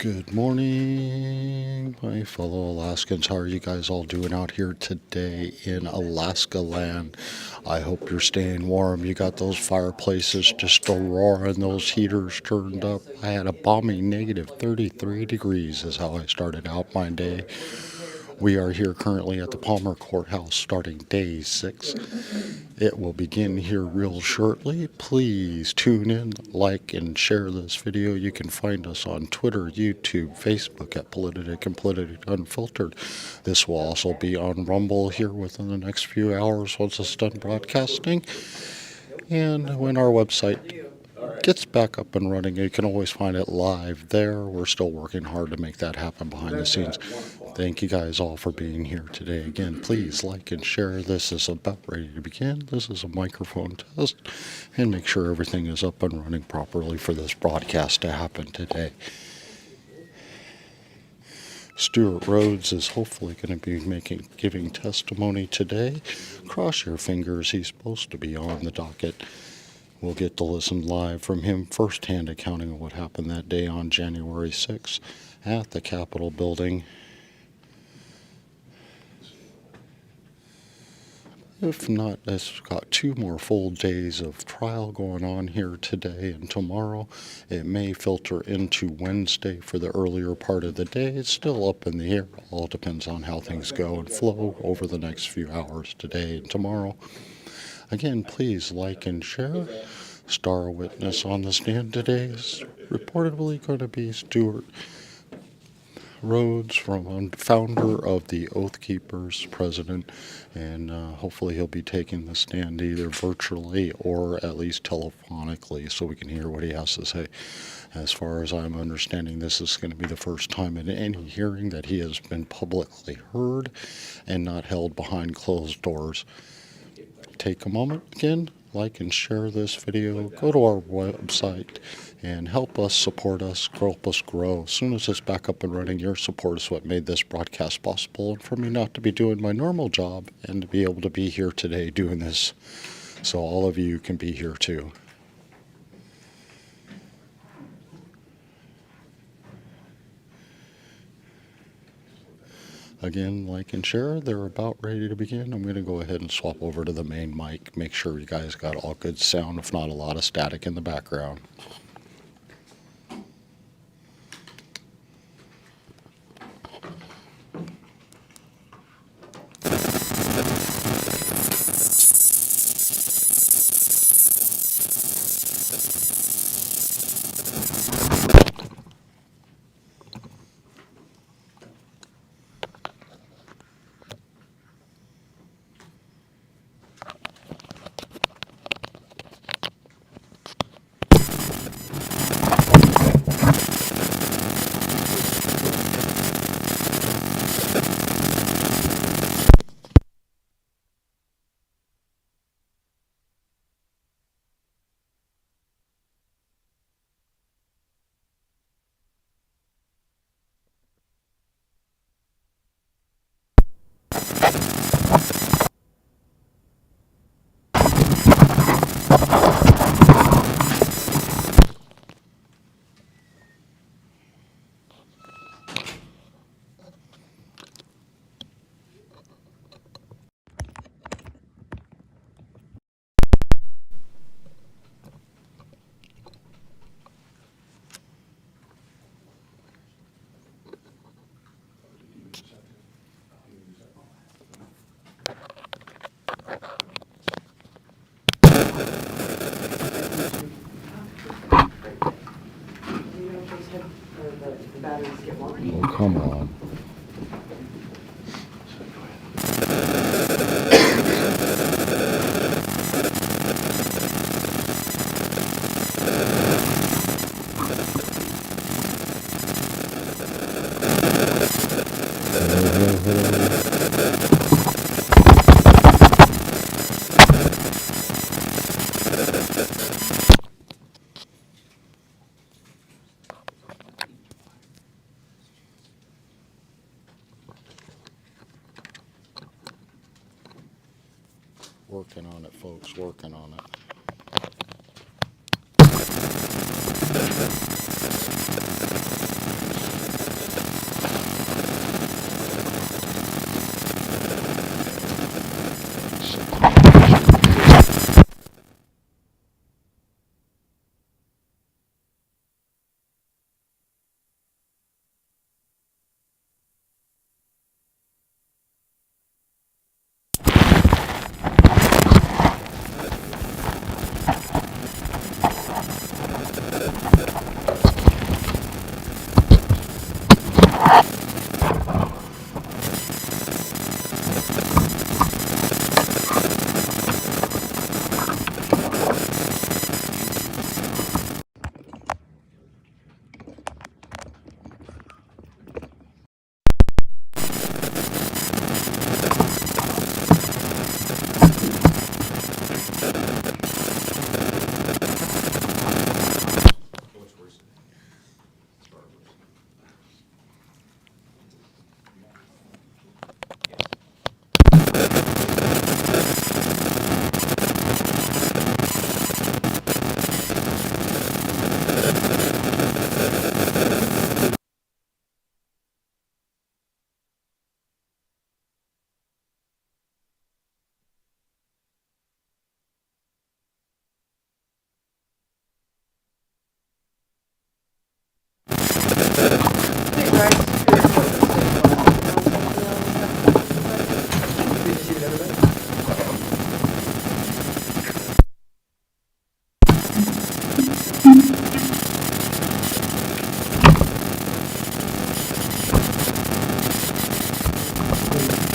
Good morning, my fellow Alaskans. How are you guys all doing out here today in Alaska land? I hope you're staying warm. You got those fireplaces just a roaring, those heaters turned up. I had a balmy negative 33 degrees is how I started out my day. We are here currently at the Palmer Courthouse starting day 6. It will begin here real shortly. Please tune in, like, and share this video. You can find us on Twitter, YouTube, Facebook at Politadick and Politadick Unfiltered. This will also be on Rumble here within the next few hours once it's done broadcasting. And when our website gets back up and running, you can always find it live there. We're still working hard to make that happen behind the scenes. Thank you guys all for being here today. Again, please like and share. This is about ready to begin. This is a microphone test, and make sure everything is up and running properly for this broadcast to happen today. Stuart Rhodes is hopefully going to be giving testimony today. Cross your fingers, he's supposed to be on the docket. We'll get to listen live from him, first-hand accounting of what happened that day on January 6th at the Capitol building. If not, it's got 2 more full days of trial going on here today and tomorrow. It may filter into Wednesday for the earlier part of the day. It's still up in the air. All depends on how things go and flow over the next few hours today and tomorrow. Again, please like and share. Star witness on the stand today is reportedly going to be Stuart Rhodes, founder of the Oath Keepers, president, and hopefully he'll be taking the stand either virtually or at least telephonically so we can hear what he has to say. As far as I'm understanding, this is going to be the first time in any hearing that he has been publicly heard and not held behind closed doors. Take a moment again, like and share this video, go to our website and help us support us, help us grow. As soon as it's back up and running, your support is what made this broadcast possible, and for me not to be doing my normal job and to be able to be here today doing this so all of you can be here too. Again, like and share. They're about ready to begin. I'm going to go ahead and swap over to the main mic. Make sure you guys got all good sound, if not a lot of static in the background. Oh, come on. Working on it, folks, working on it.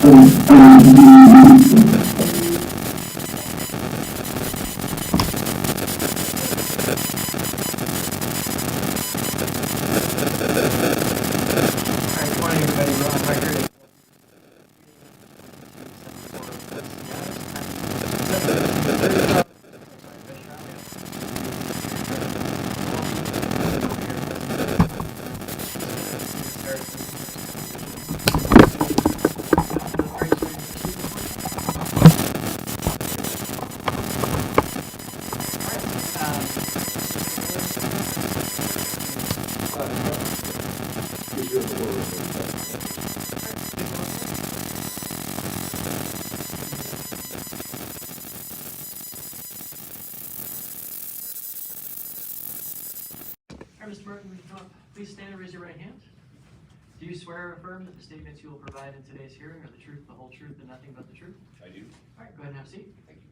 Good morning, everybody. We're on record. All right, Mr. Martin, will you come up? Please stand and raise your right hand. Do you swear or affirm that the statements you will provide in today's hearing are the truth, the whole truth, and nothing but the truth? I do. All right, go ahead and have a seat. Thank you.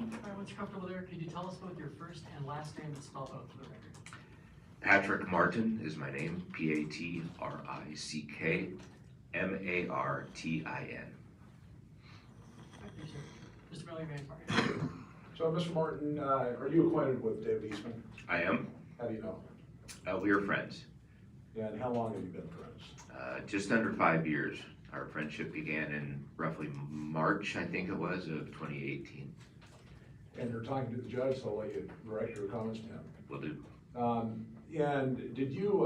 All right, once you're comfortable there, could you tell us both your first and last name and spell both for the record? Patrick Martin is my name. Patrick Martin. Thank you, sir. Mr. Miller, your name. So, Mr. Martin, are you acquainted with David Eastman? I am. How do you know? We are friends. Yeah, and how long have you been friends? Just under 5 years. Our friendship began in roughly March, I think it was, of 2018. And you're talking to the judge, so I'll let you direct your comments to him. Will do. And did you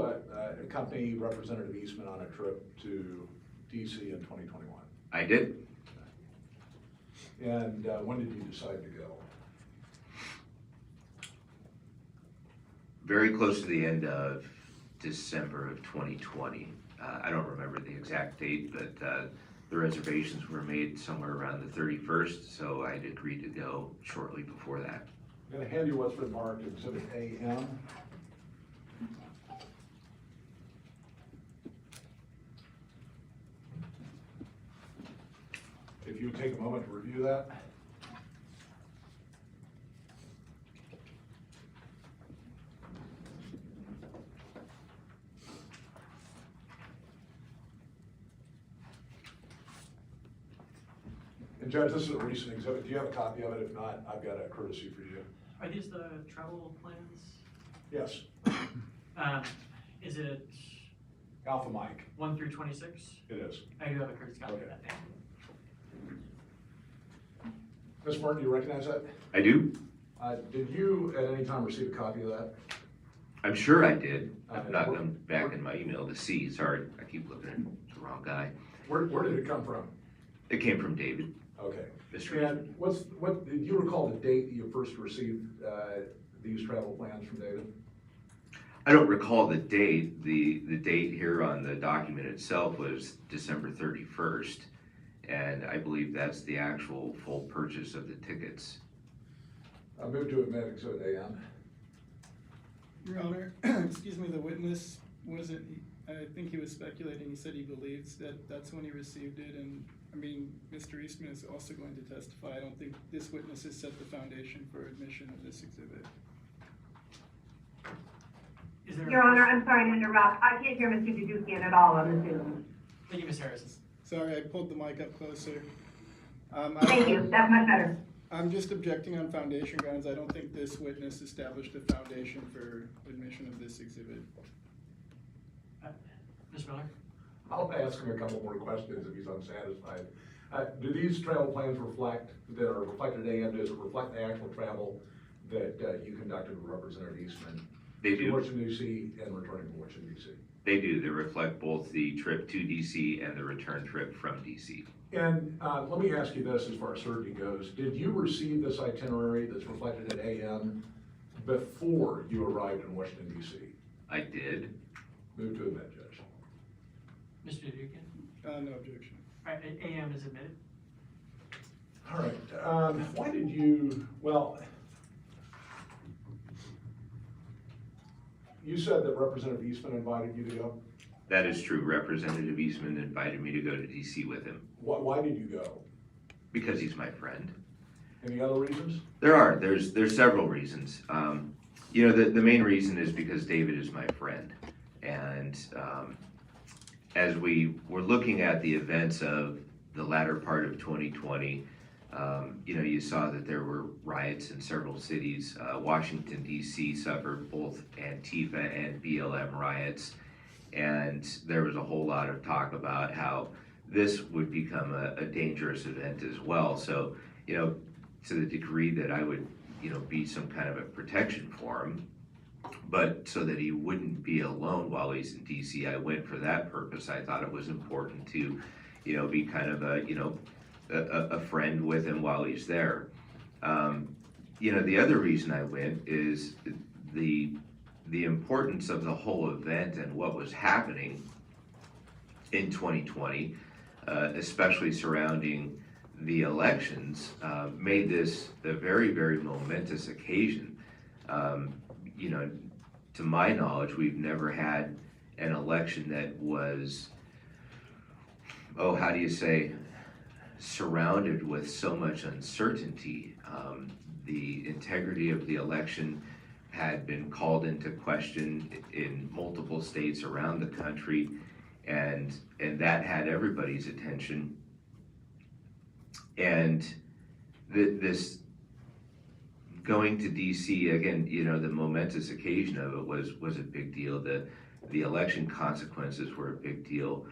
accompany Representative Eastman on a trip to DC in 2021? I did. And when did you decide to go? Very close to the end of December of 2020. I don't remember the exact date, but the reservations were made somewhere around the 31st, so I'd agreed to go shortly before that. I'm going to hand you what's been marked Exhibit AM. If you would take a moment to review that. And Judge, this is a recent exhibit. Do you have a copy of it? If not, I've got a courtesy for you. Are these the travel plans? Yes, Is it Alpha Mike. 1 through 26? It is. I do have a courtesy copy of Okay. that. Thank you. Ms. Martin, do you recognize that? I do. Did you at any time receive a copy of that? I'm sure I did. I've Okay. not gone back in my email to see. Sorry, I keep looking at the wrong guy. Where did it come from? It came from David. Okay. Mr. And do you recall the date that you first received these travel plans from David? I don't recall the date. The date here on the document itself was December 31st, and I believe that's the actual full purchase of the tickets. I move to admit Exhibit AM. Your Honor, excuse me, the witness wasn't, I think he was speculating. He said he believes that that's when he received it, and I mean, Mr. Eastman is also going to testify. I don't think this witness has set the foundation for admission of this exhibit. Is there Your Honor, I'm sorry to interrupt. I can't hear Mr. Dedukian at all on the Zoom. Thank you, Ms. Harris. Sorry, I pulled the mic up closer. Thank you, that's much better. I'm just objecting on foundation grounds. I don't think this witness established a foundation for admission of this exhibit. Mr. Miller? I'll ask him a couple more questions if he's unsatisfied. Do these travel plans reflect, that are reflected at AM, does it reflect the actual travel that you conducted with Representative Eastman? They To do. Washington DC and returning to Washington DC? They do. They reflect both the trip to DC and the return trip from DC. And let me ask you this as far as certainty goes. Did you receive this itinerary that's reflected at AM before you arrived in Washington DC? I did. Move to admit, Judge. Mr. Dedukian? No objection. All right, AM is admitted. All right. Why did you, well, you said that Representative Eastman invited you to go? That is true. Representative Eastman invited me to go to DC with him Why did you go? because he's my friend. Any other reasons? There's several reasons. You know, the main reason is because David is my friend, and as we were looking at the events of the latter part of 2020, you saw that there were riots in several cities. Washington, D.C. suffered both Antifa and BLM riots, and there was a whole lot of talk about how this would become a dangerous event as well. So, to the degree that I would, be some kind of a protection for him, but so that he wouldn't be alone while he's in DC, I went for that purpose. I thought it was important to, be kind of a friend with him while he's there. The other reason I went is the importance of the whole event and what was happening in 2020, especially surrounding the elections, made this a very, very momentous occasion. To my knowledge, we've never had an election that was, how do you say, surrounded with so much uncertainty. The integrity of the election had been called into question in multiple states around the country, and that had everybody's attention. And this going to DC again, the momentous occasion of it was a big deal. The election consequences were a big deal,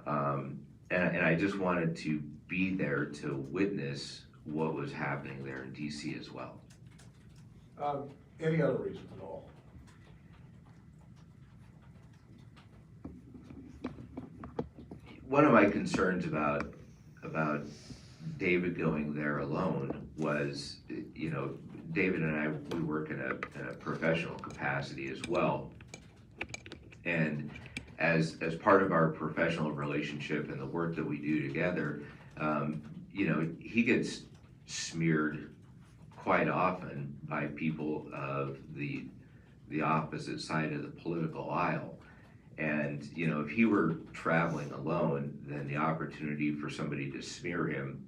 and I just wanted to be there to witness what was happening there in DC as well. Any other reason at all? One of my concerns about David going there alone was, David and I, we work in a professional capacity as well. And as part of our professional relationship and the work that we do together, he gets smeared quite often by people of the opposite side of the political aisle. And, if he were traveling alone, then the opportunity for somebody to smear him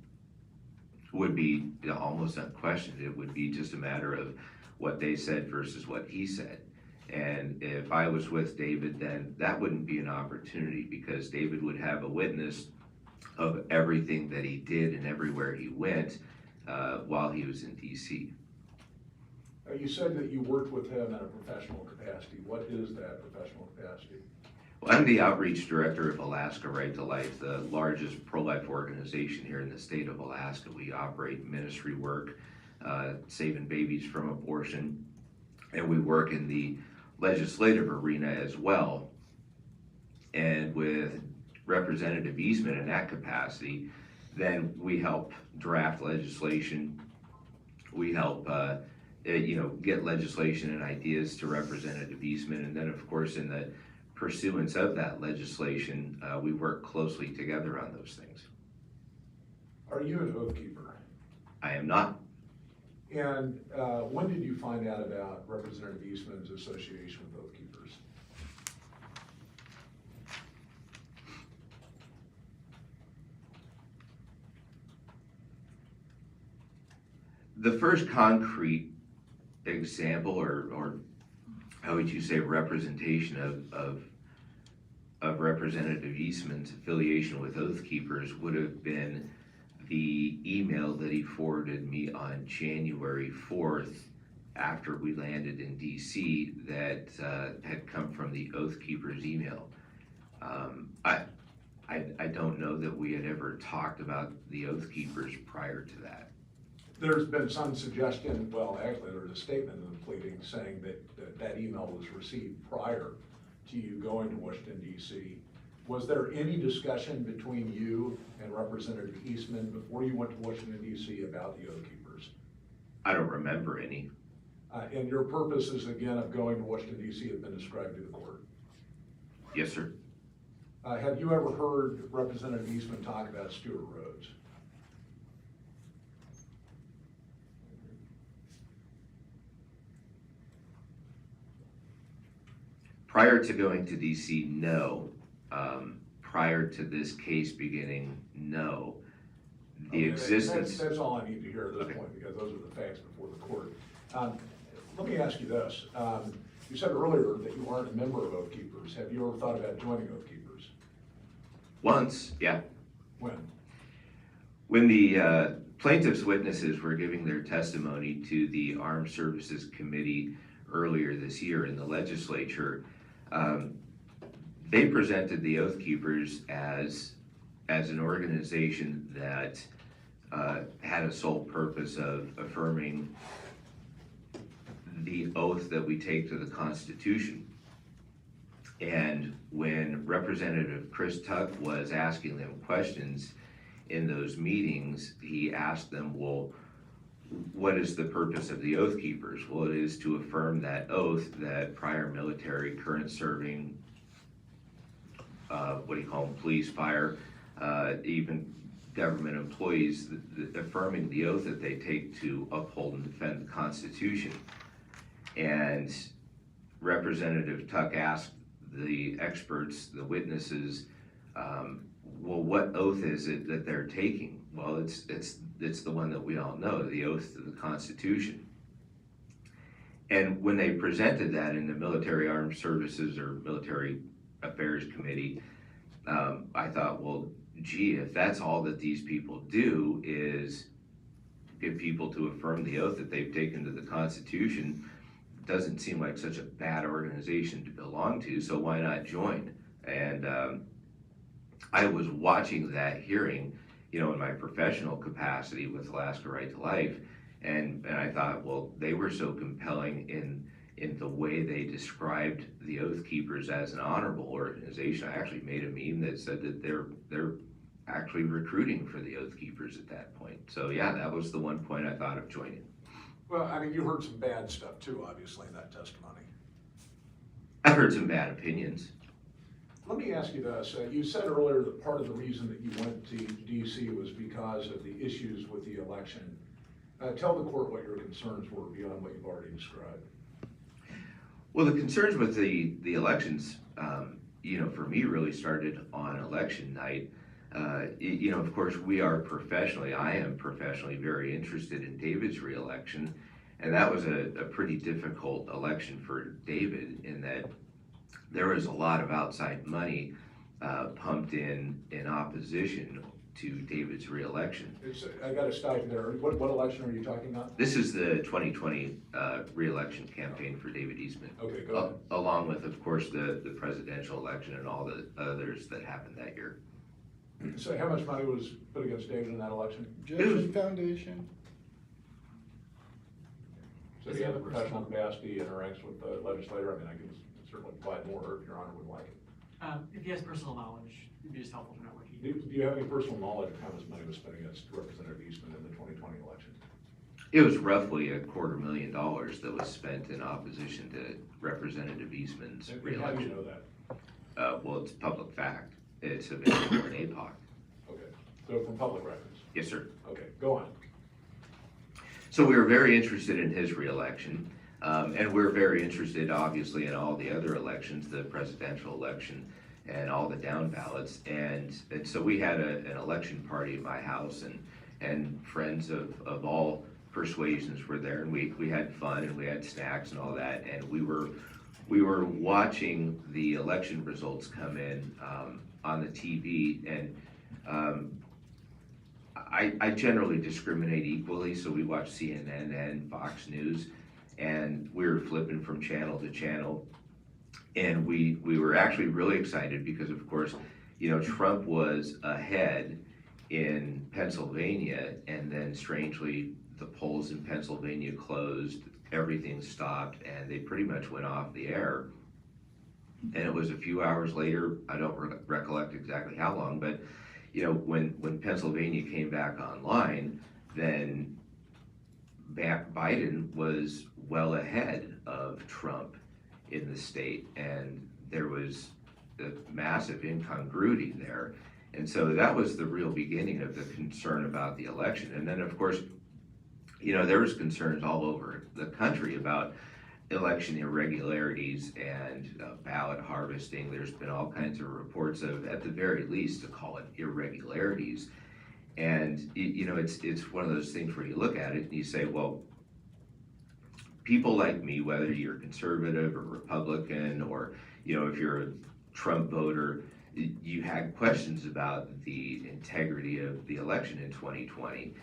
would be almost unquestioned. It would be just a matter of what they said versus what he said. And if I was with David, then that wouldn't be an opportunity, because David would have a witness of everything that he did and everywhere he went while he was in DC. You said that you worked with him in a professional capacity. What is that professional capacity? Well, I'm the outreach director of Alaska Right to Life, the largest pro-life organization here in the state of Alaska. We operate ministry work, saving babies from abortion, and we work in the legislative arena as well. And with Representative Eastman in that capacity, then we help draft legislation. We help get legislation and ideas to Representative Eastman, and then of course in the pursuance of that legislation, we work closely together on those things. Are you an oath keeper? I am not. And when did you find out about Representative Eastman's association with oath keepers? The first concrete example, or how would you say representation of Representative Eastman's affiliation with Oath Keepers would have been the email that he forwarded me on January 4th after we landed in DC that had come from the Oath Keepers email. I don't know that we had ever talked about the Oath Keepers prior to that. There's been some suggestion, well, actually there was a statement in the pleading saying that email was received prior to you going to Washington, D.C. Was there any discussion between you and Representative Eastman before you went to Washington, D.C. about the Oath Keepers? I don't remember any. And your purposes, again, of going to Washington, D.C. have been described to the court? Yes, sir. Have you ever heard Representative Eastman talk about Stewart Rhodes? Prior to going to DC, no. Prior to this case beginning, no. The existence. That's all I need to hear at this point, because those are the facts before the court. Let me ask you this. You said earlier that you aren't a member of Oath Keepers. Have you ever thought about joining Oath Keepers? Once, yeah. When? When the plaintiff's witnesses were giving their testimony to the Armed Services Committee earlier this year in the legislature, they presented the Oath Keepers as an organization that had a sole purpose of affirming the oath that we take to the Constitution. And when Representative Chris Tuck was asking them questions in those meetings, he asked them, well, what is the purpose of the Oath Keepers? Well, it is to affirm that oath that prior military, current serving, police, fire, even government employees, affirming the oath that they take to uphold and defend the Constitution. And Representative Tuck asked the experts, the witnesses, well, what oath is it that they're taking? Well, it's the one that we all know, the oath to the Constitution. And when they presented that in the Military Armed Services or Military Affairs Committee, I thought, well, gee, if that's all that these people do is get people to affirm the oath that they've taken to the Constitution, it doesn't seem like such a bad organization to belong to, so why not join? And I was watching that hearing, in my professional capacity with Alaska Right to Life, and I thought, well, they were so compelling in the way they described the Oath Keepers as an honorable organization. I actually made a meme that said that they're actually recruiting for the Oath Keepers at that point. So yeah, that was the one point I thought of joining. Well, I mean, you heard some bad stuff too, obviously, in that testimony. I've heard some bad opinions. Let me ask you this. You said earlier that part of the reason that you went to DC was because of the issues with the election. Tell the court what your concerns were beyond what you've already described. Well, the concerns with the elections, for me really started on election night. Of course, I am professionally very interested in David's reelection, and that was a pretty difficult election for David in that there was a lot of outside money pumped in opposition to David's reelection. I got to stop you there. What election are you talking about? This is the 2020 reelection campaign for David Eastman. Okay, go ahead. Along with, of course, the presidential election and all the others that happened that year. So how much money was put against David in that election? Judging Foundation. So do you have the professional capacity, interacts with the legislator? I mean, I can certainly provide more if Your Honor would like it. If he has personal knowledge, it'd be just helpful to know what he Do you have any personal knowledge of how much money was spent against Representative Eastman in the 2020 election? It was roughly $250,000 that was spent in opposition to Representative Eastman's And reelection. how do you know that? Well, it's public fact. It's available in APOC. Okay, so from public records. Yes, sir. Okay, go on. So we were very interested in his reelection, and we're very interested, obviously, in all the other elections, the presidential election and all the down ballots. And so we had an election party at my house, and friends of all persuasions were there, and we had fun and we had snacks and all that, and we were watching the election results come in on the TV, and I generally discriminate equally, so we watch CNN and Fox News, and we were flipping from channel to channel, and we were actually really excited because, of course, Trump was ahead in Pennsylvania, and then strangely the polls in Pennsylvania closed, everything stopped, and they pretty much went off the air. And it was a few hours later, I don't recollect exactly how long, but when Pennsylvania came back online, then Biden was well ahead of Trump in the state, and there was a massive incongruity there. And so that was the real beginning of the concern about the election. And then, of course, there was concerns all over the country about election irregularities and ballot harvesting. There's been all kinds of reports of, at the very least, to call it irregularities. And it's one of those things where you look at it and you say, well, people like me, whether you're conservative or Republican, or if you're a Trump voter, you had questions about the integrity of the election in 2020,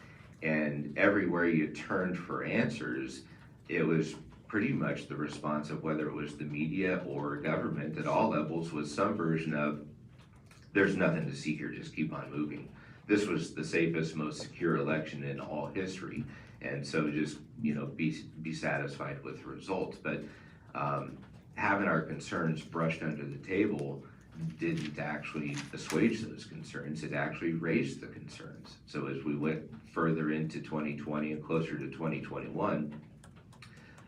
and everywhere you turned for answers, it was pretty much the response of whether it was the media or government at all levels was some version of, there's nothing to see here, just keep on moving. This was the safest, most secure election in all history, and so just, be satisfied with the results. But having our concerns brushed under the table didn't actually assuage those concerns, it actually raised the concerns. So as we went further into 2020 and closer to 2021,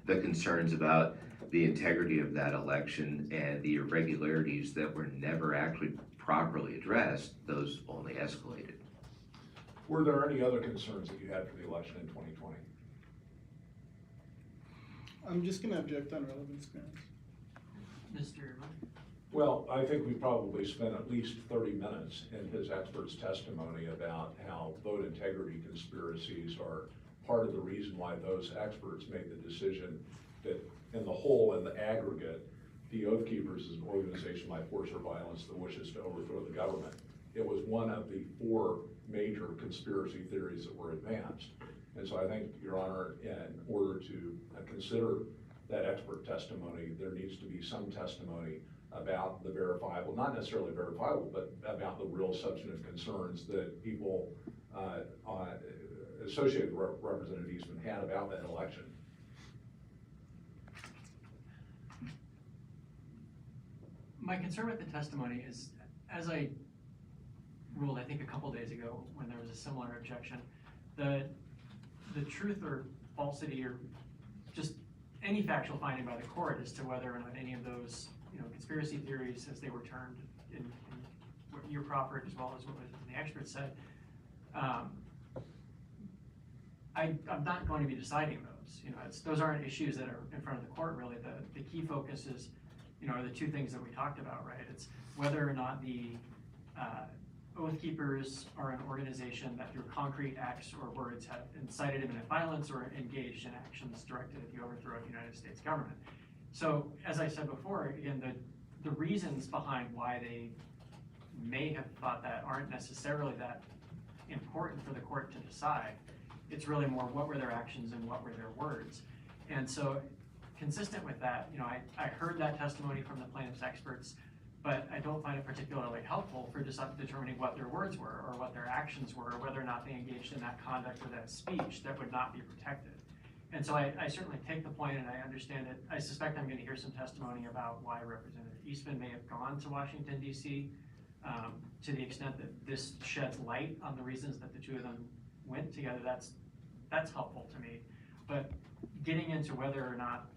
the concerns about the integrity of that election and the irregularities that were never actually properly addressed, those only escalated. Were there any other concerns that you had for the election in 2020? I'm just gonna object on relevance grounds. Mr. Monk? Well, I think we probably spent at least 30 minutes in his expert's testimony about how vote integrity conspiracies are part of the reason why those experts made the decision that in the whole and the aggregate, the Oath Keepers is an organization by force or violence that wishes to overthrow the government. It was one of the 4 major conspiracy theories that were advanced. And so I think, Your Honor, in order to consider that expert testimony, there needs to be some testimony about the verifiable, not necessarily verifiable, but about the real substantive concerns that people associated with Representative Eastman had about that election. My concern with the testimony is, as I ruled, I think a couple days ago, when there was a similar objection, the truth or falsity or just any factual finding by the court as to whether or not any of those, conspiracy theories, as they were termed in what you proffered, as well as what the experts said, I'm not going to be deciding those. Those aren't issues that are in front of the court, really. The key focus is, are the 2 things that we talked about, right? It's whether or not the Oath Keepers are an organization that through concrete acts or words have incited imminent violence or engaged in actions directed at the overthrow of the United States government. So, as I said before, again, the reasons behind why they may have thought that aren't necessarily that important for the court to decide. It's really more what were their actions and what were their words. And so, consistent with that, I heard that testimony from the plaintiff's experts, but I don't find it particularly helpful for determining what their words were or what their actions were, or whether or not they engaged in that conduct or that speech that would not be protected. And so I certainly take the point and I understand it. I suspect I'm going to hear some testimony about why Representative Eastman may have gone to Washington, D.C. To the extent that this sheds light on the reasons that the 2 of them went together. That's helpful to me. But getting into whether or not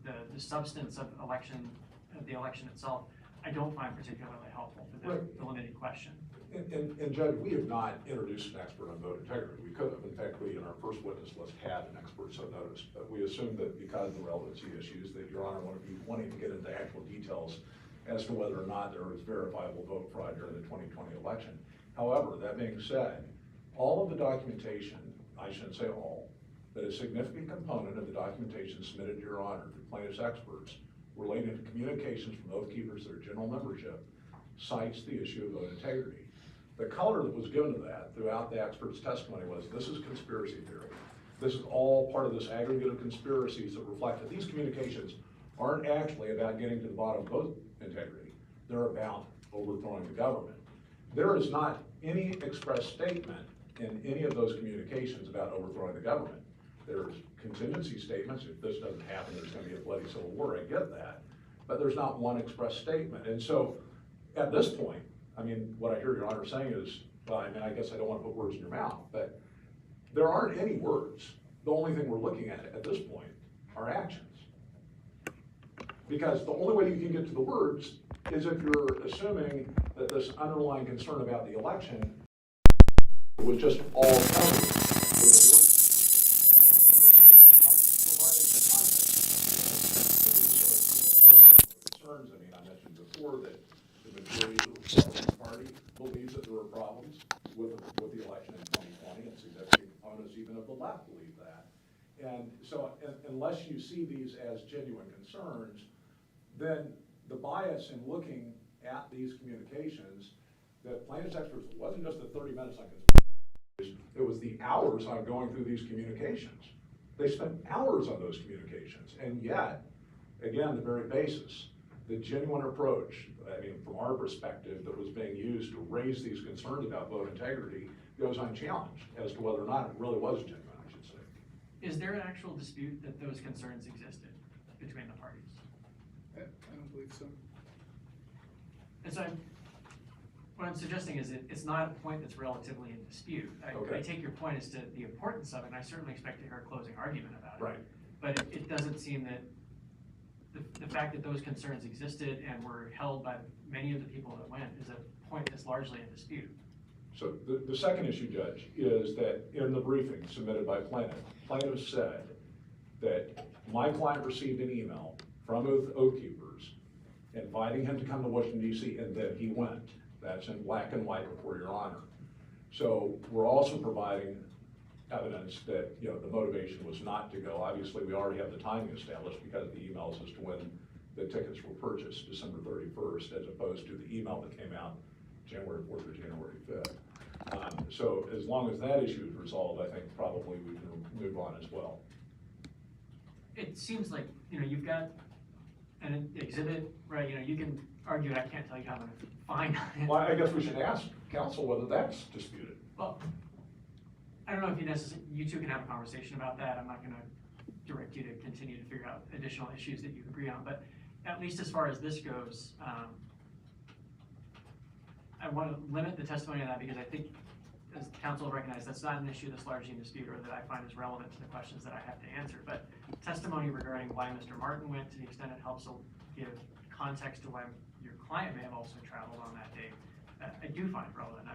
the substance of the election itself, I don't find particularly helpful for the limited question. And Judge, we have not introduced an expert on vote integrity. We could have. In fact, we in our first witness list had an expert so noticed. But we assumed that because of the relevancy issues that Your Honor would be wanting to get into actual details as to whether or not there was verifiable vote fraud during the 2020 election. However, that being said, all of the documentation, I shouldn't say all, but a significant component of the documentation submitted to Your Honor to plaintiff's experts relating to communications from Oath Keepers to their general membership cites the issue of vote integrity. The color that was given to that throughout the expert's testimony was, this is conspiracy theory. This is all part of this aggregate of conspiracies that reflect that these communications aren't actually about getting to the bottom of vote integrity. They're about overthrowing the government. There is not any express statement in any of those communications about overthrowing the government. There's contingency statements. If this doesn't happen, there's going to be a bloody civil war. I get that. But there's not one express statement. And so at this point, what I hear Your Honor saying is, well, I guess I don't want to put words in your mouth, but there aren't any words. The only thing we're looking at this point are actions. Because the only way you can get to the words is if you're assuming that this underlying concern about the election was just all covered with the words. Concerns. I mentioned before that the majority of the Republican Party believes that there were problems with the election in 2020, and significant components even of the left believe that. And so, unless you see these as genuine concerns, then the bias in looking at these communications that plaintiff's experts, it wasn't just the 30 minutes on conspiracy, it was the hours on going through these communications. They spent hours on those communications, and yet, again, the very basis, the genuine approach, I mean, from our perspective, that was being used to raise these concerns about vote integrity goes unchallenged as to whether or not it really was genuine, I should say. Is there an actual dispute that those concerns existed between the parties? I don't believe so. And so what I'm suggesting is it's not a point that's relatively in dispute. I Okay. take your point as to the importance of it, and I certainly expect to hear a closing argument about it. Right. But it doesn't seem that the fact that those concerns existed and were held by many of the people that went is a point that's largely in dispute. So the second issue, Judge, is that in the briefing submitted by plaintiff said that my client received an email from Oath Keepers inviting him to come to Washington DC, and then he went. That's in black and white before Your Honor. So we're also providing evidence that, you know, the motivation was not to go. Obviously, we already have the timing established because of the emails as to when the tickets were purchased, December 31st, as opposed to the email that came out January 4th or January 5th. So as long as that issue is resolved, I think probably we can move on as well. It seems like, you know, you've got an exhibit, right? You know, you can argue, I can't tell you how I'm gonna find it. Well, I guess we should ask counsel whether that's disputed. Well, I don't know if you two can have a conversation about that. I'm not gonna direct you to continue to figure out additional issues that you agree on, but at least as far as this goes, I want to limit the testimony on that because I think, as counsel recognized, that's not an issue that's largely in dispute or that I find is relevant to the questions that I have to answer. But testimony regarding why Mr. Martin went, to the extent it helps give context to why your client may have also traveled on that date, I do find relevant.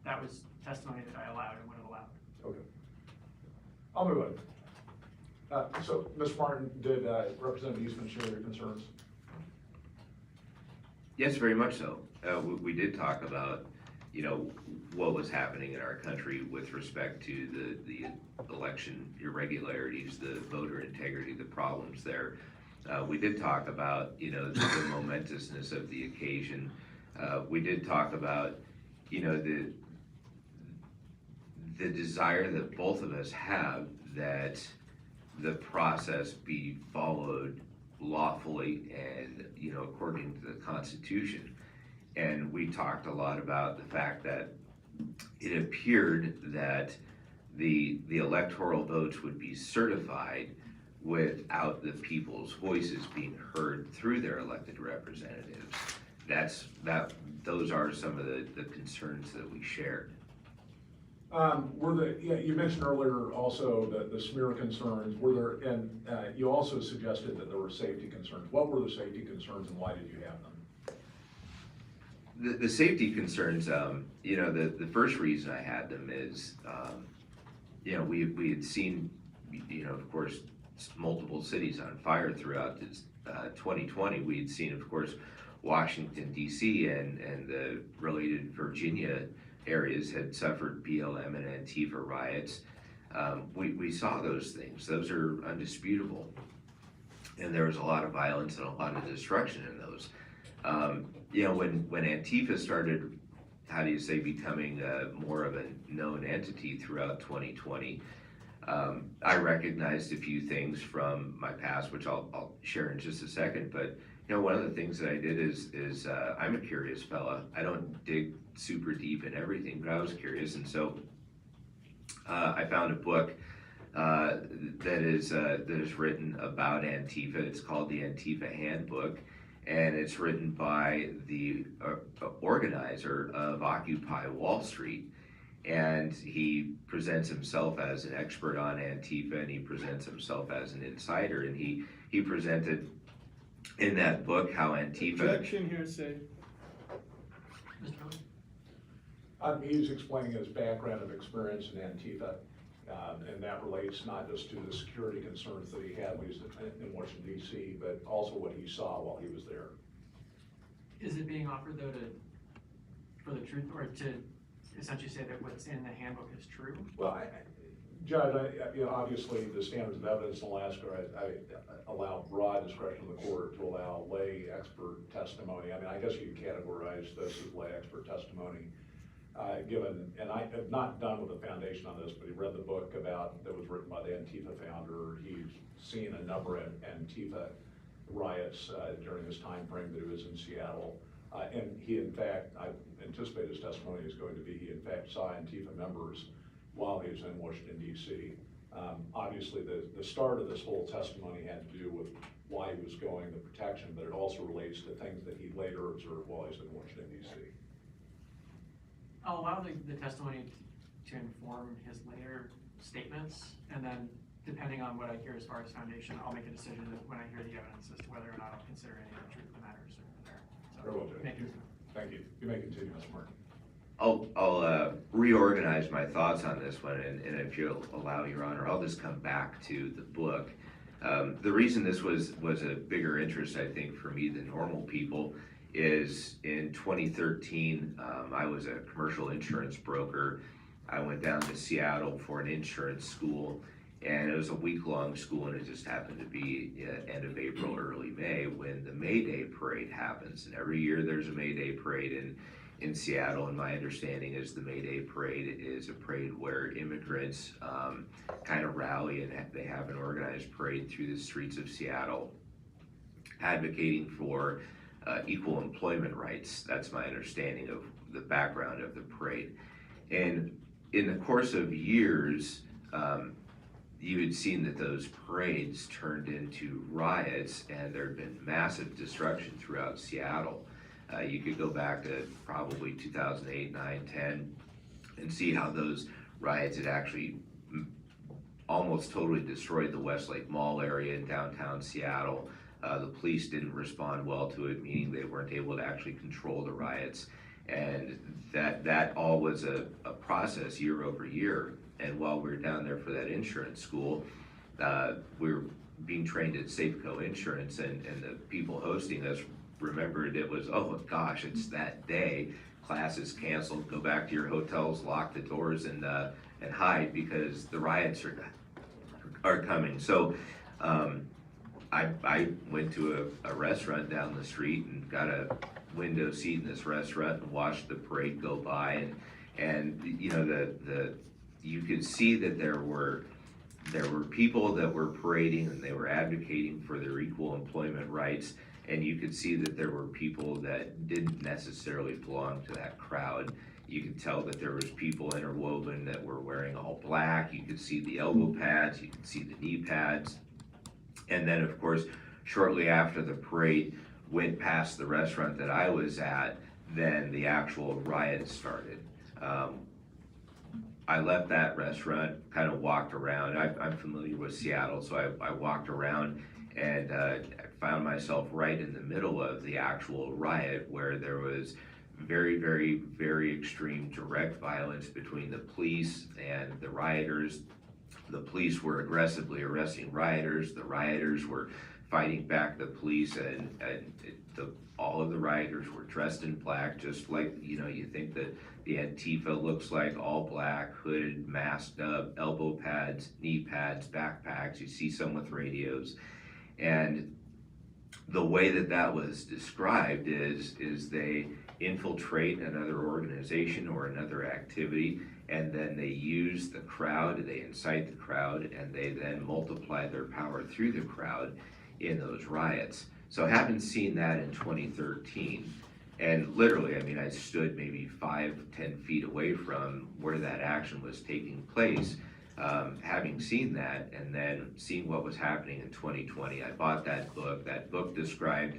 That was testimony that I allowed and would have allowed. Okay. I'll move on. So, Ms. Martin, did Representative Eastman share your concerns? Yes, very much so. We did talk about, you know, what was happening in our country with respect to the election irregularities, the voter integrity, the problems there. We did talk about, you know, the momentousness of the occasion. We did talk about, you know, the desire that both of us have that the process be followed lawfully and, you know, according to the Constitution. And we talked a lot about the fact that it appeared that the electoral votes would be certified without the people's voices being heard through their elected representatives. Those are some of the concerns that we shared. You mentioned earlier also the smear concerns, and you also suggested that there were safety concerns. What were the safety concerns and why did you have them? The safety concerns, you know, the first reason I had them is, you know, we had seen, you know, of course, multiple cities on fire throughout this 2020. We had seen, of course, Washington, D.C. and the related Virginia areas had suffered BLM and Antifa riots. We saw those things. Those are undisputable. And there was a lot of violence and a lot of destruction in those. You know, when Antifa started, how do you say, becoming more of a known entity throughout 2020, I recognized a few things from my past, which I'll share in just a second. But you know, one of the things that I did is I'm a curious fella. I don't dig super deep in everything, but I was curious, and so I found a book that is written about Antifa. It's called the Antifa Handbook, and it's written by the organizer of Occupy Wall Street. And he presents himself as an expert on Antifa, and he presents himself as an insider. And he presented in that book how Antifa. Objection, hearsay. Mr. Miller? He's explaining his background of experience in Antifa, and that relates not just to the security concerns that he had when he was in Washington, D.C., but also what he saw while he was there. Is it being offered though for the truth, or to essentially say that what's in the handbook is true? Well, Judge, obviously, the standards of evidence in Alaska, I allow broad discretion of the court to allow lay expert testimony. I mean, I guess you could categorize this as lay expert testimony, given, and I have not done with the foundation on this, but he read the book that was written by the Antifa founder. He's seen a number of Antifa riots during this time frame that he was in Seattle. And he, in fact, I anticipate his testimony is going to be, he in fact saw Antifa members while he was in Washington, D.C. Obviously, the start of this whole testimony had to do with why he was going, the protection, but it also relates to things that he later observed while he was in Washington, D.C. I'll allow the testimony to inform his later statements, and then depending on what I hear as far as foundation, I'll make a decision when I hear the evidence as to whether or not I'll consider any of the truth of the matters there. So, Very well, Judge. thank you. Thank you. You may continue, Mr. Martin. I'll reorganize my thoughts on this one, and if you'll allow, Your Honor, I'll just come back to the book. The reason this was a bigger interest, I think, for me than normal people is in 2013, I was a commercial insurance broker. I went down to Seattle for an insurance school, and it was a week-long school, and it just happened to be end of April, early May, when the May Day parade happens. And every year there's a May Day parade in Seattle, and my understanding is the May Day parade is a parade where immigrants kind of rally, and they have an organized parade through the streets of Seattle advocating for equal employment rights. That's my understanding of the background of the parade. And in the course of years, you had seen that those parades turned into riots, and there had been massive destruction throughout Seattle. You could go back to probably 2008, 9, 10, and see how those riots had actually almost totally destroyed the Westlake Mall area in downtown Seattle. The police didn't respond well to it, meaning they weren't able to actually control the riots. And that all was a process year over year. And while we were down there for that insurance school, we were being trained at Safeco Insurance, and the people hosting us remembered it was, oh gosh, it's that day, class is canceled, go back to your hotels, lock the doors, and hide because the riots are coming. So I went to a restaurant down the street and got a window seat in this restaurant and watched the parade go by, and you know, you could see that there were people that were parading, and they were advocating for their equal employment rights, and you could see that there were people that didn't necessarily belong to that crowd. You could tell that there was people interwoven that were wearing all black. You could see the elbow pads, you could see the knee pads. And then, of course, shortly after the parade went past the restaurant that I was at, then the actual riot started. I left that restaurant, kind of walked around. I'm familiar with Seattle, so I walked around, and I found myself right in the middle of the actual riot, where there was very, very, very extreme direct violence between the police and the rioters. The police were aggressively arresting rioters. The rioters were fighting back the police, and all of the rioters were dressed in black, just like, you know, you think that the Antifa looks like, all black, hooded, masked up, elbow pads, knee pads, backpacks. You see some with radios. And the way that was described is they infiltrate another organization or another activity, and then they use the crowd, they incite the crowd, and they then multiply their power through the crowd in those riots. So having seen that in 2013, and literally, I mean, I stood maybe 5-10 feet away from where that action was taking place, having seen that, and then seeing what was happening in 2020, I bought that book. That book described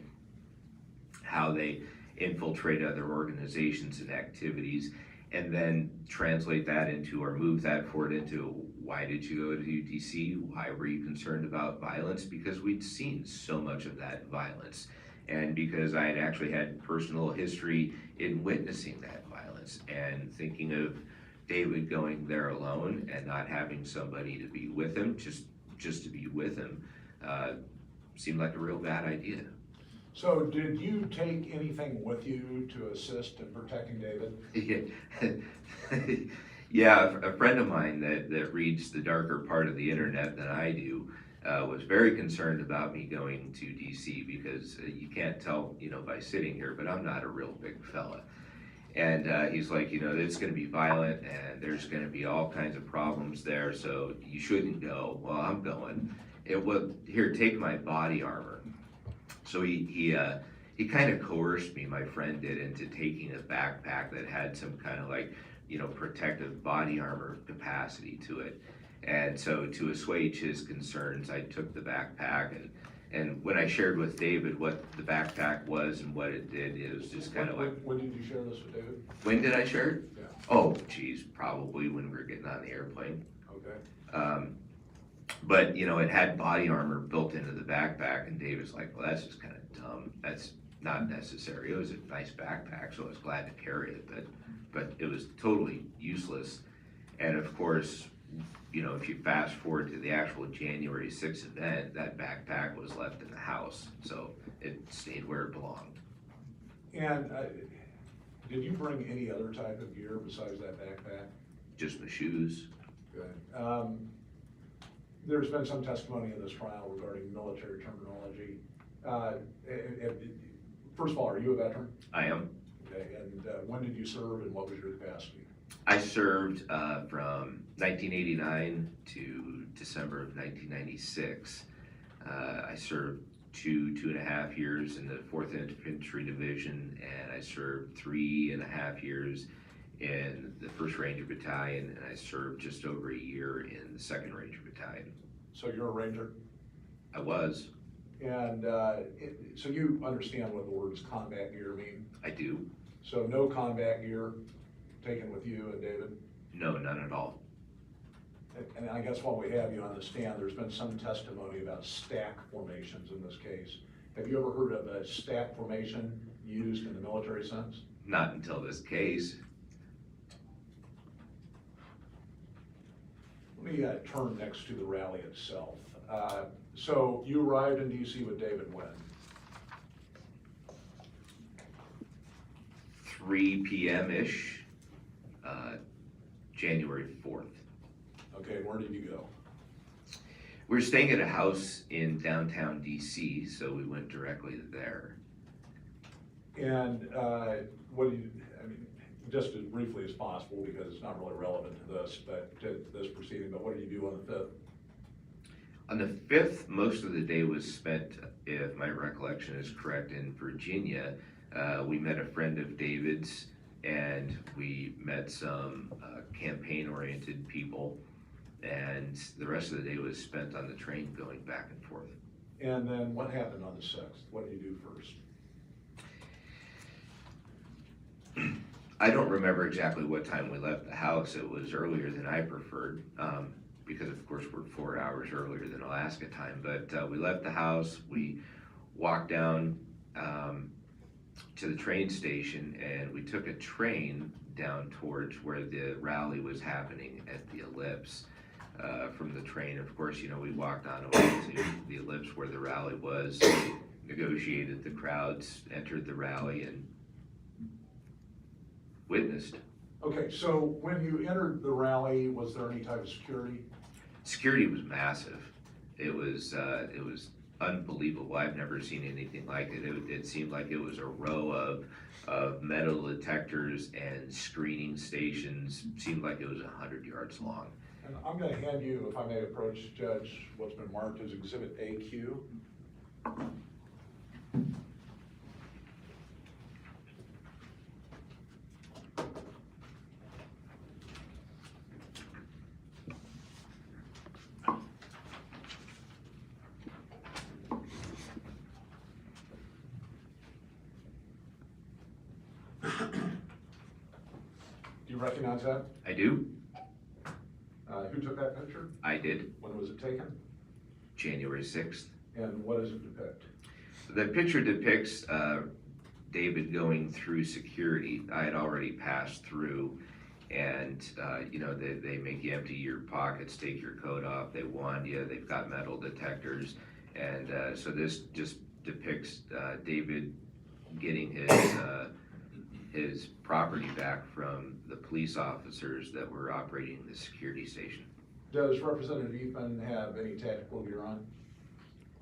how they infiltrate other organizations and activities, and then translate that into, or move that forward into, why did you go to DC? Why were you concerned about violence? Because we'd seen so much of that violence, and because I had actually had personal history in witnessing that violence, and thinking of David going there alone and not having somebody to be with him, just to be with him, seemed like a real bad idea. So did you take anything with you to assist in protecting David? Yeah, a friend of mine that reads the darker part of the internet than I do was very concerned about me going to DC because you can't tell, by sitting here, but I'm not a real big fella. And he's like, it's going to be violent and there's going to be all kinds of problems there, so you shouldn't go. Well, I'm going. Here, take my body armor. So he kind of coerced me, my friend did, into taking a backpack that had some kind of protective body armor capacity to it. And so to assuage his concerns, I took the backpack and when I shared with David what the backpack was and what it did, it was just kind of like. When did you share this with David? When did I share it? Yeah. Oh, geez, probably when we were getting on the airplane. Okay. But it had body armor built into the backpack, and David's like, well, that's just kind of dumb. That's not necessary. It was a nice backpack, so I was glad to carry it, but it was totally useless. And of course, if you fast forward to the actual January 6th event, that backpack was left in the house, so it stayed where it belonged. And did you bring any other type of gear besides that backpack? Just my shoes. Good. There's been some testimony in this trial regarding military terminology. First of all, are you a veteran? I am. Okay, and when did you serve and what was your capacity? I served from 1989 to December of 1996. I served 2.5 years in the 4th Infantry Division, and I served 3.5 years in the 1st Ranger Battalion, and I served just over a year in the 2nd Ranger Battalion. So you're a ranger? I was. And so you understand what the words combat gear mean? I do. So no combat gear taken with you and David? No, none at all. And I guess while we have you on the stand, there's been some testimony about stack formations in this case. Have you ever heard of a stack formation used in the military sense? Not until this case. Let me turn next to the rally itself. So you arrived in DC with David when? 3 p.m.-ish, January 4th. Okay, where did you go? We were staying at a house in downtown DC, so we went directly there. And what do you, just as briefly as possible, because it's not really relevant to this, but to this proceeding, but what did you do on the 5th? On the 5th, most of the day was spent, if my recollection is correct, in Virginia. We met a friend of David's, and we met some campaign-oriented people, and the rest of the day was spent on the train going back and forth. And then what happened on the 6th? What did you do first? I don't remember exactly what time we left the house. It was earlier than I preferred, because of course we're 4 hours earlier than Alaska time, but we left the house, we walked down to the train station, and we took a train down towards where the rally was happening at the Ellipse. From the train, of course, we walked on over to the Ellipse where the rally was, negotiated the crowds, entered the rally, and witnessed. Okay, so when you entered the rally, was there any type of security? Security was massive. It was unbelievable. I've never seen anything like it. It seemed like it was a row of metal detectors and screening stations. Seemed like it was 100 yards long. And I'm going to hand you, if I may approach Judge, what's been marked as Exhibit AQ. Do you recognize that? I do. Who took that picture? I did. When was it taken? January 6th. And what does it depict? The picture depicts David going through security. I had already passed through, and they make you empty your pockets, take your coat off. They wand you. They've got metal detectors, and so this just depicts David getting his property back from the police officers that were operating the security station. Does Representative Eastman have any tactical gear on?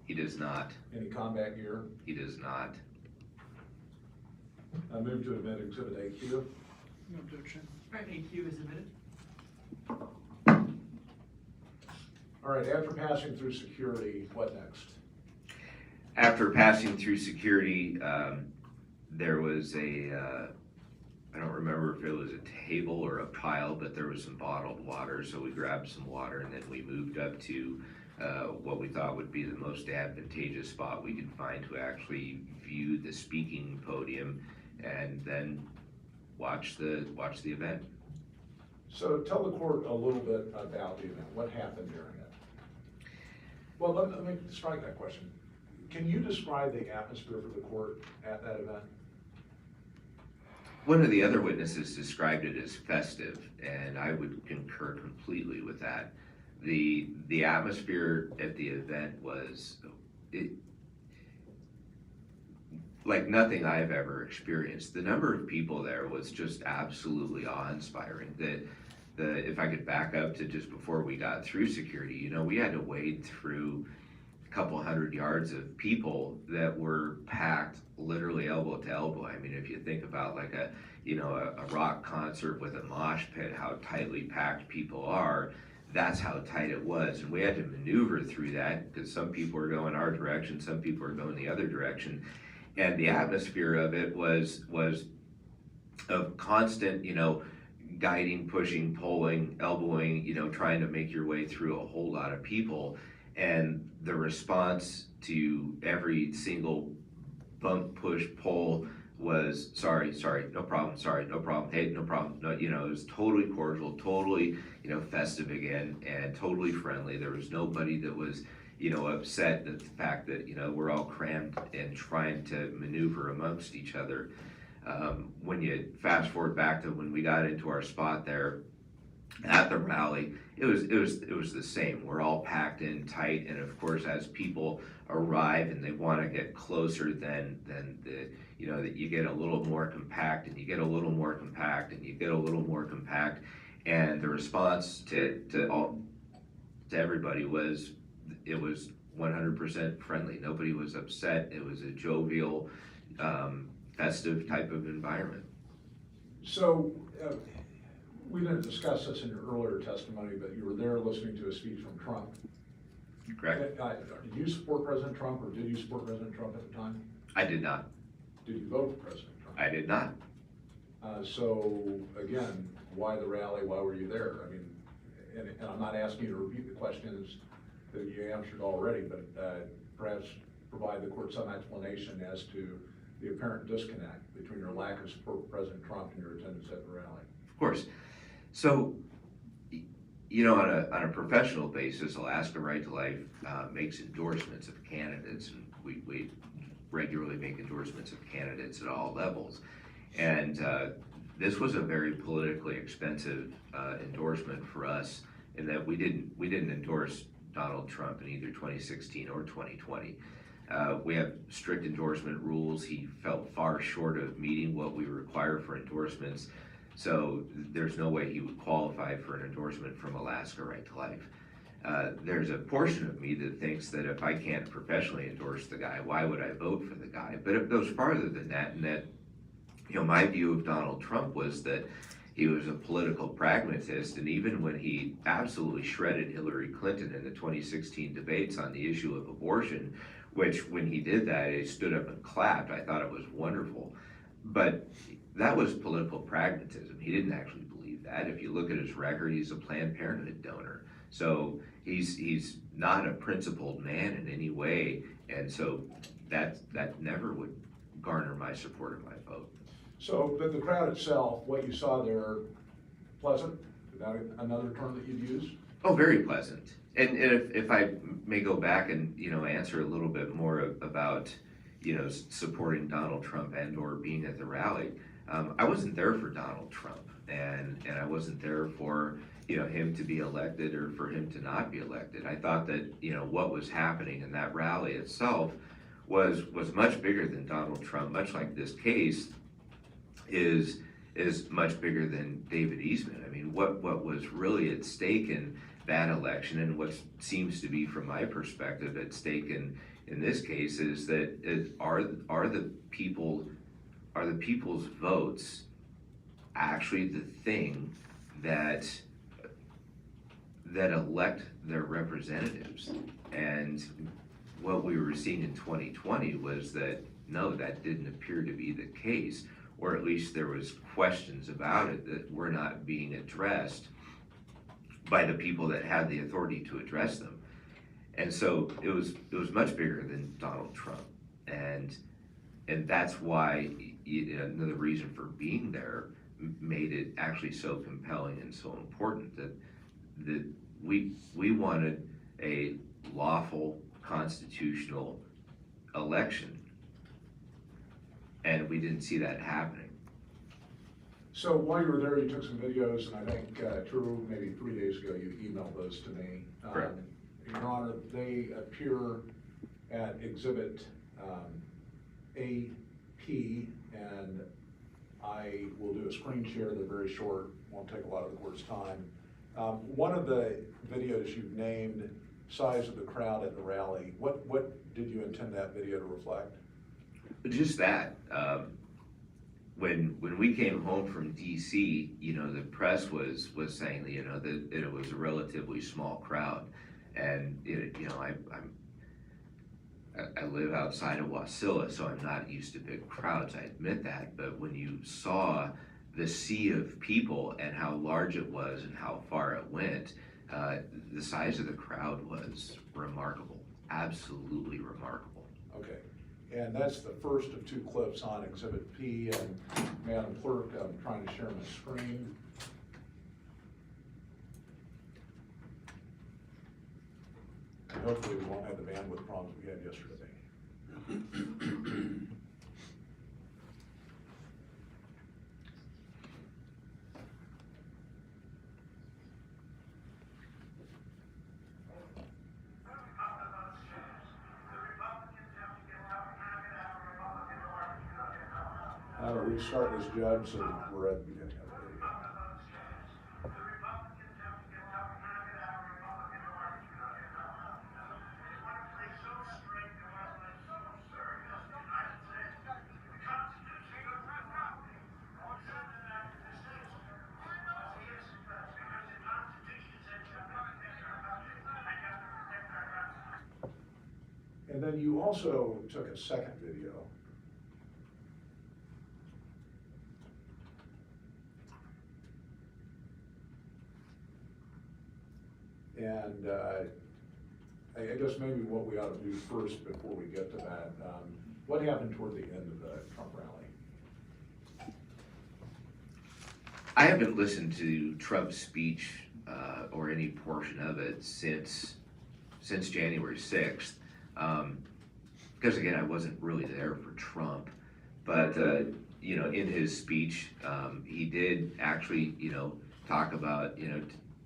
He does not. Any combat gear? He does not. I move to admit Exhibit AQ. No objection. All right, AQ is admitted. All right, after passing through security, what next? After passing through security, there was I don't remember if it was a table or a pile, but there was some bottled water. So we grabbed some water and then we moved up to what we thought would be the most advantageous spot we could find to actually view the speaking podium and then watch the event. So tell the court a little bit about the event. What happened during it? Well, let me strike that question. Can you describe the atmosphere for the court at that event? One of the other witnesses described it as festive, and I would concur completely with that. The atmosphere at the event was like nothing I've ever experienced. The number of people there was just absolutely awe-inspiring. If I could back up to just before we got through security, we had to wade through a couple hundred yards of people that were packed literally elbow to elbow. I mean, if you think about like a rock concert with a mosh pit, how tightly packed people are, that's how tight it was. And we had to maneuver through that because some people were going our direction, some people were going the other direction. And the atmosphere of it was of constant, guiding, pushing, pulling, elbowing, trying to make your way through a whole lot of people. And the response to every single bump, push, pull was sorry, no problem, sorry, no problem, hey, no problem. No, it was totally cordial, totally, festive again, and totally friendly. There was nobody that was, upset at the fact that, we're all crammed and trying to maneuver amongst each other. When you fast forward back to when we got into our spot there at the rally, it was the same. We're all packed in tight, and of course, as people arrive and they want to get closer, then that you get a little more compact, and you get a little more compact, and you get a little more compact, and the response to everybody was 100% friendly. Nobody was upset. It was a jovial, festive type of environment. So we didn't discuss this in your earlier testimony, but you were there listening to a speech from Trump. Correct? Did you support President Trump, or did you support President Trump at the time? I did not. Did you vote for President Trump? I did not. So again, why the rally? Why were you there? I mean, and I'm not asking you to repeat the questions that you answered already, but perhaps provide the court some explanation as to the apparent disconnect between your lack of support for President Trump and your attendance at the rally. Of course. So, on a professional basis, Alaska Right to Life makes endorsements of candidates, and we regularly make endorsements of candidates at all levels. And this was a very politically expensive endorsement for us, in that we didn't endorse Donald Trump in either 2016 or 2020. We have strict endorsement rules. He fell far short of meeting what we require for endorsements, so there's no way he would qualify for an endorsement from Alaska Right to Life. There's a portion of me that thinks that if I can't professionally endorse the guy, why would I vote for the guy? But it goes farther than that, and that, my view of Donald Trump was that he was a political pragmatist, and even when he absolutely shredded Hillary Clinton in the 2016 debates on the issue of abortion, which when he did that, he stood up and clapped. I thought it was wonderful. But that was political pragmatism. He didn't actually believe that. If you look at his record, he's a Planned Parenthood donor. So he's not a principled man in any way, and so that never would garner my support or my vote. So, but the crowd itself, what you saw there, pleasant? Is that another term that you'd use? Oh, very pleasant. And if I may go back and, answer a little bit more about, supporting Donald Trump and or being at the rally, I wasn't there for Donald Trump, and I wasn't there for, him to be elected or for him to not be elected. I thought that, what was happening in that rally itself was much bigger than Donald Trump, much like this case. is much bigger than David Eastman. I mean, what was really at stake in that election, and what seems to be, from my perspective, at stake in this case, is that are the people's votes actually the thing that elect their representatives? And what we were seeing in 2020 was that no, that didn't appear to be the case, or at least there was questions about it that were not being addressed by the people that had the authority to address them. And so it was much bigger than Donald Trump, and that's why another reason for being there made it actually so compelling and so important that we wanted a lawful constitutional election, and we didn't see that happening. So while you were there, you took some videos, and I think, Drew, maybe 3 days ago, you emailed those to me. Correct. Your Honor, they appear at Exhibit AP, and I will do a screen share. They're very short, won't take a lot of the court's time. One of the videos you've named size of the crowd at the rally. What did you intend that video to reflect? Just that. When we came home from DC, the press was saying that it was a relatively small crowd, and I live outside of Wasilla, so I'm not used to big crowds. I admit that, but when you saw the sea of people and how large it was and how far it went, the size of the crowd was remarkable, absolutely remarkable. Okay. And that's the first of 2 clips on Exhibit P. And Madam Clerk, I'm trying to share my screen. And hopefully we won't have the bandwidth problems we had yesterday. I'm gonna restart this, Judge, so we're at the beginning of the video. And then you also took a second video. And I guess maybe what we ought to do first before we get to that, what happened toward the end of the Trump rally? I haven't listened to Trump's speech or any portion of it since January 6th. Because again, I wasn't really there for Trump, but in his speech, he did actually, talk about,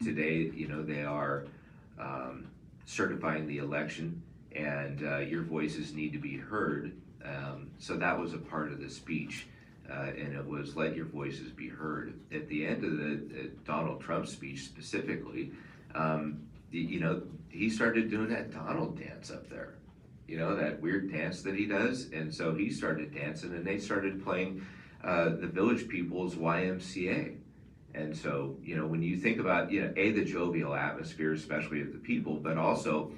today, they are certifying the election, and your voices need to be heard. So that was a part of the speech, and it was let your voices be heard. At the end of the Donald Trump speech specifically, he started doing that Donald dance up there. That weird dance that he does. And so he started dancing, and they started playing the Village People's YMCA. And so, when you think about, the jovial atmosphere, especially of the people, but also,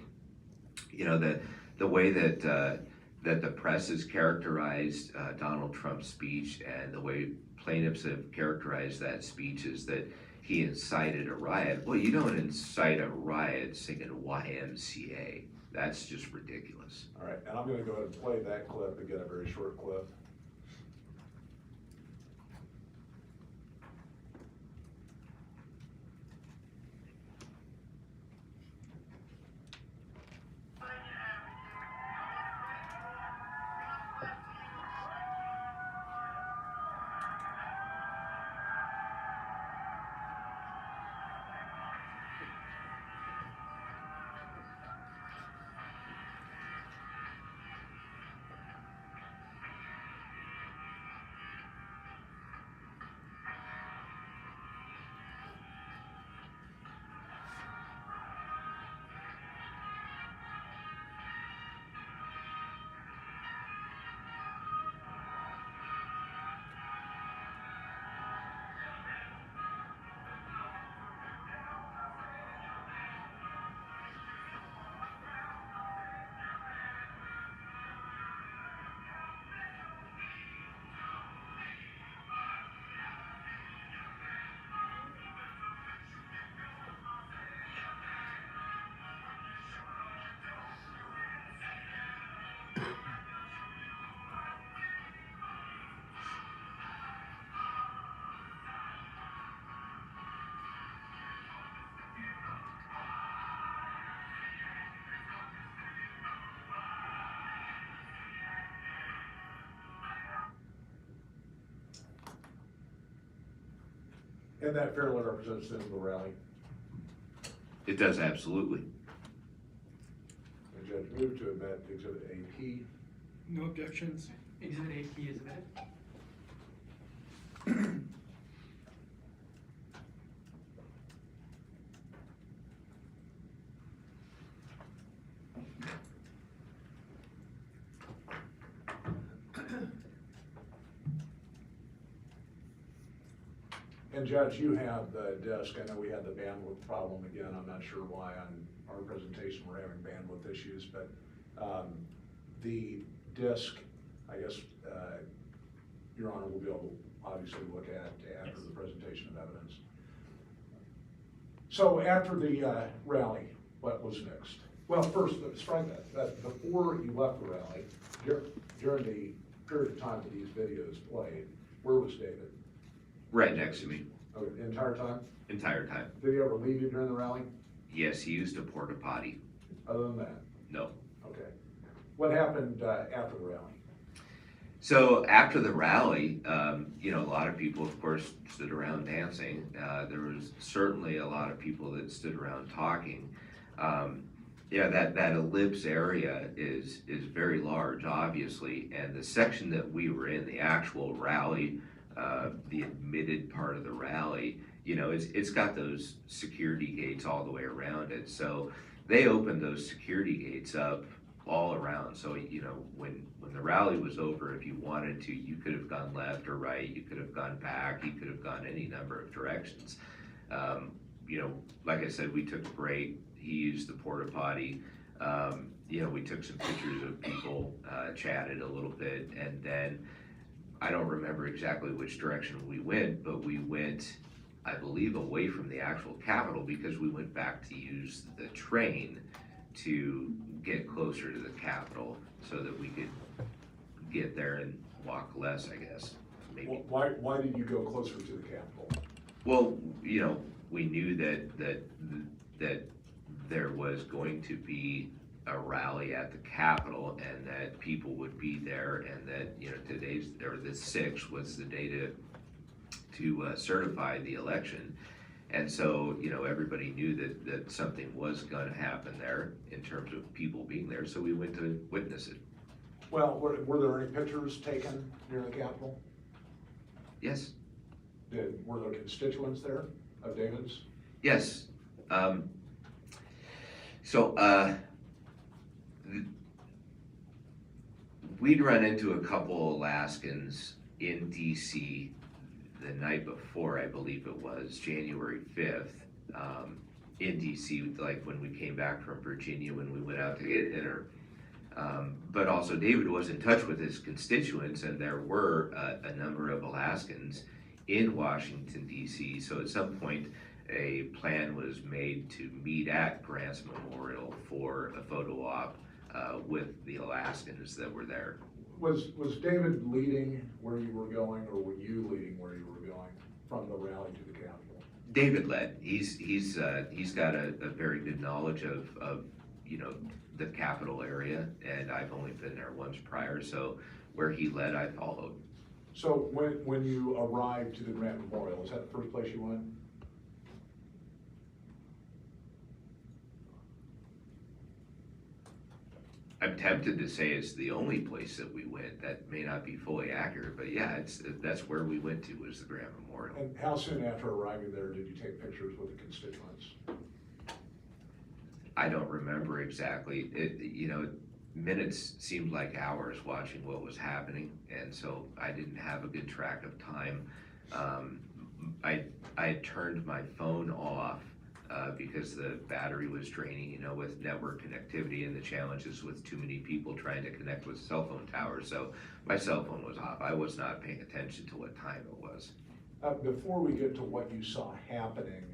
the way that the press has characterized Donald Trump's speech, and the way plaintiffs have characterized that speech, is that he incited a riot. Well, you don't incite a riot singing YMCA. That's just ridiculous. All right, and I'm gonna go ahead and play that clip, again, a very short clip. And that fairly represents the end of the rally. It does, absolutely. The judge moved to admit Exhibit AP. No objections. Exhibit AP is admitted. And Judge, you have the disk. I know we had the bandwidth problem again. I'm not sure why on our presentation we're having bandwidth issues, but the disk, I guess, Your Honor will be able to obviously look at after the presentation of evidence. So after the rally, what was next? Well, first, strike that before you left the rally, during the period of time that these videos played, where was David? Right next to me, Oh, the entire time? entire time. Did he ever leave you during the rally? Yes, he used a porta potty. Other than that? No. Okay. What happened after the rally? So after the rally, you know, a lot of people, of course, stood around dancing. There was certainly a lot of people that stood around talking. Yeah, that ellipse area is very large, obviously, and the section that we were in, the actual rally, the admitted part of the rally, you know, it's got those security gates all the way around it. So they opened those security gates up all around. So, you know, when the rally was over, if you wanted to, you could have gone left or right, you could have gone back, you could have gone any number of directions. You know, like I said, we took a break. He used the porta potty. You know, we took some pictures of people, chatted a little bit, and then I don't remember exactly which direction we went, but we went, I believe, away from the actual Capitol because we went back to use the train to get closer to the Capitol so that we could get there and walk less, I guess, maybe. Why did you go closer to the Capitol? Well, you know, we knew that there was going to be a rally at the Capitol and that people would be there, and that, you know, the 6th was the day to certify the election. And so, you know, everybody knew that something was gonna happen there in terms of people being there, so we went to witness it. Well, were there any pictures taken near the Capitol? Yes, Were there constituents there of David's? yes. We'd run into a couple Alaskans in DC the night before, I believe it was, January 5th, in DC, like when we came back from Virginia, when we went out to get dinner. But also David was in touch with his constituents, and there were a number of Alaskans in Washington, DC. So at some point, a plan was made to meet at Grant's Memorial for a photo op with the Alaskans that were there. Was David leading where you were going, or were you leading where you were going from the rally to the Capitol? David led. He's got a very good knowledge of you know, the Capitol area, and I've only been there once prior, so where he led, I followed. So when you arrived to the Grant Memorial, is that the first place you went? I'm tempted to say it's the only place that we went. That may not be fully accurate, but yeah, that's where we went to, was the Grant Memorial. And how soon after arriving there did you take pictures with the constituents? I don't remember exactly. You know, minutes seemed like hours watching what was happening, and so I didn't have a good track of time. I had turned my phone off because the battery was draining, you know, with network connectivity and the challenges with too many people trying to connect with cell phone towers. So my cell phone was off. I was not paying attention to what time it was. Before we get to what you saw happening,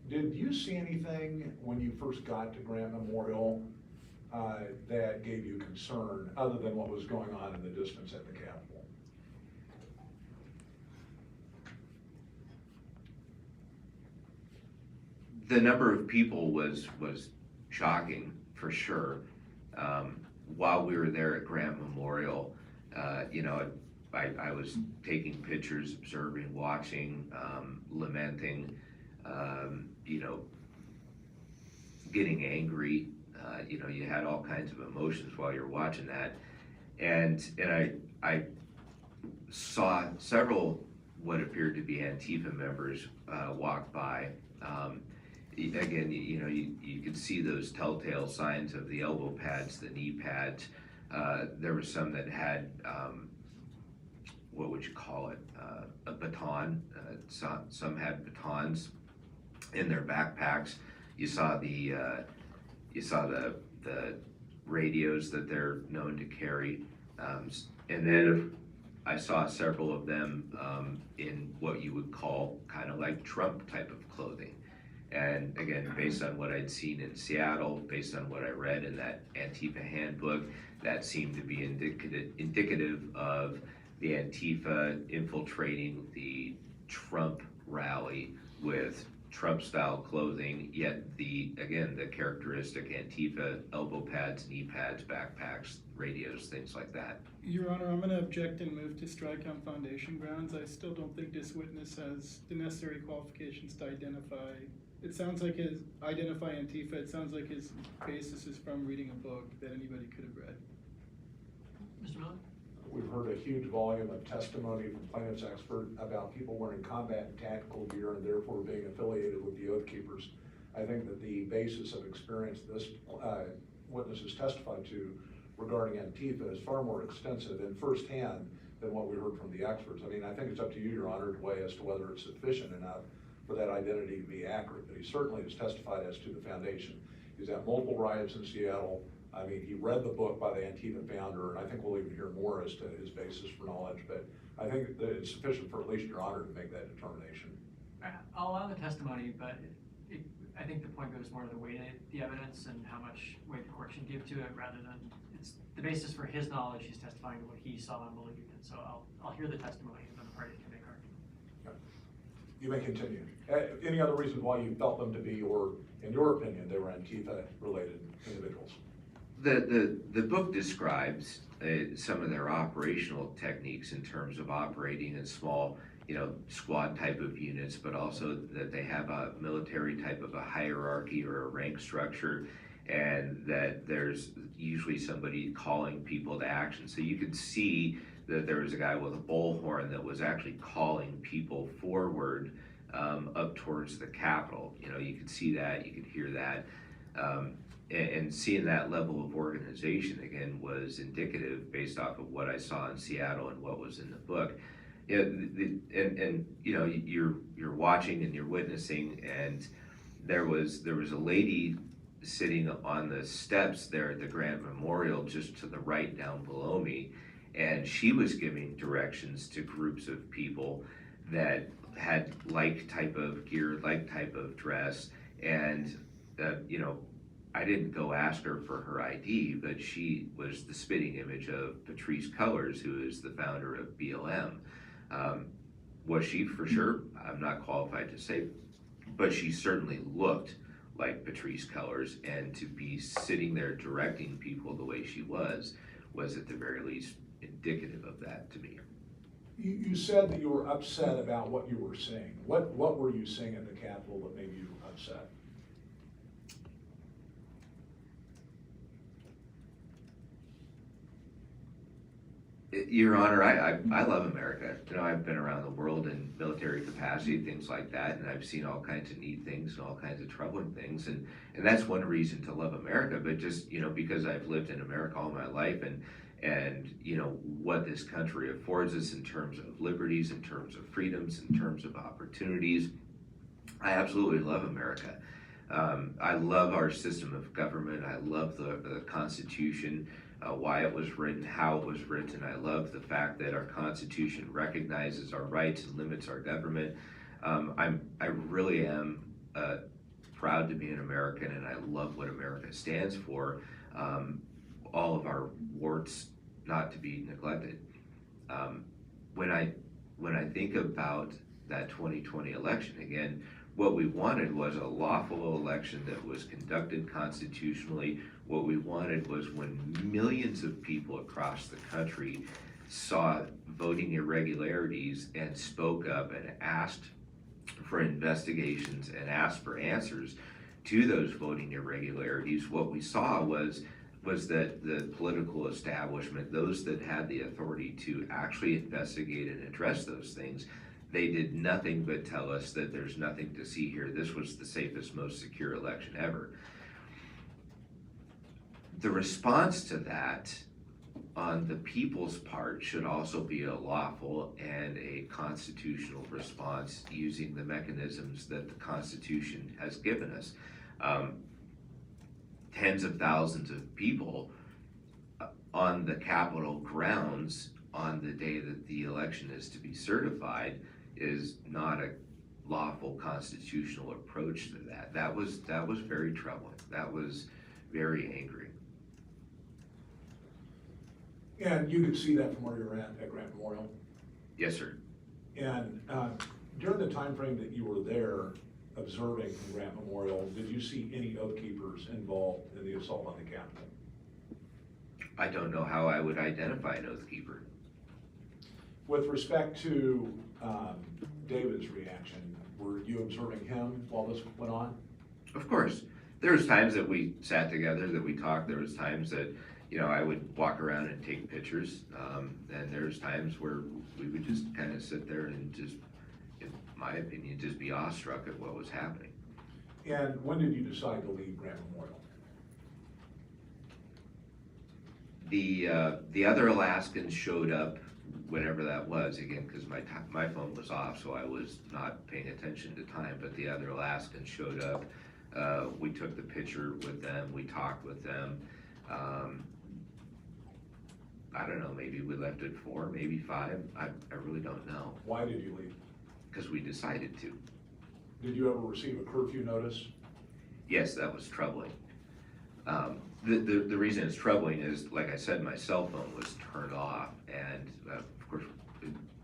did you see anything when you first got to Grant Memorial that gave you concern, other than what was going on in the distance at the Capitol? The number of people was shocking, for sure. While we were there at Grant Memorial, you know, I was taking pictures, observing, watching, lamenting, you know, getting angry. You know, you had all kinds of emotions while you're watching that. And I saw several what appeared to be Antifa members walk by. Again, you know, you could see those telltale signs of the elbow pads, the knee pads. There were some that had, what would you call it, a baton. Some had batons in their backpacks. You saw the radios that they're known to carry, and then I saw several of them in what you would call kind of like Trump type of clothing. And again, based on what I'd seen in Seattle, based on what I read in that Antifa handbook, that seemed to be indicative of the Antifa infiltrating the Trump rally with Trump-style clothing, yet the characteristic Antifa elbow pads, knee pads, backpacks, radios, things like that. Your Honor, I'm going to object and move to strike on foundation grounds. I still don't think this witness has the necessary qualifications to identify. It sounds like identify Antifa. It sounds like his basis is from reading a book that anybody could have read. Mr. Miller? We've heard a huge volume of testimony from plaintiff's expert about people wearing combat and tactical gear and therefore being affiliated with the Oath Keepers. I think that the basis of experience this witness has testified to regarding Antifa is far more extensive and firsthand than what we heard from the experts. I mean, I think it's up to you, Your Honor, to weigh as to whether it's sufficient enough for that identity to be accurate. But he certainly has testified as to the foundation. He's at multiple riots in Seattle. I mean, he read the book by the Antifa founder, and I think we'll even hear more as to his basis for knowledge, but I think that it's sufficient for at least Your Honor to make that determination. I'll allow the testimony, but I think the point goes more to the weight of the evidence and how much weight the court should give to it rather than it's the basis for his knowledge. He's testifying to what he saw and believed in. So I'll hear the testimony and then the parties can make arguments. Yeah. You may continue. Any other reasons why you felt them to be, or in your opinion, they were Antifa-related individuals? The book describes some of their operational techniques in terms of operating in small, you know, squad type of units, but also that they have a military type of a hierarchy or a rank structure, and that there's usually somebody calling people to action. So you could see that there was a guy with a bullhorn that was actually calling people forward up towards the Capitol. You know, you could see that, you could hear that. And seeing that level of organization, again, was indicative based off of what I saw in Seattle and what was in the book. Yeah, and you know, you're watching and you're witnessing, and there was a lady sitting on the steps there at the Grant Memorial just to the right down below me, and she was giving directions to groups of people that had like type of gear, like type of dress, and you know, I didn't go ask her for her ID, but she was the spitting image of Patrisse Cullors, who is the founder of BLM. Was she for sure? I'm not qualified to say, but she certainly looked like Patrisse Cullors, and to be sitting there directing people the way she was at the very least indicative of that to me. You said that you were upset about what you were seeing. What were you seeing at the Capitol that made you upset? Your Honor, I love America. You know, I've been around the world in military capacity, things like that, and I've seen all kinds of neat things and all kinds of troubling things, and that's one reason to love America. But just, you know, because I've lived in America all my life, and you know what this country affords us in terms of liberties, in terms of freedoms, in terms of opportunities, I absolutely love America. I love our system of government. I love the Constitution. Why it was written, how it was written. I love the fact that our Constitution recognizes our rights and limits our government. I really am proud to be an American, and I love what America stands for. All of our warts not to be neglected. When I think about that 2020 election, again, what we wanted was a lawful election that was conducted constitutionally. What we wanted was when millions of people across the country saw voting irregularities and spoke up and asked for investigations and asked for answers to those voting irregularities, what we saw was that the political establishment, those that had the authority to actually investigate and address those things, they did nothing but tell us that there's nothing to see here. This was the safest, most secure election ever. The response to that on the people's part should also be a lawful and a constitutional response using the mechanisms that the Constitution has given us. Tens of thousands of people on the Capitol grounds on the day that the election is to be certified is not a lawful constitutional approach to that. That was very troubling. That was very angry. And you could see that from where you're at Grant Memorial. Yes, sir. And during the time frame that you were there observing from Grant Memorial, did you see any oath keepers involved in the assault on the Capitol? I don't know how I would identify an oath keeper. With respect to David's reaction, were you observing him while this went on? Of course. There was times that we sat together, that we talked. There was times that, I would walk around and take pictures. And there's times where we would just kind of sit there and just, in my opinion, just be awestruck at what was happening. And when did you decide to leave Grant Memorial? The other Alaskans showed up whenever that was, again, because my phone was off, so I was not paying attention to time, but the other Alaskans showed up. We took the picture with them, we talked with them. I don't know, maybe we left at 4, maybe 5, I really don't know. Why did you leave? Because we decided to. Did you ever receive a curfew notice? Yes, that was troubling. The reason it's troubling is, like I said, my cell phone was turned off, and of course,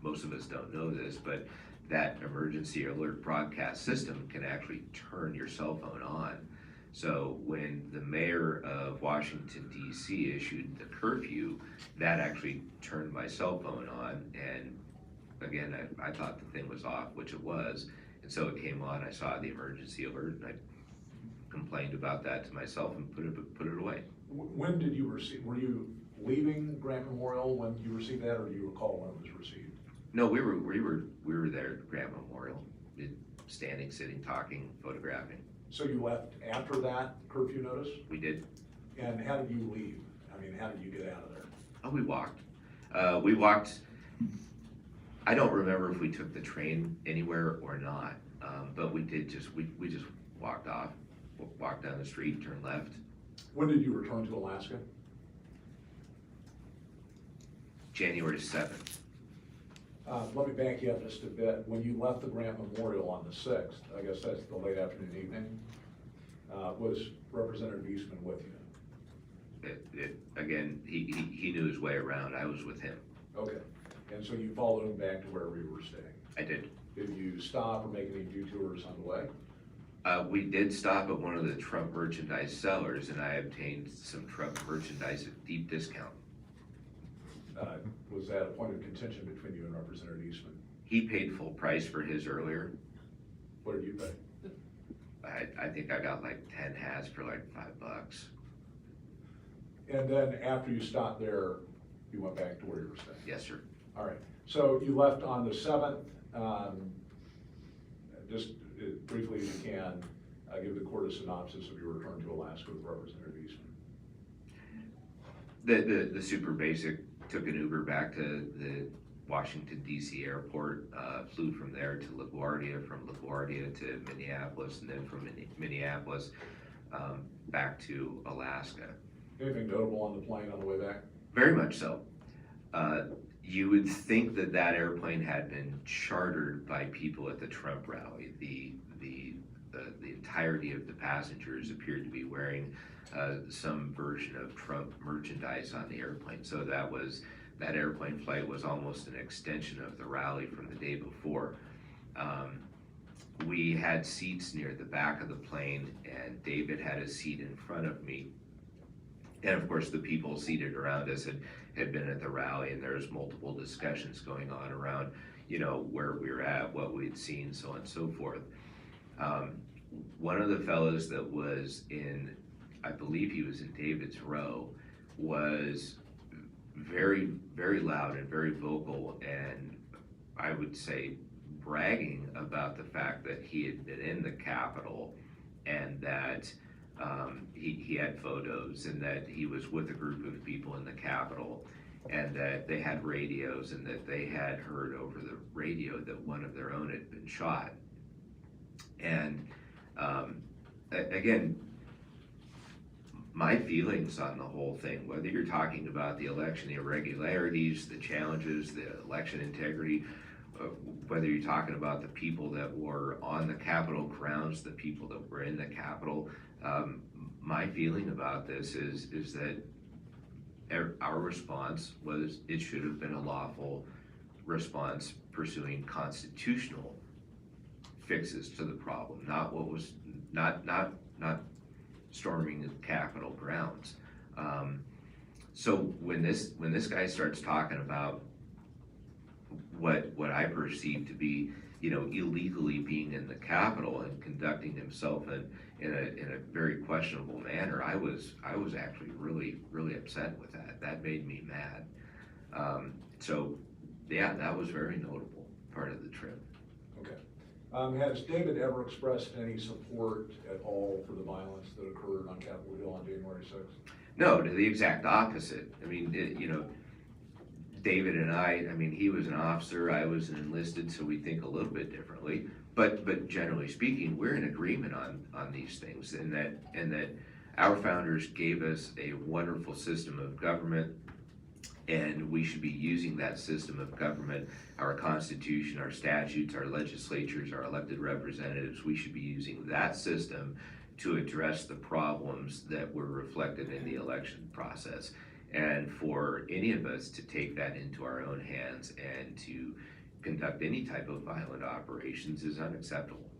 most of us don't know this, but that emergency alert broadcast system can actually turn your cell phone on. So when the mayor of Washington, D.C. issued the curfew, that actually turned my cell phone on, and again, I thought the thing was off, which it was, and so it came on, I saw the emergency alert, and I complained about that to myself and put it away. When did you receive, were you leaving Grant Memorial when you received that, or do you recall when it was received? No, we were there at Grant Memorial, standing, sitting, talking, photographing. So you left after that curfew notice? We did. And how did you leave? I mean, how did you get out of there? Oh, we walked. We walked. I don't remember if we took the train anywhere or not, but we did we just walked off, walked down the street, turned left. When did you return to Alaska? January 7th. Let me back you up just a bit. When you left the Grant Memorial on the 6th, I guess that's the late afternoon evening, was Representative Eastman with you? Again, he knew his way around. I was with him. Okay. And so you followed him back to wherever you were staying? I did. Did you stop or make any detours on the way? We did stop at one of the Trump merchandise sellers, and I obtained some Trump merchandise at deep discount. Was that a point of contention between you and Representative Eastman? He paid full price for his earlier. What did you pay? I think I got like 10 hats for like $5. And then after you stopped there, you went back to where you were staying? Yes, sir. All right. So you left on the 7th. Just briefly, if you can, give the court a synopsis of your return to Alaska with Representative Eastman. The super basic, took an Uber back to the Washington, D.C. airport, flew from there to LaGuardia, from LaGuardia to Minneapolis, and then from Minneapolis back to Alaska. Anything notable on the plane on the way back? Very much so. You would think that that airplane had been chartered by people at the Trump rally. The entirety of the passengers appeared to be wearing some version of Trump merchandise on the airplane. So that airplane flight was almost an extension of the rally from the day before. We had seats near the back of the plane, and David had a seat in front of me. And of course, the people seated around us had been at the rally, and there's multiple discussions going on around, where we were at, what we'd seen, so on and so forth. One of the fellows that was in, I believe he was in David's Row, was very, very loud and very vocal, and I would say bragging about the fact that he had been in the Capitol, and that he had photos, and that he was with a group of people in the Capitol, and that they had radios, and that they had heard over the radio that one of their own had been shot. And again, my feelings on the whole thing, whether you're talking about the election, the irregularities, the challenges, the election integrity, whether you're talking about the people that were on the Capitol grounds, the people that were in the Capitol, my feeling about this is that our response was, it should have been a lawful response pursuing constitutional fixes to the problem, not what was not storming the Capitol grounds. So when this guy starts talking about what I perceive to be, illegally being in the Capitol and conducting himself in a very questionable manner, I was actually really, really upset with that. That made me mad. So yeah, that was very notable part of the trip. Okay. Has David ever expressed any support at all for the violence that occurred on Capitol Hill on January 6th? No, to the exact opposite. I mean, David and I mean, he was an officer, I was an enlisted, so we think a little bit differently. But generally speaking, we're in agreement on these things, and that our founders gave us a wonderful system of government, and we should be using that system of government, our Constitution, our statutes, our legislatures, our elected representatives. We should be using that system to address the problems that were reflected in the election process. And for any of us to take that into our own hands and to conduct any type of violent operations is unacceptable.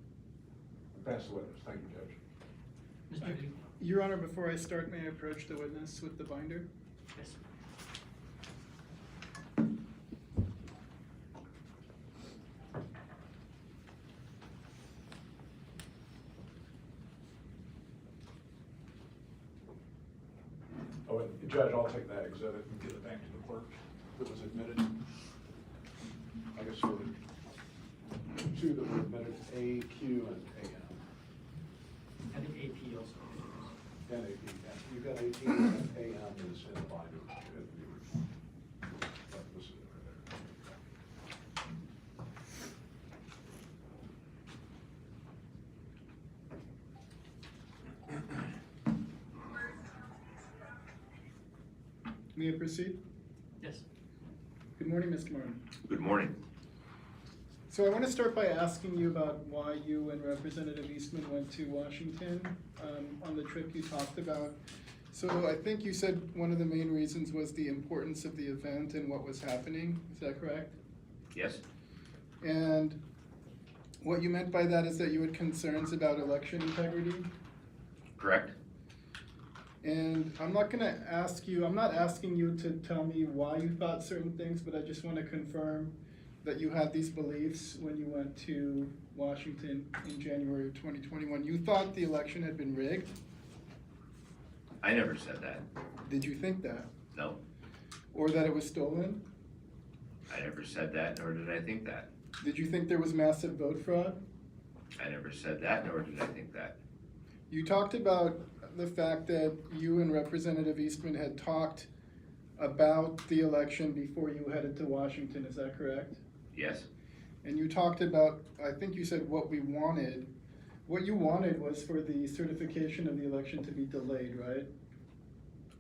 Pass the witness. Thank you, Judge. Mr. Duke? Your Honor, before I start, may I approach the witness with the binder? Yes. Oh, and Judge, I'll take that exhibit and give it back to the clerk that was admitted. I guess there were two that were admitted, A, Q, and AM. I think AP also. And AP, yeah. You've got AP and AM is in the binder. That was it right May I proceed? Yes. Good morning, Mr. Martin. Good morning. So I want to start by asking you about why you and Representative Eastman went to Washington on the trip you talked about. So I think you said one of the main reasons was the importance of the event and what was happening. Is that correct? Yes. And what you meant by that is that you had concerns about election integrity? Correct. And I'm not asking you to tell me why you thought certain things, but I just want to confirm that you had these beliefs when you went to Washington in January of 2021. You thought the election had been rigged? I never said that. Did you think that? No. Or that it was stolen? I never said that, nor did I think that. Did you think there was massive vote fraud? I never said that, nor did I think that. You talked about the fact that you and Representative Eastman had talked about the election before you headed to Washington, is that correct? Yes. And you talked about, I think you said what we wanted. What you wanted was for the certification of the election to be delayed, right?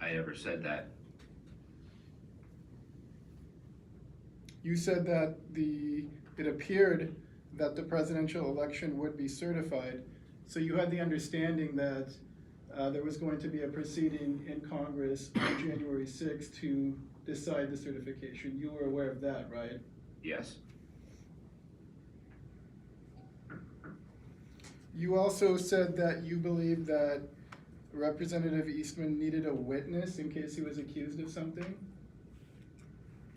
I never said that. You said that it appeared that the presidential election would be certified, so you had the understanding that there was going to be a proceeding in Congress on January 6th to decide the certification. You were aware of that, right? Yes. You also said that you believed that Representative Eastman needed a witness in case he was accused of something?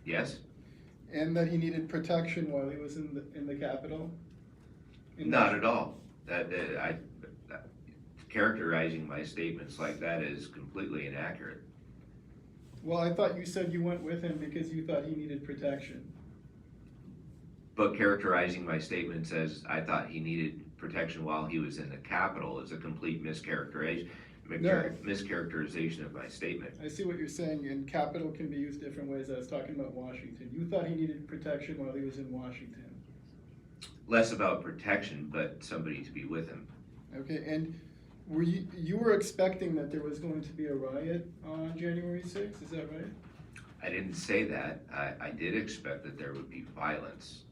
Yes? And that he needed protection while he was in the Capitol? Not at all. Characterizing my statements like that is completely inaccurate. Well, I thought you said you went with him because you thought he needed protection. But characterizing my statements as I thought he needed protection while he was in the Capitol is a complete mischaracterization of my statement. I see what you're saying, and Capitol can be used different ways. I was talking about Washington. You thought he needed protection while he was in Washington. Less about protection, but somebody to be with him. Okay, and were you were expecting that there was going to be a riot on January 6th, is that right? I didn't say that. I did expect that there would be violence.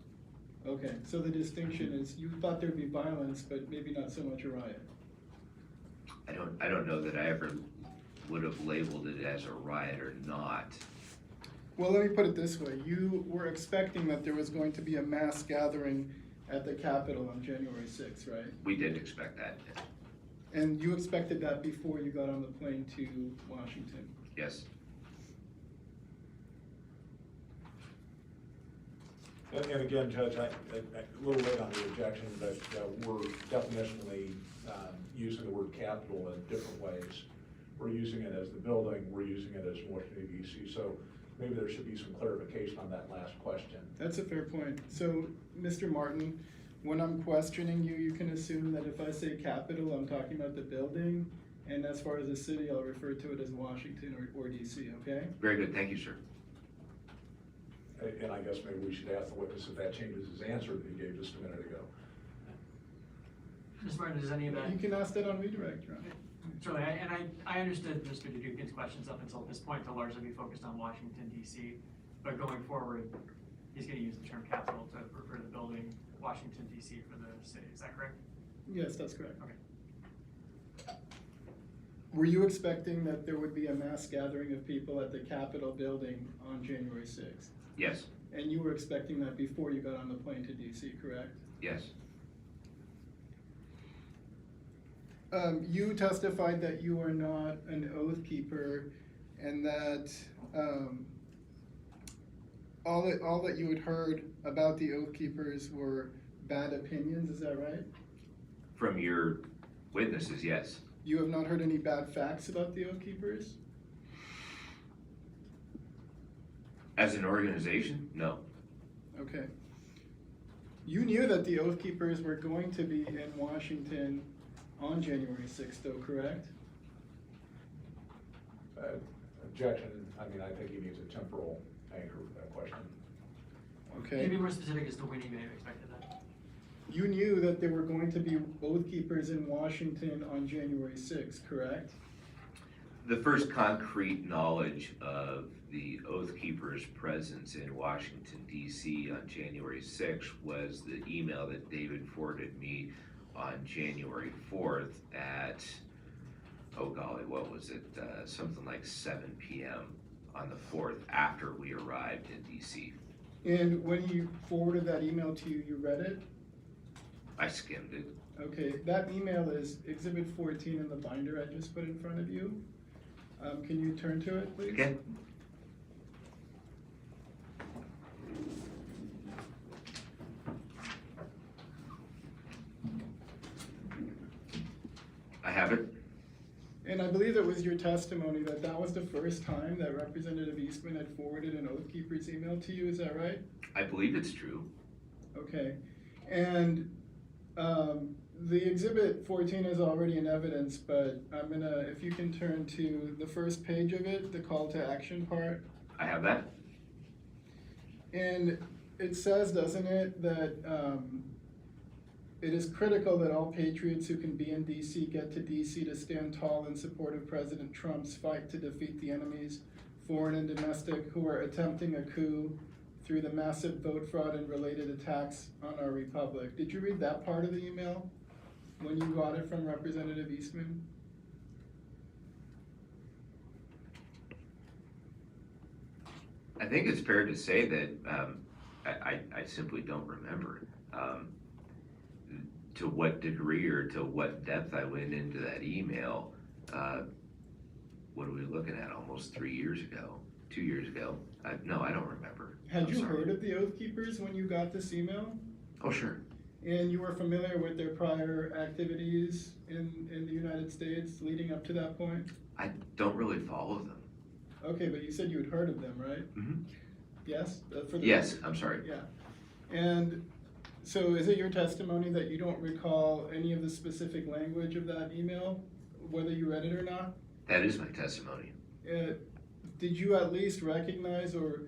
Okay, so the distinction is you thought there'd be violence, but maybe not so much a riot. I don't know that I ever would have labeled it as a riot or not. Well, let me put it this way. You were expecting that there was going to be a mass gathering at the Capitol on January 6th, right? We did expect that. And you expected that before you got on the plane to Washington? Yes. And again, Judge, a little late on the objection, but we're definitionally using the word Capitol in different ways. We're using it as the building, we're using it as Washington DC, so maybe there should be some clarification on that last question. That's a fair point. So, Mr. Martin, when I'm questioning you, you can assume that if I say Capitol, I'm talking about the building, and as far as the city, I'll refer to it as Washington or DC, okay? Very good. Thank you, sir. And I guess maybe we should ask the witness if that changes his answer that he gave just a minute ago. Mr. Martin, does any of that? You can ask that on redirect, right? Certainly, I understood Mr. Dedukin's questions up until this point to largely be focused on Washington DC, but going forward, he's gonna use the term capital to refer to the building, Washington DC for the city, is that correct? Yes, that's correct. Okay. Were you expecting that there would be a mass gathering of people at the Capitol building on January 6th? Yes. And you were expecting that before you got on the plane to DC, correct? Yes. You testified that you are not an oath keeper and that all that you had heard about the oath keepers were bad opinions, is that right? From your witnesses, yes. You have not heard any bad facts about the oath keepers? As an organization, no. Okay. You knew that the oath keepers were going to be in Washington on January 6th, though, correct? Objection, I mean, I think he needs a temporal anchor for that question. Okay. Can you be more specific as to when you may have expected that? You knew that there were going to be oath keepers in Washington on January 6th, correct? The first concrete knowledge of the Oath Keepers' presence in Washington, D.C. on January 6th was the email that David forwarded me on January 4th at, oh golly, what was it? Something like 7 p.m. on the 4th after we arrived in D.C. And when he forwarded that email to you, you read it? I skimmed it. Okay, that email is Exhibit 14 in the binder I just put in front of you. Can you turn to it, please? Okay. I have it. And I believe it was your testimony that that was the first time that Representative Eastman had forwarded an Oath Keeper's email to you, is that right? I believe it's true. Okay, and the Exhibit 14 is already in evidence, but I'm gonna, if you can turn to the first page of it, the call to action part. I have that. And it says, doesn't it, that it is critical that all patriots who can be in DC get to DC to stand tall in support of President Trump's fight to defeat the enemies, foreign and domestic, who are attempting a coup through the massive vote fraud and related attacks on our republic. Did you read that part of the email when you got it from Representative Eastman? I think it's fair to say that I simply don't remember to what degree or to what depth I went into that email. What are we looking at? Almost 3 years ago, 2 years ago? No, I don't remember. Had I'm you sorry. heard of the Oath Keepers when you got this email? Oh, sure. And you were familiar with their prior activities in the United States leading up to that point? I don't really follow them. Okay, but you said you had heard of them, right? Mhm. Yes? For the Yes, record? I'm sorry. Yeah. And so is it your testimony that you don't recall any of the specific language of that email, whether you read it or not? That is my testimony. Did you at least recognize or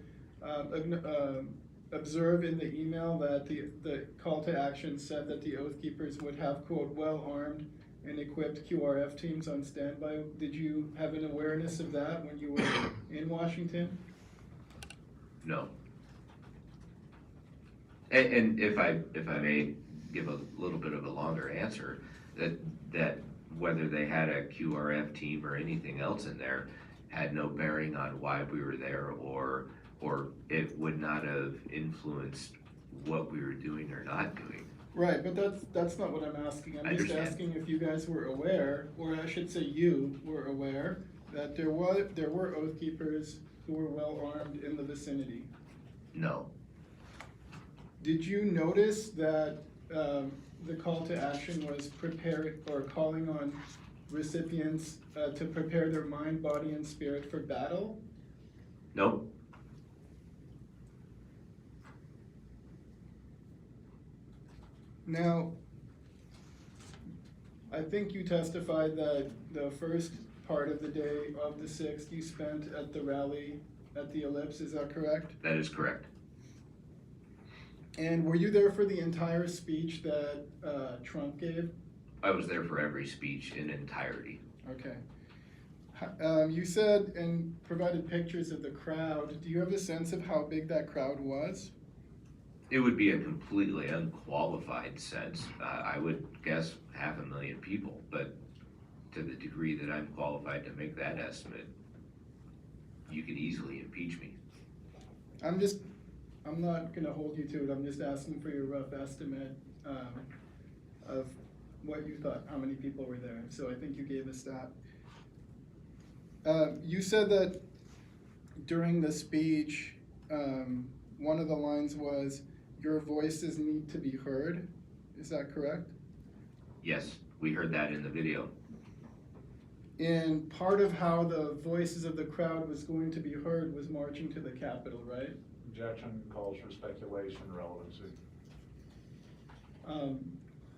observe in the email that the call to action said that the Oath Keepers would have, quote, well-armed and equipped QRF teams on standby? Did you have an awareness of that when you were in Washington? No. And if I may give a little bit of a longer answer, that whether they had a QRF team or anything else in there had no bearing on why we were there, or it would not have influenced what we were doing or not doing. Right, but that's not what I'm asking. I I'm just understand. asking if you guys were aware, or I should say you were aware, that there were Oath Keepers who were well-armed in the vicinity. No. Did you notice that the call to action was prepared or calling on recipients to prepare their mind, body, and spirit for battle? Nope. Now, I think you testified that the first part of the day of the 6th you spent at the rally at the Ellipse, is that correct? That is correct. And were you there for the entire speech that Trump gave? I was there for every speech in entirety. Okay. You said and provided pictures of the crowd. Do you have a sense of how big that crowd was? It would be a completely unqualified sense. I would guess 500,000 people, but to the degree that I'm qualified to make that estimate, you could easily impeach me. I'm not gonna hold you to it. I'm just asking for your rough estimate of what you thought, how many people were there. So I think you gave us that. You said that during the speech, one of the lines was, "Your voices need to be heard." Is that correct? Yes, we heard that in the video. And part of how the voices of the crowd was going to be heard was marching to the Capitol, right? Objection calls for speculation, relevancy.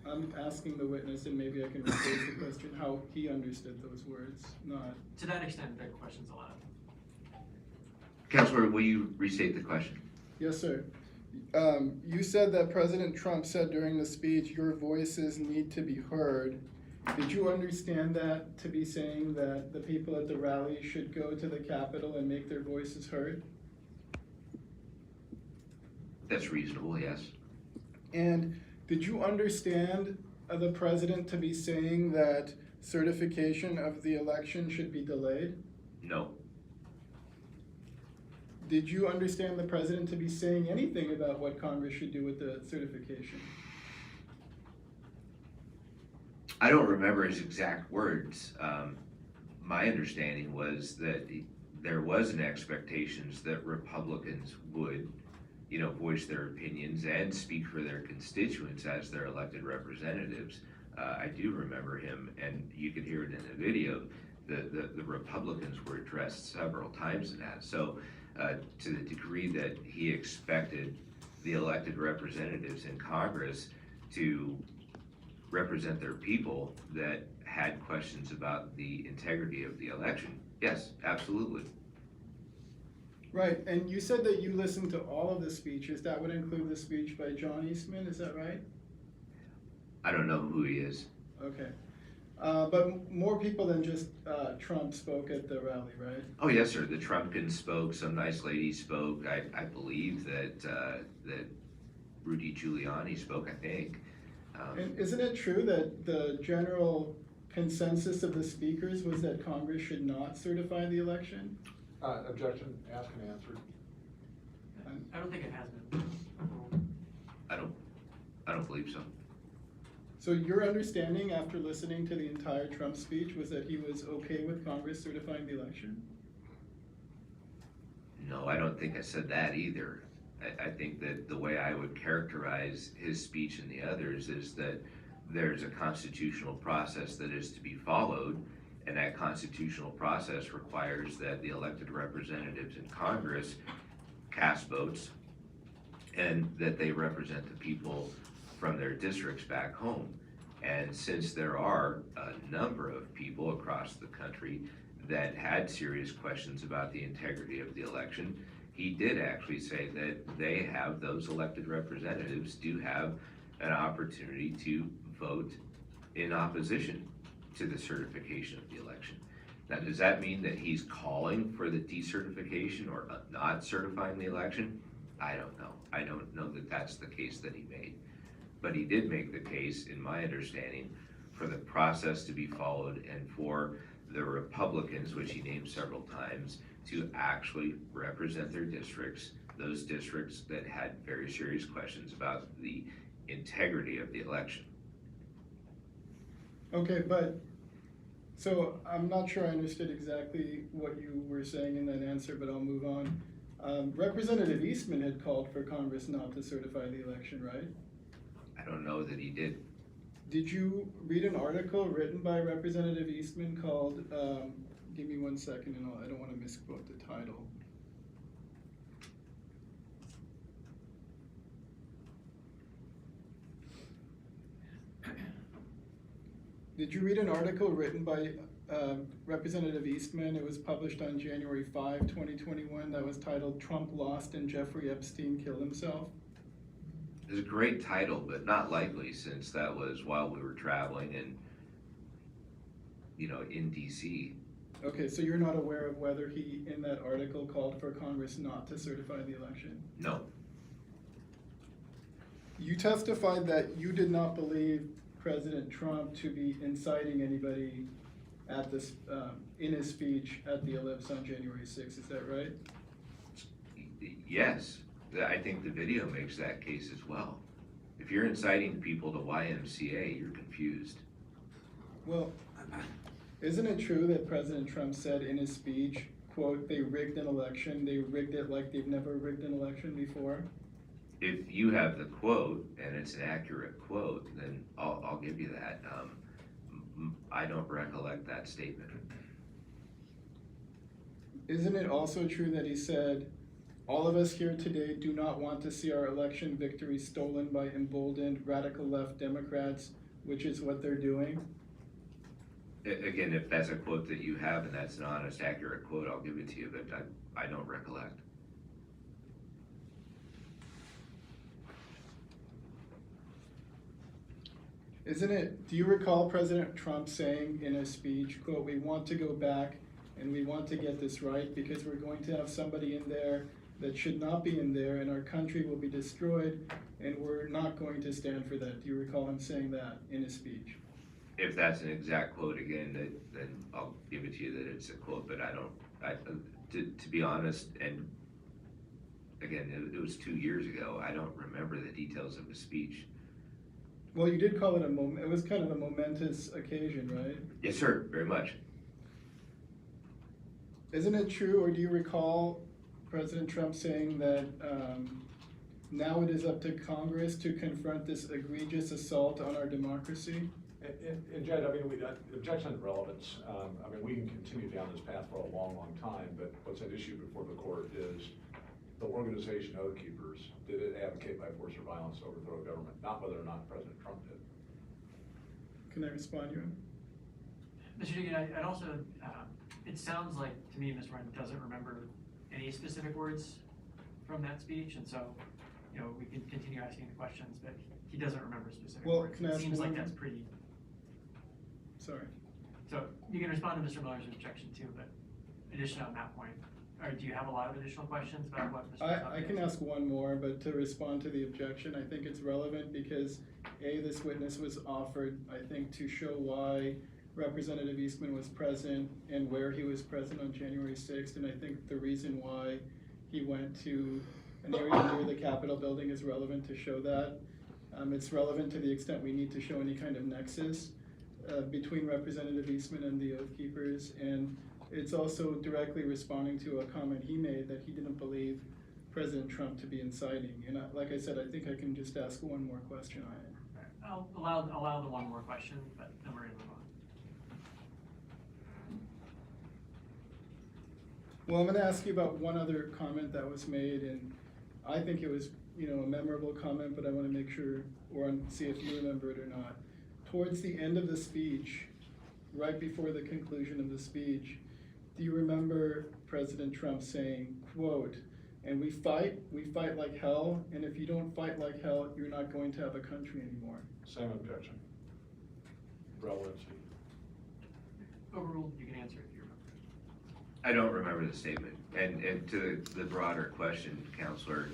I'm asking the witness, and maybe I can rephrase the question, how he understood those words, not. To that extent, the question's allowed. Counselor, will you restate the question? Yes, sir. You said that President Trump said during the speech, "Your voices need to be heard." Did you understand that to be saying that the people at the rally should go to the Capitol and make their voices heard? That's reasonable, yes. And did you understand the president to be saying that certification of the election should be delayed? No. Did you understand the president to be saying anything about what Congress should do with the certification? I don't remember his exact words. My understanding was that there was an expectations that Republicans would, voice their opinions and speak for their constituents as their elected representatives. I do remember him, and you could hear it in the video, the Republicans were addressed several times in that. So to the degree that he expected the elected representatives in Congress to represent their people that had questions about the integrity of the election, yes, absolutely. Right, and you said that you listened to all of the speeches. That would include the speech by John Eastman, is that right? I don't know who he is. Okay. But more people than just Trump spoke at the rally, right? Oh, yes, sir. The Trumpkins spoke, some nice lady spoke. I believe that Rudy Giuliani spoke, I think. And isn't it true that the general consensus of the speakers was that Congress should not certify the election? Objection, asked and answered. I don't think it has been. I don't believe so. So your understanding after listening to the entire Trump speech was that he was okay with Congress certifying the election? No, I don't think I said that either. I think that the way I would characterize his speech and the others is that there's a constitutional process that is to be followed, and that constitutional process requires that the elected representatives in Congress cast votes and that they represent the people from their districts back home. And since there are a number of people across the country that had serious questions about the integrity of the election, he did actually say that they have, those elected representatives do have an opportunity to vote in opposition to the certification of the election. Now, does that mean that he's calling for the decertification or not certifying the election? I don't know. I don't know that that's the case that he made. But he did make the case, in my understanding, for the process to be followed and for the Republicans, which he named several times, to actually represent their districts, those districts that had very serious questions about the integrity of the election. Okay, but, so I'm not sure I understood exactly what you were saying in that answer, but I'll move on. Representative Eastman had called for Congress not to certify the election, right? I don't know that he did. Did you read an article written by Representative Eastman called, give me 1 second and I don't want to misquote the title. Did you read an article written by Representative Eastman? It was published on January 5, 2021. That was titled "Trump Lost and Jeffrey Epstein Killed Himself." It's a great title, but not likely, since that was while we were traveling and, in DC. Okay, so you're not aware of whether he, in that article, called for Congress not to certify the election? No, You testified that you did not believe President Trump to be inciting anybody at this, in his speech at the ellipse on January 6th, is that right? yes, I think the video makes that case as well. If you're inciting people to YMCA, you're confused. Well, isn't it true that President Trump said in his speech, quote, "They rigged an election, they rigged it like they've never rigged an election before"? If you have the quote, and it's an accurate quote, then I'll give you that. I don't recollect that statement. Isn't it also true that he said, "All of us here today do not want to see our election victory stolen by emboldened radical left Democrats, which is what they're doing"? Again, if that's a quote that you have and that's an honest, accurate quote, I'll give it to you, but I don't recollect. Do you recall President Trump saying in his speech, quote, "We want to go back and we want to get this right because we're going to have somebody in there that should not be in there and our country will be destroyed and we're not going to stand for that"? Do you recall him saying that in his speech? If that's an exact quote again, then I'll give it to you that it's a quote, but to be honest, and again, it was 2 years ago, I don't remember the details of his speech. Well, you did call it it was kind of a momentous occasion, right? Yes, sir, very much. Isn't it true, or do you recall President Trump saying that now it is up to Congress to confront this egregious assault on our democracy? And Jed, objection to relevance, we can continue down this path for a long, long time, but what's at issue before the court is the organization Oath Keepers, did it advocate by force or violence to overthrow a government, not whether or not President Trump did. Can I respond, Your Honor? Mr. Dugan, I'd also, it sounds like to me Mr. Ryan doesn't remember any specific words from that speech, and so, we can continue asking the questions, but he doesn't remember specific words. Can I It ask seems like one? that's pretty, Sorry. so you can respond to Mr. Miller's objection too, but addition on that point. Or do you have a lot of additional questions about what Mr. I can ask one more, but to respond to the objection, I think it's relevant because this witness was offered, I think, to show why Representative Eastman was present and where he was present on January 6th, and I think the reason why he went to an area near the Capitol building is relevant to show that. It's relevant to the extent we need to show any kind of nexus between Representative Eastman and the Oath Keepers, and it's also directly responding to a comment he made that he didn't believe President Trump to be inciting? And like I said, I think I can just ask one more question on it. I'll allow the one more question, but then we're gonna move on. Well, I'm gonna ask you about one other comment that was made, and I think it was, a memorable comment, but I wanna make sure, or see if you remember it or not. Towards the end of the speech, right before the conclusion of the speech, do you remember President Trump saying, quote, "And we fight like hell, and if you don't fight like hell, you're not going to have a country anymore"? Same objection. Relevancy. Overruled, you can answer if you remember. I don't remember the statement. And to the broader question, Counselor,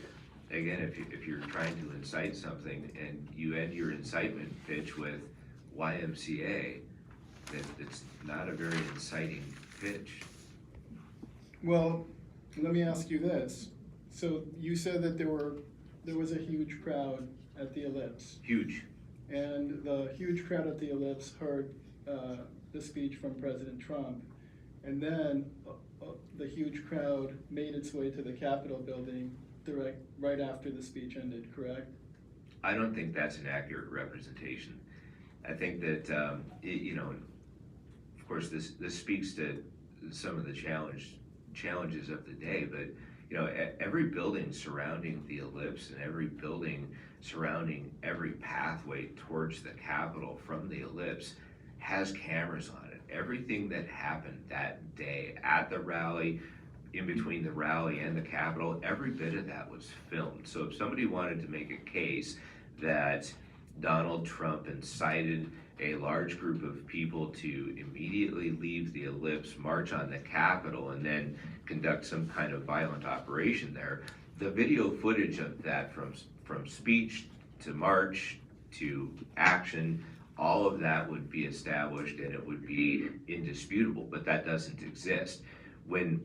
again, if you're trying to incite something and you end your incitement pitch with YMCA, then it's not a very inciting pitch. Well, let me ask you this. So you said that there was a huge crowd at the Ellipse, Huge. and the huge crowd at the Ellipse heard the speech from President Trump, and then the huge crowd made its way to the Capitol building right after the speech ended, correct? I don't think that's an accurate representation. I think that, of course, this speaks to some of the challenges of the day, but every building surrounding the Ellipse and every building surrounding every pathway towards the Capitol from the Ellipse has cameras on it. Everything that happened that day at the rally, in between the rally and the Capitol, every bit of that was filmed. So if somebody wanted to make a case that Donald Trump incited a large group of people to immediately leave the Ellipse, march on the Capitol, and then conduct some kind of violent operation there, the video footage of that from speech to march to action, all of that would be established and it would be indisputable, but that doesn't exist. When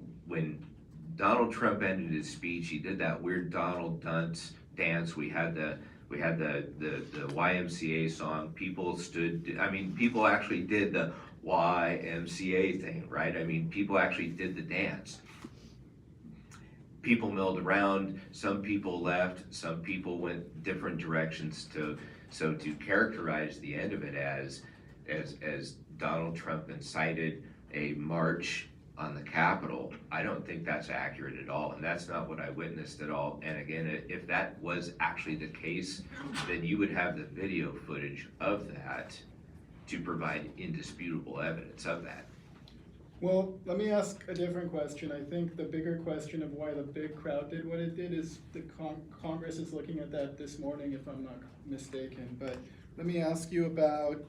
Donald Trump ended his speech, he did that weird Donald dance. We had the YMCA song. People actually did the YMCA thing, right? I mean, people actually did the dance. People milled around, some people left, some people went different directions to characterize the end of it as Donald Trump incited a march on the Capitol, I don't think that's accurate at all, and that's not what I witnessed at all. And again, if that was actually the case, then you would have the video footage of that to provide indisputable evidence of that. Well, let me ask a different question. I think the bigger question of why the big crowd did what it did is the Congress is looking at that this morning, if I'm not mistaken. But let me ask you about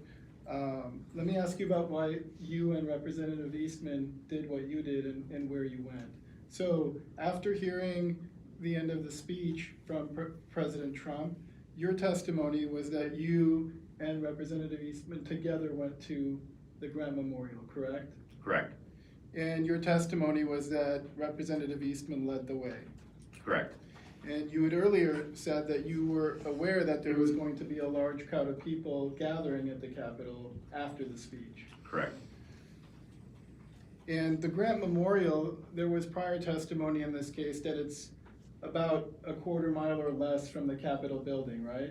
why you and Representative Eastman did what you did and where you went. So after hearing the end of the speech from President Trump, your testimony was that you and Representative Eastman together went to the Grant Memorial, correct? Correct. And your testimony was that Representative Eastman led the way. Correct. And you had earlier said that you were aware that there was going to be a large crowd of people gathering at the Capitol after the speech. Correct. And the Grant Memorial, there was prior testimony in this case that it's about a quarter mile or less from the Capitol building, right?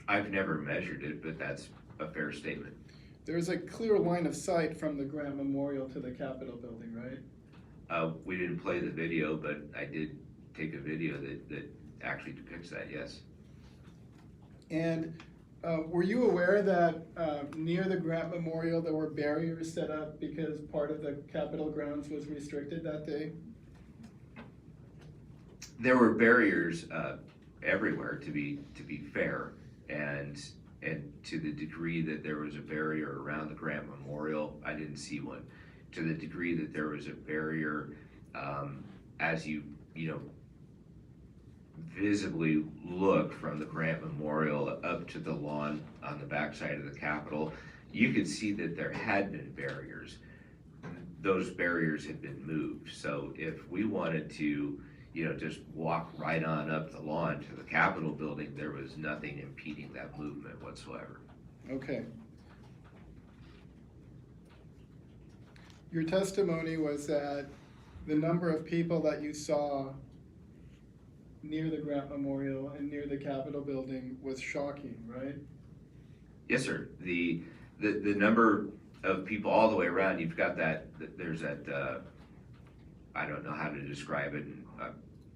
I've never measured it, but that's a fair statement. There's a clear line of sight from the Grant Memorial to the Capitol building, right? We didn't play the video, but I did take a video that actually depicts that, yes. And were you aware that near the Grant Memorial there were barriers set up because part of the Capitol grounds was restricted that day? There were barriers everywhere, to be fair, and to the degree that there was a barrier around the Grant Memorial, I didn't see one. To the degree that there was a barrier, as you visibly look from the Grant Memorial up to the lawn on the backside of the Capitol, you could see that there had been barriers. Those barriers had been moved. So if we wanted to, just walk right on up the lawn to the Capitol building, there was nothing impeding that movement whatsoever. Okay. Your testimony was that the number of people that you saw near the Grant Memorial and near the Capitol building was shocking, right? Yes, sir. The number of people all the way around, you've got there's that, I don't know how to describe it.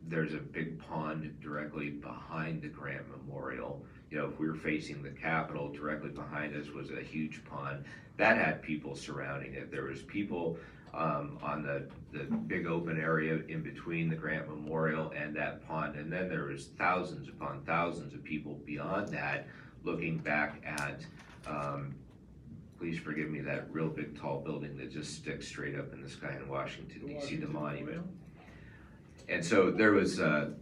There's a big pond directly behind the Grant Memorial. You know, if we were facing the Capitol, directly behind us was a huge pond. That had people surrounding it. There was people on the big open area in between the Grant Memorial and that pond. And then there was thousands upon thousands of people beyond that looking back at, please forgive me, that real big tall building that just sticks straight up in the sky in Washington, D.C., the monument. And so there was an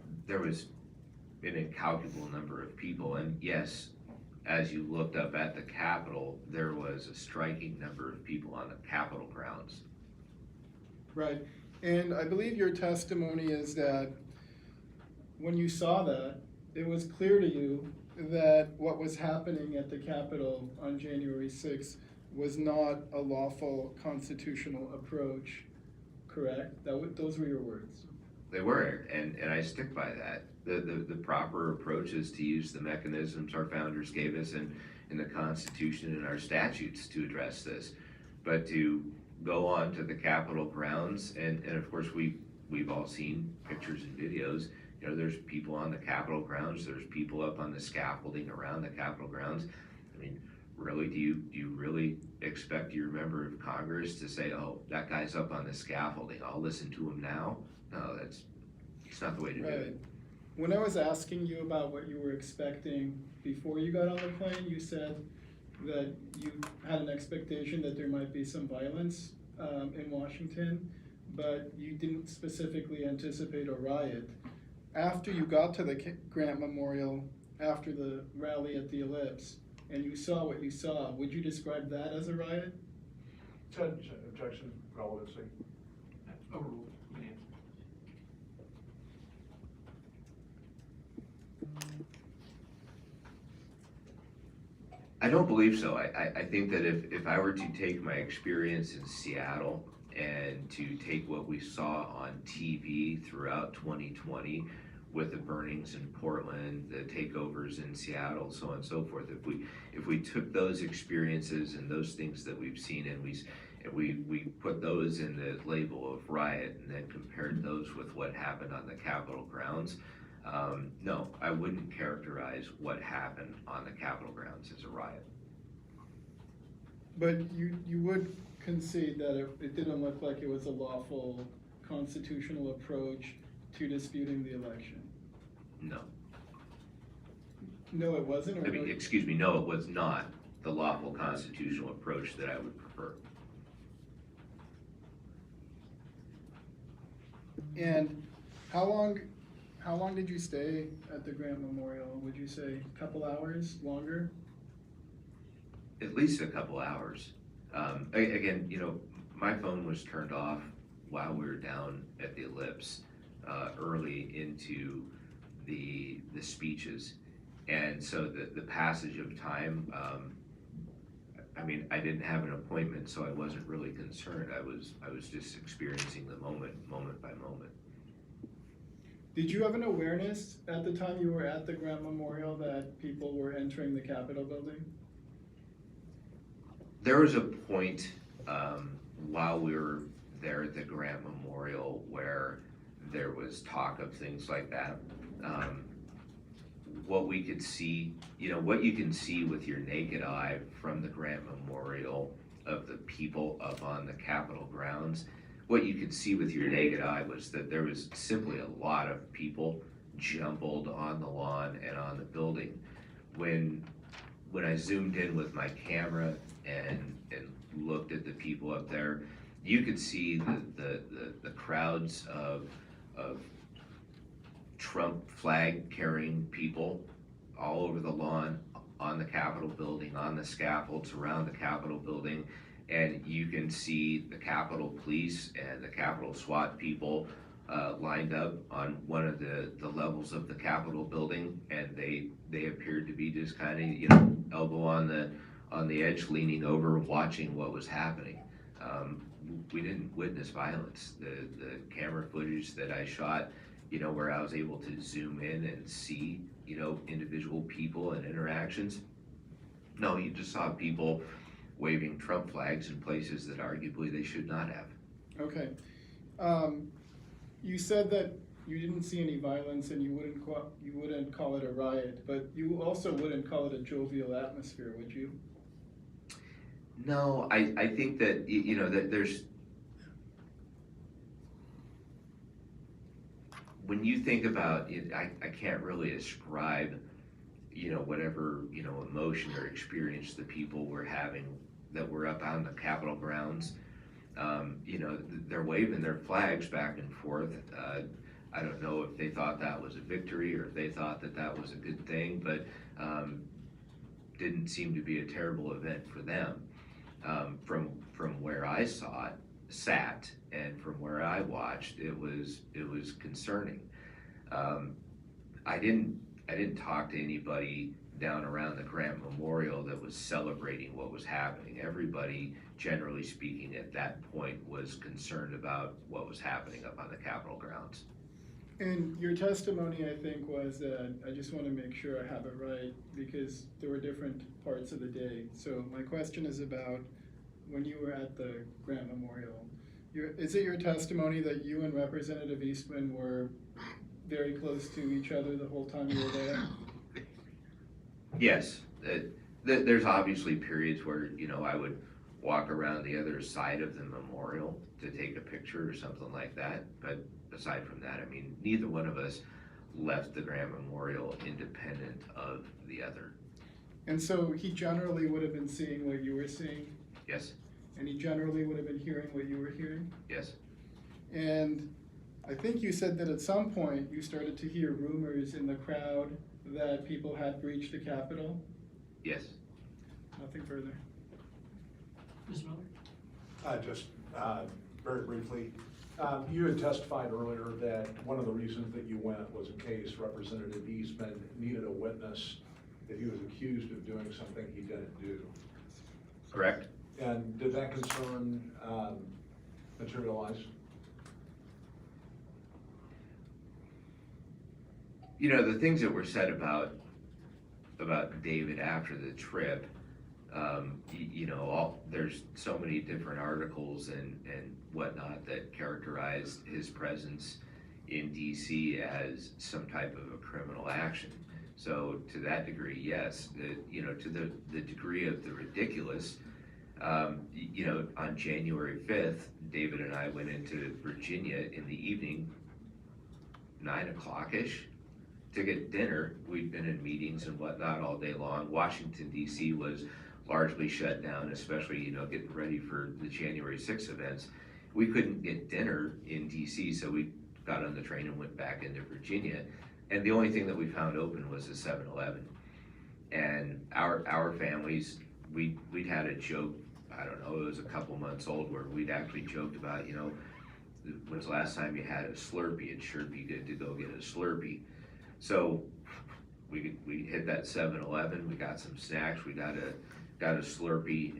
incalculable number of people, and yes, as you looked up at the Capitol, there was a striking number of people on the Capitol grounds. Right, and I believe your testimony is that when you saw that, it was clear to you that what was happening at the Capitol on January 6th was not a lawful constitutional approach, correct? Those were your words. They were, and I stick by that. The proper approach is to use the mechanisms our founders gave us in the Constitution and our statutes to address this. But to go on to the Capitol grounds, and of course we've all seen pictures and videos, you know, there's people on the Capitol grounds, there's people up on the scaffolding around the Capitol grounds. I mean, really, do you really expect your member of Congress to say, oh, that guy's up on the scaffolding, I'll listen to him now? No, it's not the way to do it. When I was asking you about what you were expecting before you got on the plane, you said that you had an expectation that there might be some violence in Washington, but you didn't specifically anticipate a riot. After you got to the Grant Memorial, after the rally at the Ellipse, and you saw what you saw, would you describe that as a riot? Judge, objection, relevancy. Overruled. I don't believe so. I think that if I were to take my experience in Seattle and to take what we saw on TV throughout 2020 with the burnings in Portland, the takeovers in Seattle, so on and so forth, if we took those experiences and those things that we've seen and we put those in the label of riot and then compared those with what happened on the Capitol grounds, no, I wouldn't characterize what happened on the Capitol grounds as a riot. But you would concede that it didn't look like it was a lawful constitutional approach to disputing the election? No. No, it wasn't? Or I mean, excuse me, no, it was not the lawful constitutional approach that I would prefer. And how long did you stay at the Grant Memorial? Would you say a couple hours, longer? At least a couple hours. Again, you know, my phone was turned off while we were down at the Ellipse early into the speeches. And so the passage of time, I mean, I didn't have an appointment, so I wasn't really concerned. I was just experiencing the moment by moment. Did you have an awareness at the time you were at the Grant Memorial that people were entering the Capitol building? There was a point while we were there at the Grant Memorial where there was talk of things like that. What we could see, you know, what you can see with your naked eye from the Grant Memorial of the people up on the Capitol grounds, what you could see with your naked eye was that there was simply a lot of people jumbled on the lawn and on the building. When I zoomed in with my camera and looked at the people up there, you could see the crowds of Trump flag carrying people all over the lawn, on the Capitol building, on the scaffolds around the Capitol building, and you can see the Capitol Police and the Capitol SWAT people lined up on one of the levels of the Capitol building, and they appeared to be just kind of, you know, elbow on the edge, leaning over, watching what was happening. we didn't witness violence. The camera footage that I shot, where I was able to zoom in and see, individual people and interactions. No, you just saw people waving Trump flags in places that arguably they should not have. Okay. You said that you didn't see any violence and you wouldn't call it a riot, but you also wouldn't call it a jovial atmosphere, would you? No, I think that, that there's, when you think about it, I can't really ascribe, whatever, emotion or experience the people were having that were up on the Capitol grounds. They're waving their flags back and forth. I don't know if they thought that was a victory or if they thought that that was a good thing, but didn't seem to be a terrible event for them. From where I sat, and from where I watched, it was concerning. I didn't talk to anybody down around the Grant Memorial that was celebrating what was happening. Everybody, generally speaking, at that point was concerned about what was happening up on the Capitol grounds. And your testimony, I think, was that, I just want to make sure I have it right, because there were different parts of the day. So my question is about when you were at the Grant Memorial. Is it your testimony that you and Representative Eastman were very close to each other the whole time you were there? Yes, there's obviously periods where, I would walk around the other side of the memorial to take a picture or something like that. But aside from that, neither one of us left the Grant Memorial independent of the other. And so he generally would have been seeing what you were seeing? Yes, And he generally would have been hearing what you were hearing? yes. And I think you said that at some point you started to hear rumors in the crowd that people had breached the Capitol? Yes. Nothing further. Mr. Miller? Just very briefly, you had testified earlier that one of the reasons that you went was in case Representative Eastman needed a witness that he was accused of doing something he didn't do. Correct. And did that concern materialize? The things that were said about David after the trip, there's so many different articles and whatnot that characterized his presence in DC as some type of a criminal action. So to that degree, yes, to the degree of the ridiculous, on January 5th, David and I went into Virginia in the evening, 9 o'clock-ish, to get dinner. We'd been in meetings and whatnot all day long. Washington, D.C. was largely shut down, especially, getting ready for the January 6th events. We couldn't get dinner in D.C., so we got on the train and went back into Virginia. And the only thing that we found open was a 7-Eleven. And our families, we'd had a joke, I don't know, it was a couple months old, where we'd actually joked about, when's the last time you had a Slurpee? It'd sure be good to go get a Slurpee. So we hit that 7-Eleven, we got some snacks, we got a Slurpee,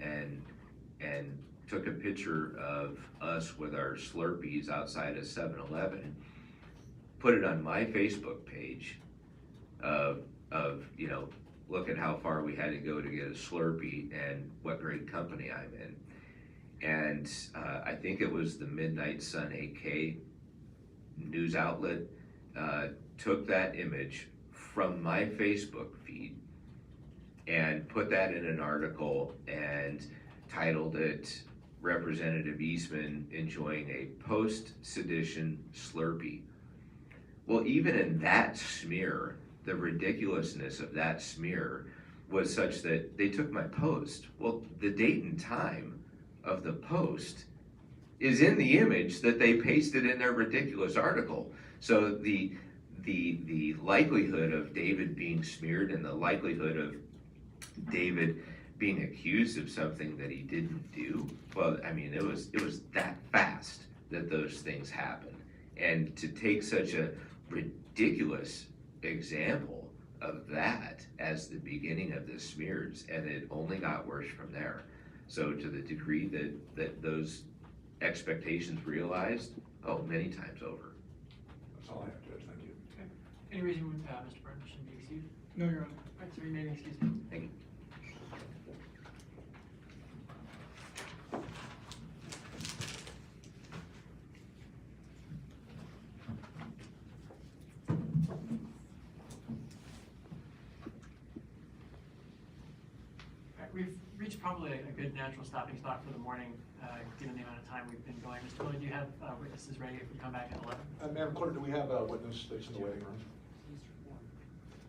and took a picture of us with our Slurpees outside a 7-Eleven, put it on my Facebook page of look at how far we had to go to get a Slurpee and what great company I'm in. And I think it was the Midnight Sun AK news outlet took that image from my Facebook feed and put that in an article and titled it Representative Eastman enjoying a post-sedition Slurpee. Well, even in that smear, the ridiculousness of that smear was such that they took my post. Well, the date and time of the post is in the image that they pasted in their ridiculous article. So the likelihood of David being smeared and the likelihood of David being accused of something that he didn't do, well, it was that fast that those things happened. And to take such a ridiculous example of that as the beginning of the smears, and it only got worse from there. So to the degree that those expectations realized? Oh, many times over. That's all I have, Judge, thank you. Any reason, Mr. Burns should be excused? No, Your Honor. All right, so remain excused. Thank you. All right, we've reached probably a good natural stopping spot for the morning, given the amount of time we've been going. Mr. Miller, do you have witnesses ready if we come back at 11? Madam Clerk, do we have a witness that's in the waiting room?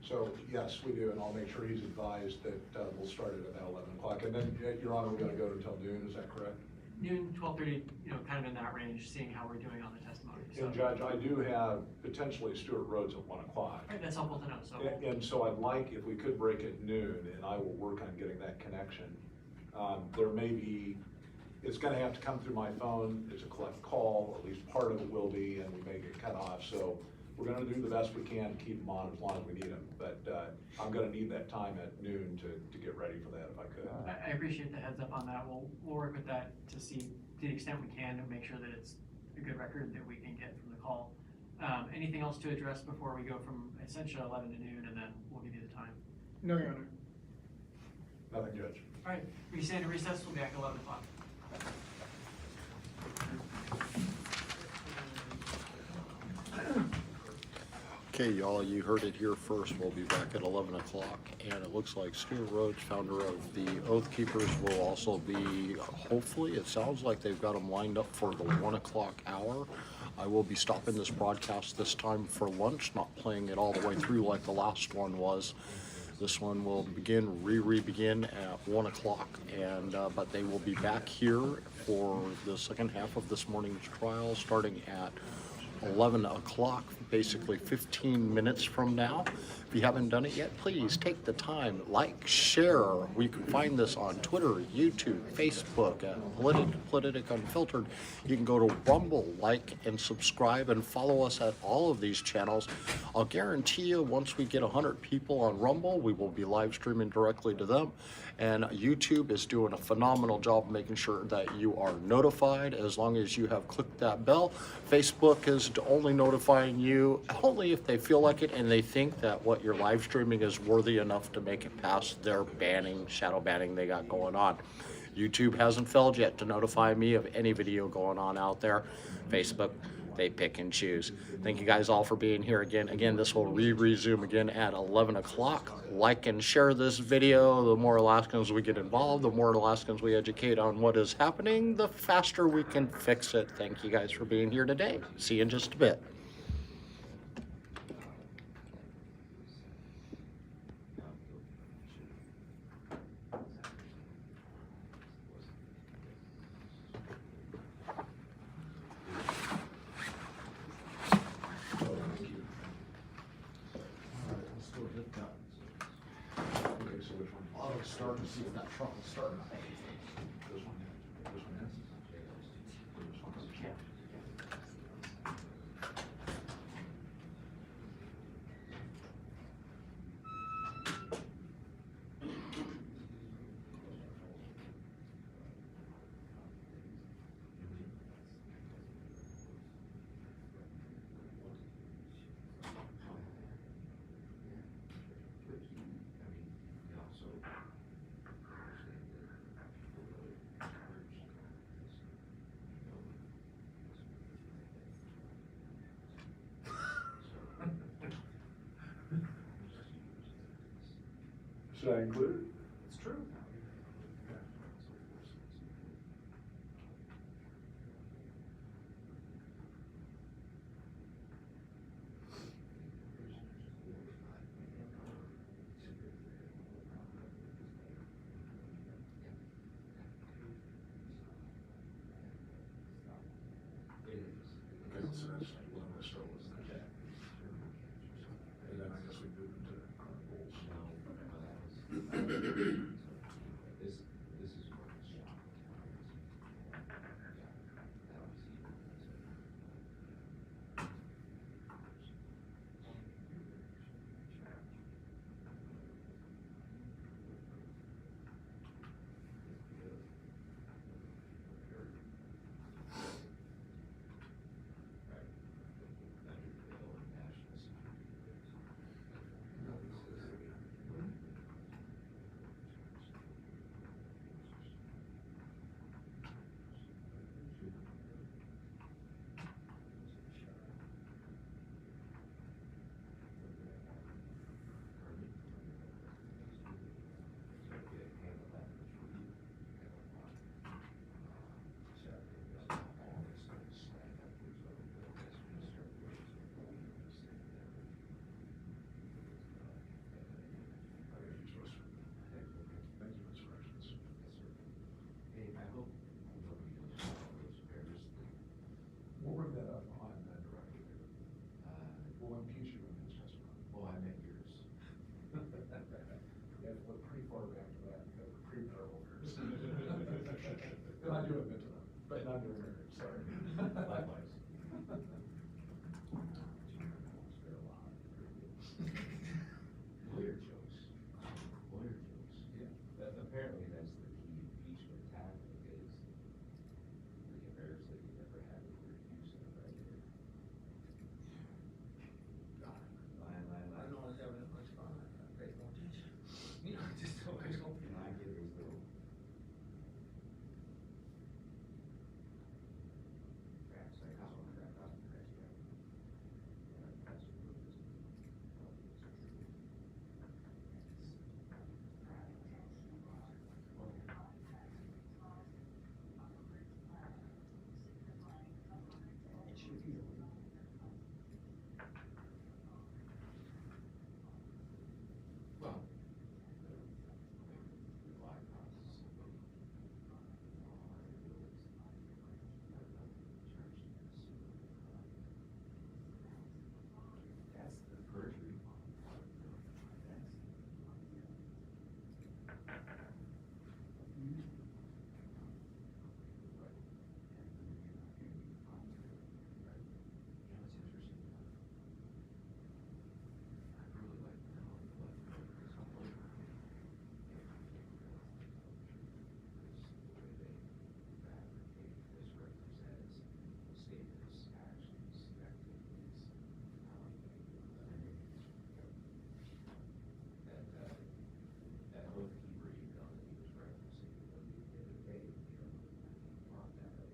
So, yes, we do, and I'll make sure he's advised that we'll start it at about 11 o'clock. And then, Your Honor, we're gonna go until noon, is that correct? Noon, 12:30, kind of in that range, seeing how we're doing on the testimony. So, And Judge, I do have potentially Stewart Rhodes at 1 o'clock. all right, that's helpful to know. So, And so I'd like, if we could break at noon, and I will work on getting that connection. There may be, it's gonna have to come through my phone, it's a collect call, at least part of it will be, and we may get cut off. So we're gonna do the best we can to keep them on as long as we need them. But I'm gonna need that time at noon to get ready for that if I could. I appreciate the heads up on that. We'll work with that to see, to the extent we can, to make sure that it's a good record that we can get from the call. Anything else to address before we go from essentially 11 to noon, and then we'll give you the time? No, Your Honor. Nothing, Judge. All right, we stand in recess. We'll be back at 11 o'clock. Okay, y'all, you heard it here first. We'll be back at 11 o'clock, and it looks like Stewart Rhodes, founder of the Oath Keepers, will also be, hopefully, it sounds like they've got them lined up for the 1 o'clock hour. I will be stopping this broadcast this time for lunch, not playing it all the way through like the last one was. This one will begin at 1 o'clock, and but they will be back here for the second half of this morning's trial, starting at 11 o'clock, basically 15 minutes from now. If you haven't done it yet, please take the time, like, share. We can find this on Twitter, YouTube, Facebook, Politadick Unfiltered. You can go to Rumble, like and subscribe, and follow us at all of these channels. I'll guarantee you, once we get 100 people on Rumble, we will be live streaming directly to them. And YouTube is doing a phenomenal job making sure that you are notified as long as you have clicked that bell. Facebook is only notifying you only if they feel like it and they think that what you're live streaming is worthy enough to make it past their banning, shadow banning they got going on. YouTube hasn't failed yet to notify me of any video going on out there. Facebook, they pick and choose. Thank you guys all for being here again. Again, this will resume again at 11 o'clock. Like and share this video. The more Alaskans we get involved, the more Alaskans we educate on what is happening, the faster we can fix it. Thank you guys for being here today. See you in just a bit. Okay, so which one? I'll start to see if that truck will start. This one? This one, yes? This one? Should I include it? It's true. Okay, so that's what I'm gonna start with. And then I guess we move into current rules. Oh, I meant yours. You have to look pretty far back to that, because we're pre-parallel years. And I do admit to them, but not during marriage, sorry. Likewise. Lawyer jokes. Lawyer jokes. Yeah. Apparently that's the key impeachment tactic is the embarrassed that you never had the word use in it, right? I don't want to have that much fun, I pay no attention. You know, just always don't. You know, I get these little cracks, like, I don't crack up, crack you up. Yeah, that's what it is. It should be illegal. Well, the live process. That's the perjury. That whole Hebrew email that he was referencing the other day, brought that up.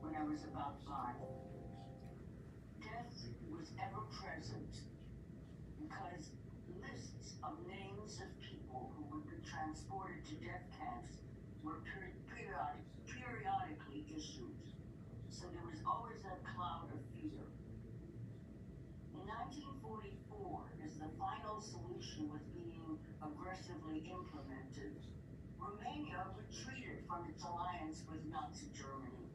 When I was about 5. Death was ever present because lists of names of people who would be transported to death camps were periodically issued. So there was always a cloud of fear. In 1944, as the final solution was being aggressively implemented, Romania retreated from its alliance with Nazi Germany.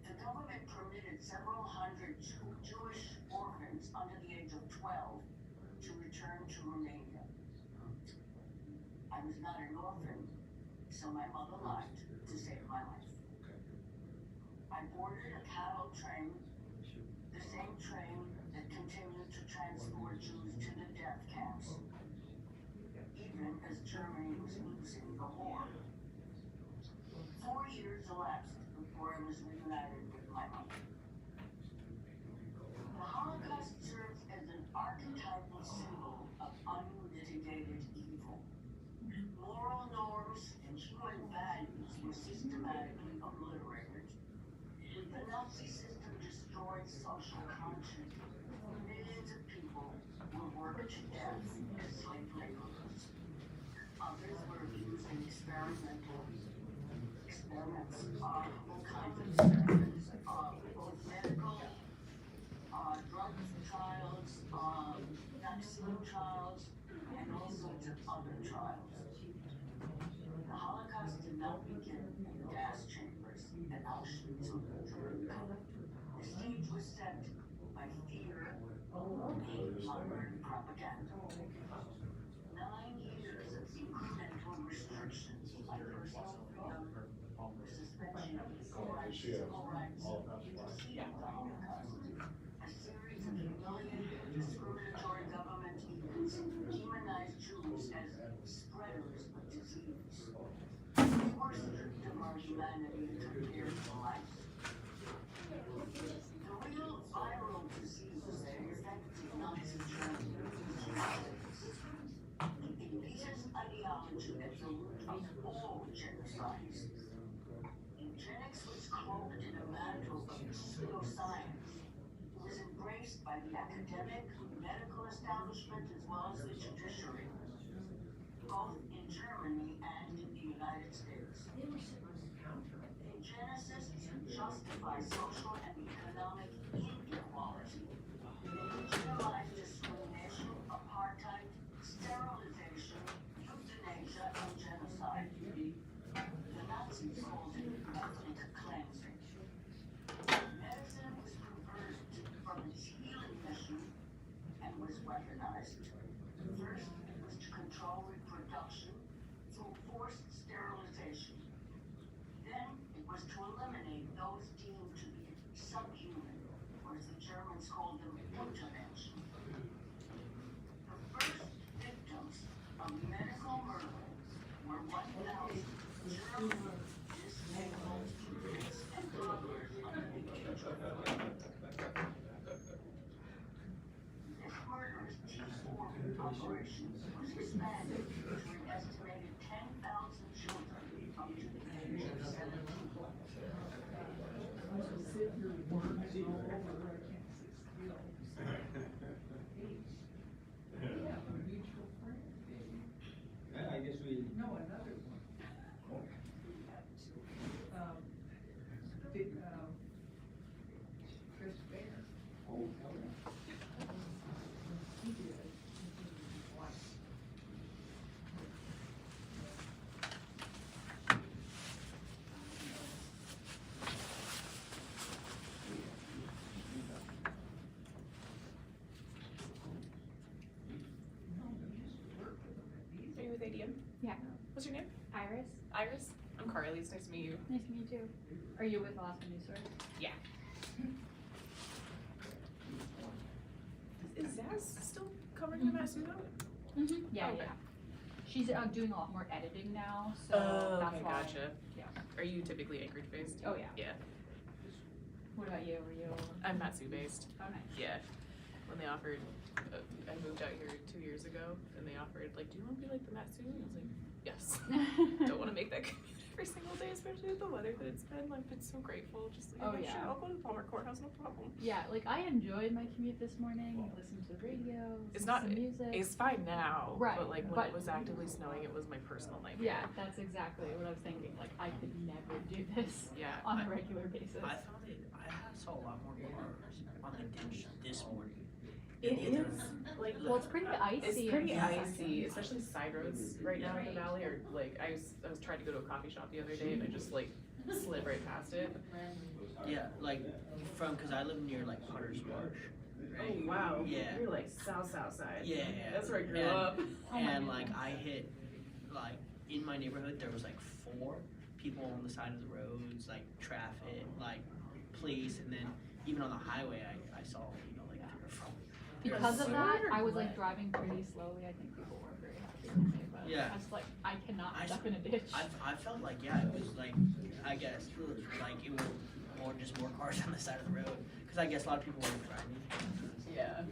The government permitted several hundred Jewish orphans under the age of 12 to return to Romania. I was not an orphan, so my mother lied to save my life. I boarded a cattle train, the same train that continued to transport Jews to the death camps, even as Germany was losing the war. 4 years elapsed before I was reunited with my mother. The Holocaust serves as an archetypal symbol of unmitigated evil. Moral norms and human values were systematically obliterated. The Nazi system destroyed social conscience. Millions of people were worked to death as slave laborers. Others were abused in experiments, all kinds of experiments, both medical, drug trials, vaccine trials, and all sorts of other trials. The Holocaust did not begin in the gas chamber. and Auschwitz or Nuremberg. The stage was set by fear, hate, mongering, propaganda. 9 years of incremental restrictions like personal freedom, suspension of legal rights, civil rights, preceding the Holocaust. A series of humiliating, discriminatory government edicts demonized Jews as spreaders of disease. They were stripped of our humanity and compared to life. The real viral disease that infected Nazi Germany was eugenics. The elitist ideology at the root of all genocides. Eugenics was cloaked in a mantle of pseudoscience. It was embraced by the academic, medical establishment, as well as the judiciary, both in Germany and in the United States. Eugenicists justify social and economic inequality. They legitimize discrimination, apartheid, sterilization, euthanasia, and genocide. The Nazis called it ethnic cleansing. Medicine was perverted from its healing mission and was weaponized. First, it was to control reproduction through forced sterilization. Then, it was to eliminate those deemed to be subhuman, or as the Germans called them, Untermenschen. The first victims of medical murder were 1,000 German disabled infants and toddlers under the age of 4. This murderous T4 operation was expanded to an estimated 10,000 children up to the age of 17. Yeah, I guess we. No, another one. Chris Fair. Oh, hell yeah. He did it. Twice. No, we used to work with him at these. Are you with ADM? Yeah. What's your name? Iris. Iris. I'm Carly. It's nice to meet you. Nice to meet you. Are you with Alaska News Source? Yeah. Is Zaz still covering the Masuno? Mm-hmm. Yeah, Okay. yeah. She's doing a lot more editing now, so that's okay, why. gotcha. Yeah. Are you typically Anchorage based? Oh yeah. Yeah. What about you? Were you? I'm Matsu based. Oh nice. Yeah. When they offered, I moved out here 2 years ago, and they offered, like, do you want to be like the Matsu? And I was like, yes. Don't want to make that commute every single day, especially with the weather that it's been. Like, been so grateful. Just like, Oh, yeah, yeah. sure, I'll go to the Palmer Courthouse, no problem. Yeah, like I enjoyed my commute this morning. Listened to the radio. It's listened not, to music. it's fine now, Right, but like when but- it was actively snowing, it was my personal nightmare. Yeah, that's exactly what I was thinking. Like I could never do this Yeah. on a regular basis. I thought I saw a lot more cars on the ditch this morning. It is, like, Well, it's pretty icy. it's pretty and stuff. icy, especially side roads right now in the valley are like, I was trying to go to a coffee shop the other day and I just like slid right past it. Yeah, like cause I live near like Potter's Marsh. Right? Oh, wow. Yeah. You're like south side. Yeah. That's where I grew and, up. And like I hit, like in my neighborhood there was like 4 people on the side of the roads, like traffic, like police, and then even on the highway I saw, you know, like 3 or 4. Because of So that, weird. I was like driving pretty slowly. I think people weren't very happy with me, but Yeah. I was like, I cannot I stuck in a ditch. I felt like, yeah, it was like, I guess, like it was more cars on the side of the road, because I guess a lot of people weren't driving. Yeah.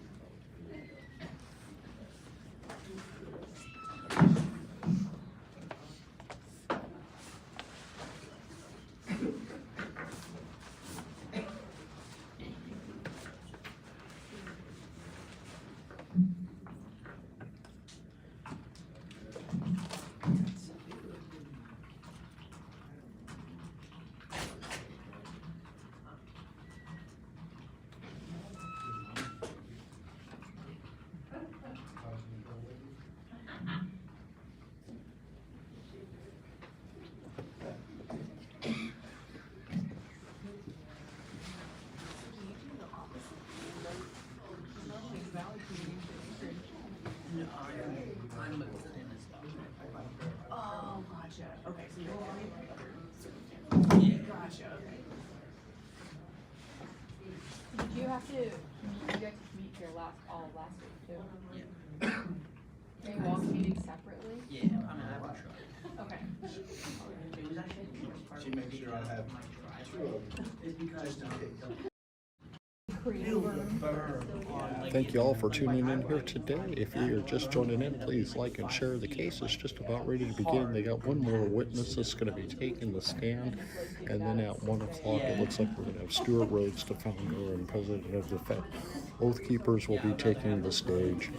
Gotcha, okay. Did you have to, you got to meet here all of last week too? Yeah. Are you all meeting separately? Yeah, I mean, I have a truck. Okay. It was actually the worst part. She makes sure I have my driveway. It's because Thank you all for tuning in here today. If you're just joining in, please like and share. The case is just about ready to begin. They got one more witness that's going to be taking the stand, and then at 1 o'clock it looks like we're going to have Stuart Rhodes, the founder and president of the Fed. Oath Keepers will be taking the stage,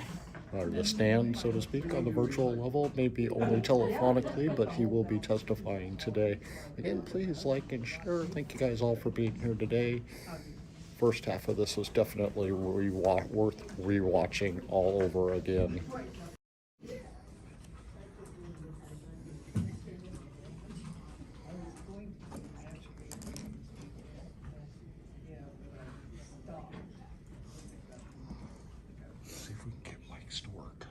or the stand, so to speak, on the virtual level, maybe only telephonically, but he will be testifying today. Again, please like and share. Thank you guys all for being here today. First half of this was definitely worth rewatching all over again. See if we can get mics to work.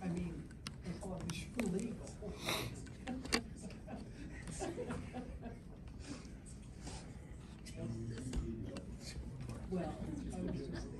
I mean, as long as you're legal. Well, I was just thinking.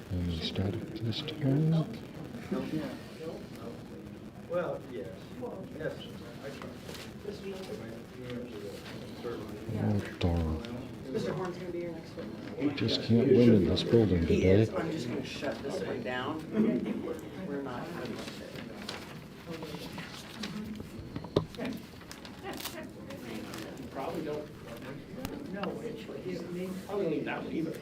Any static this time? Well, yes. Yes. I try. Oh, darn. Mr. Horn's gonna be here next week. We just can't win in this building He today. is, I'm just gonna shut this one down. We're not gonna let it. Probably don't. No, it Probably leave that one either.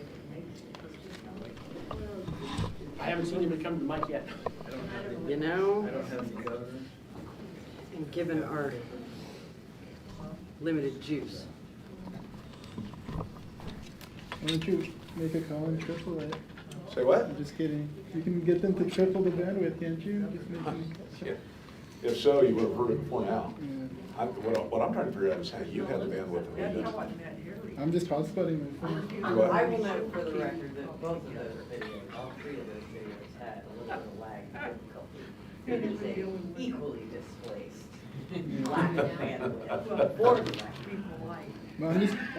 I haven't seen him come to Mike yet. You know, I don't have the other. and given our limited juice. Why don't you make a call and triple it? Say what? I'm just kidding. You can get them to triple the bandwidth, can't you? Just make them Yeah. If so, you would have heard it before now. Yeah. What I'm trying to figure out is how you have the bandwidth and he doesn't. I'm just hotspotting my phone. Do what? I will note for the record that both of those videos, all three of those videos had a little bit of lag and difficulty. It is a equally displaced lack of bandwidth for the record. But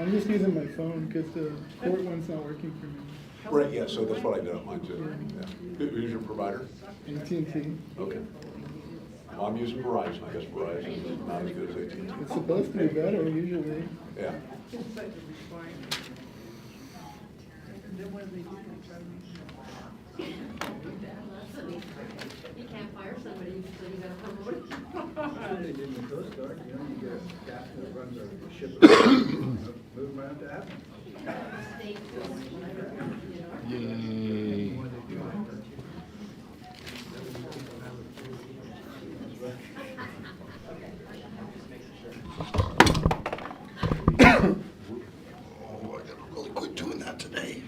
I'm just using my phone because the court one's not working for me. Right, yeah, so that's what I did on mine too. Yeah. Who's your provider? AT&T. Okay. Well, I'm using Verizon. I guess Verizon is not as good as AT&T. It's supposed to be better usually. Yeah. You can't fire somebody, so you gotta promote it. They did in the Coast Guard, you know, you get a captain that runs a ship, move them around to Africa. Yay. Oh, I gotta really quit doing that today.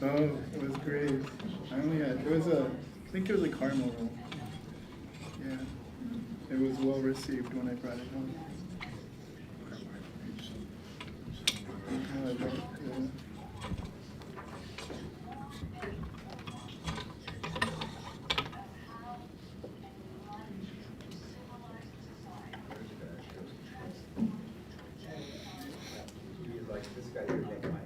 Oh, it was great. I think it was a caramel roll. Yeah. It was well received when I brought it home. Oh, I brought it, yeah. He's like, this guy here can't find.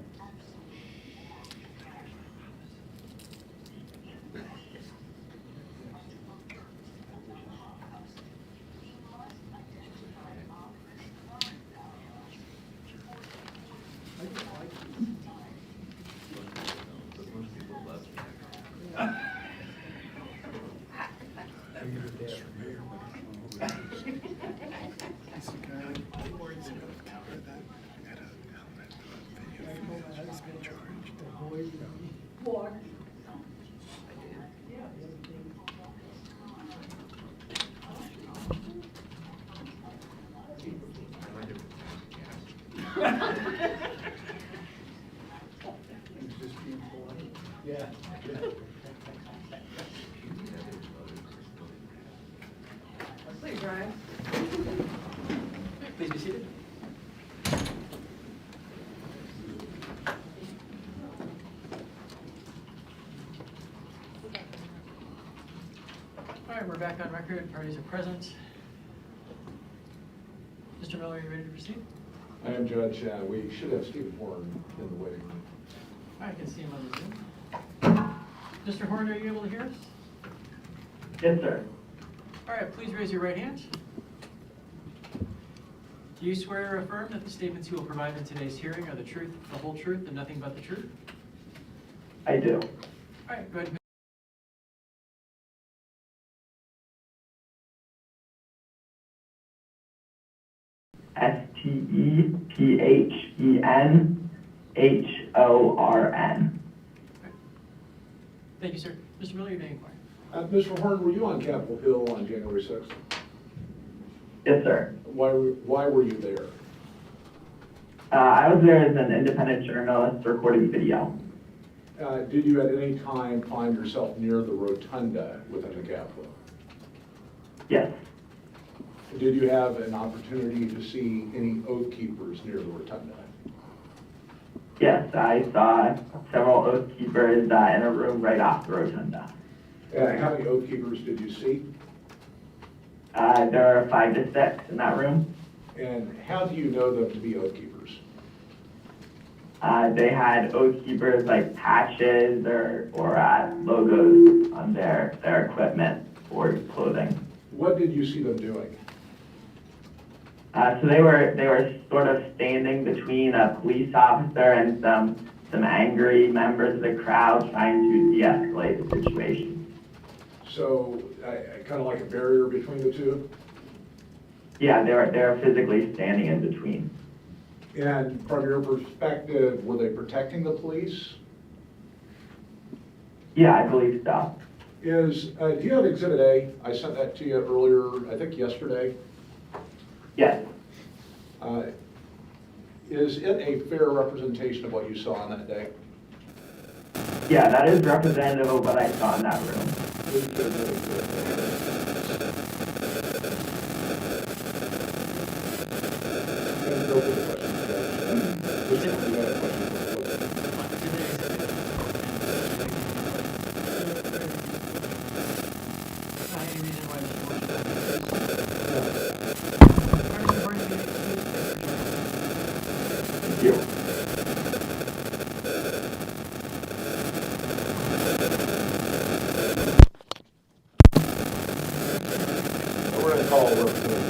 He's the guy who's gonna cover that at a helmet video footage. He's been charged. Brian. Please be seated. All right, we're back on record. Parties are present. Mr. Miller, are you ready to proceed? I am, Judge. We should have Stephen Horn in the waiting room. I can see him on the Zoom. Mr. Horn, are you able to hear us? Yes, sir. All right, please raise your right hand. Do you swear or affirm that the statements you will provide in today's hearing are the truth, the whole truth, and nothing but the truth? I do. All right, go ahead. STEPHENHORN. Thank you, sir. Mr. Miller, you may inquire. Mr. Horn, were you on Capitol Hill on January 6th? Yes, sir. Why were you there? I was there as an independent journalist recording video. Did you at any time find yourself near the rotunda within the Capitol? Yes. Did you have an opportunity to see any oath keepers near the rotunda? Yes, I saw several oath keepers in a room right off the rotunda. How many oath keepers did you see? There are 5 to 6 in that room. And how do you know them to be oath keepers? They had oath keepers like patches or logos on their equipment or clothing. What did you see them doing? So they were sort of standing between a police officer and some angry members of the crowd trying to de-escalate the situation. So kind of like a barrier between the two? Yeah, they were physically standing in between. And from your perspective, were they protecting the police? Yeah, I believe so. Do you have Exhibit A? I sent that to you earlier, I think yesterday. Yes. Is it a fair representation of what you saw on that day? Yeah, that is representative of what I saw in that room. Thank you. We're going to call representative.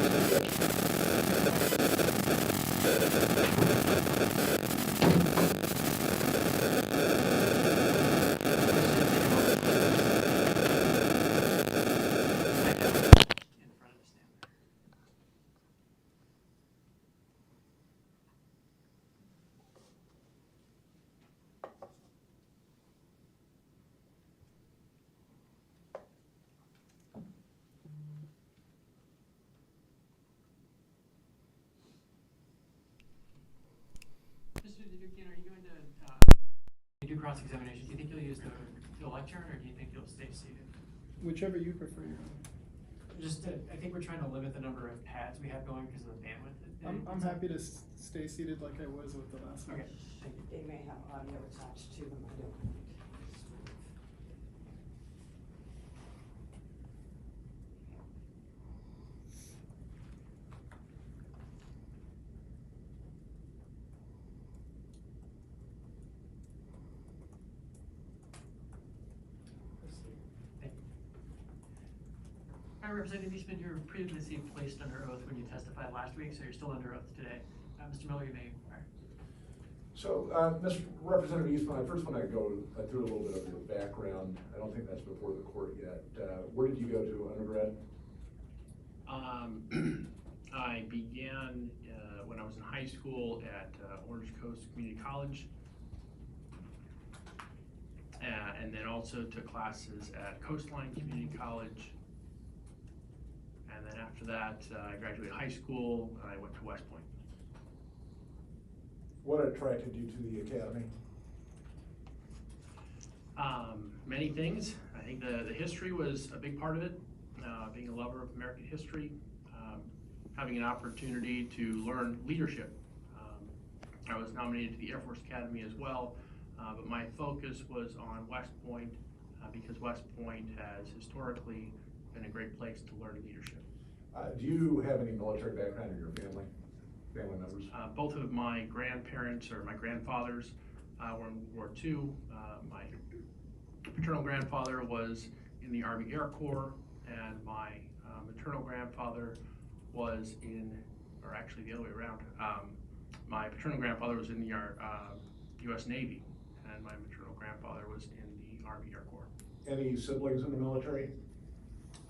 Mr. Dedukian, are you going to do cross-examination? Do you think you'll use the lectern, or do you think you'll stay seated? Whichever you prefer, Your Honor. I think we're trying to limit the number of pads we have going because of the bandwidth. I'm happy to stay seated like I was with the last one. Okay, thank you. They may have audio attached to them, I don't know. Thank you. All right, Representative Eastman, you were previously placed under oath when you testified last week, so you're still under oath today. Mr. Miller, you may inquire. So, Mr. Representative Eastman, I first want to go through a little bit of your background. I don't think that's before the court yet. Where did you go to undergrad? I began when I was in high school at Orange Coast Community College, and then also took classes at Coastline Community College. And then after that, I graduated high school, and I went to West Point. What attracted you to the academy? Many things. I think the history was a big part of it. Being a lover of American history, having an opportunity to learn leadership. I was nominated to the Air Force Academy as well, but my focus was on West Point because West Point has historically been a great place to learn leadership. Do you have any military background in your family members? Both of my grandparents or my grandfathers were in World War II. My paternal grandfather was in the Army Air Corps, and my maternal grandfather was in, or actually the other way around. My paternal grandfather was in the U.S. Navy, and my maternal grandfather was in the Army Air Corps. Any siblings in the military?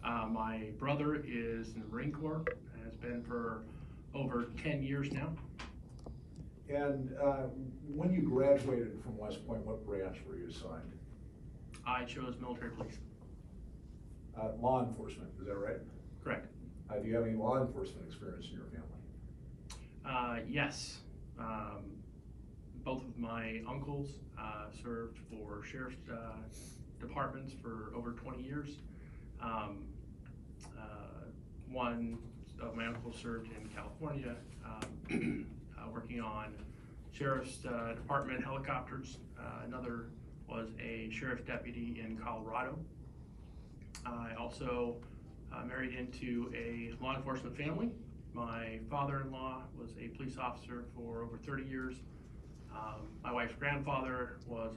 My brother is in the Marine Corps and has been for over 10 years now. And when you graduated from West Point, what branch were you assigned? I chose military police. Law enforcement, is that right? Correct. Do you have any law enforcement experience in your family? Yes. Both of my uncles served for sheriff's departments for over 20 years. One of my uncles served in California, working on sheriff's department helicopters. Another was a sheriff's deputy in Colorado. I also married into a law enforcement family. My father-in-law was a police officer for over 30 years. My wife's grandfather was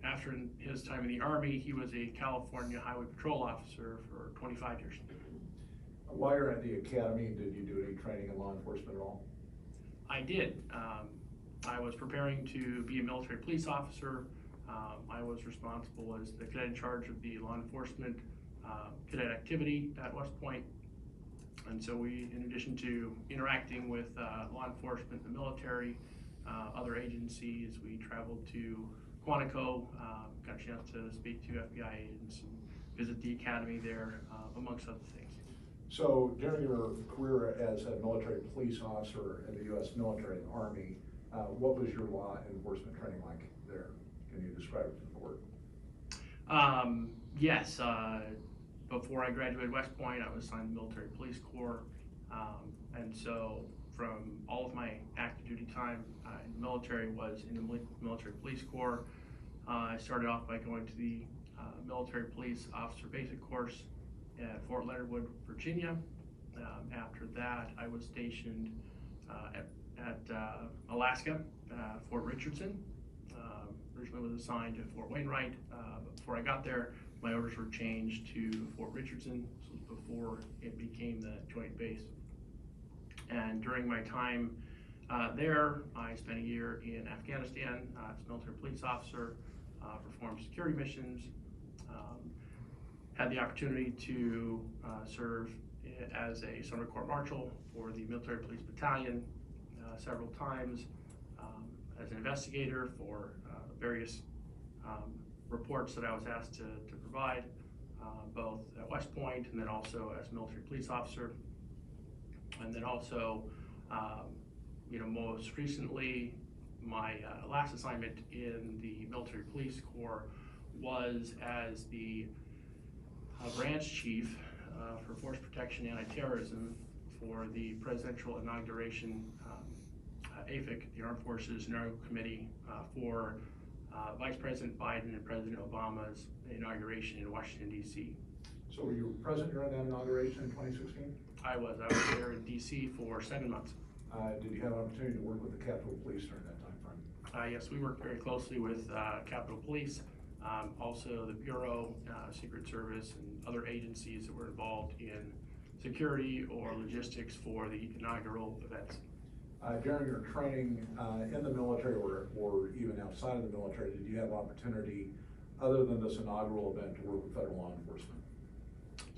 after his time in the Army, he was a California Highway Patrol officer for 25 years. While you're at the academy, did you do any training in law enforcement at all? I did. I was preparing to be a military police officer. I was responsible as the cadet in charge of the law enforcement cadet activity at West Point. And so we, in addition to interacting with law enforcement, the military, other agencies, we traveled to Quantico, got a chance to speak to FBI agents and visit the academy there, amongst other things. So during your career as a military police officer in the U.S. military and Army, what was your law enforcement training like there? Can you describe it to the court? Yes. Before I graduated West Point, I was assigned to the Military Police Corps. And so from all of my active duty time in the military was in the Military Police Corps. I started off by going to the Military Police Officer Basic Course at Fort Leonard Wood, Virginia. After that, I was stationed at Alaska, Fort Richardson. Originally was assigned to Fort Wainwright, but before I got there, my orders were changed to Fort Richardson. This was before it became the joint base. And during my time there, I spent a year in Afghanistan as a military police officer, performed security missions, had the opportunity to serve as a summer court marshal for the military police battalion several times, as an investigator for various reports that I was asked to provide, both at West Point and then also as a military police officer. And then also, most recently, my last assignment in the military police corps was as the branch chief for force protection anti-terrorism for the presidential inauguration, AFIC, the Armed Forces Inaugural Committee for Vice President Biden and President Obama's inauguration in Washington, D.C. So were you present during that inauguration in 2016? I was there in D.C. for 7 months. Did you have an opportunity to work with the Capitol Police during that time frame? Yes, we worked very closely with Capitol Police, also the Bureau, Secret Service, and other agencies that were involved in security or logistics for the inaugural events. During your training in the military or even outside of the military, did you have opportunity, other than this inaugural event, to work with federal law enforcement?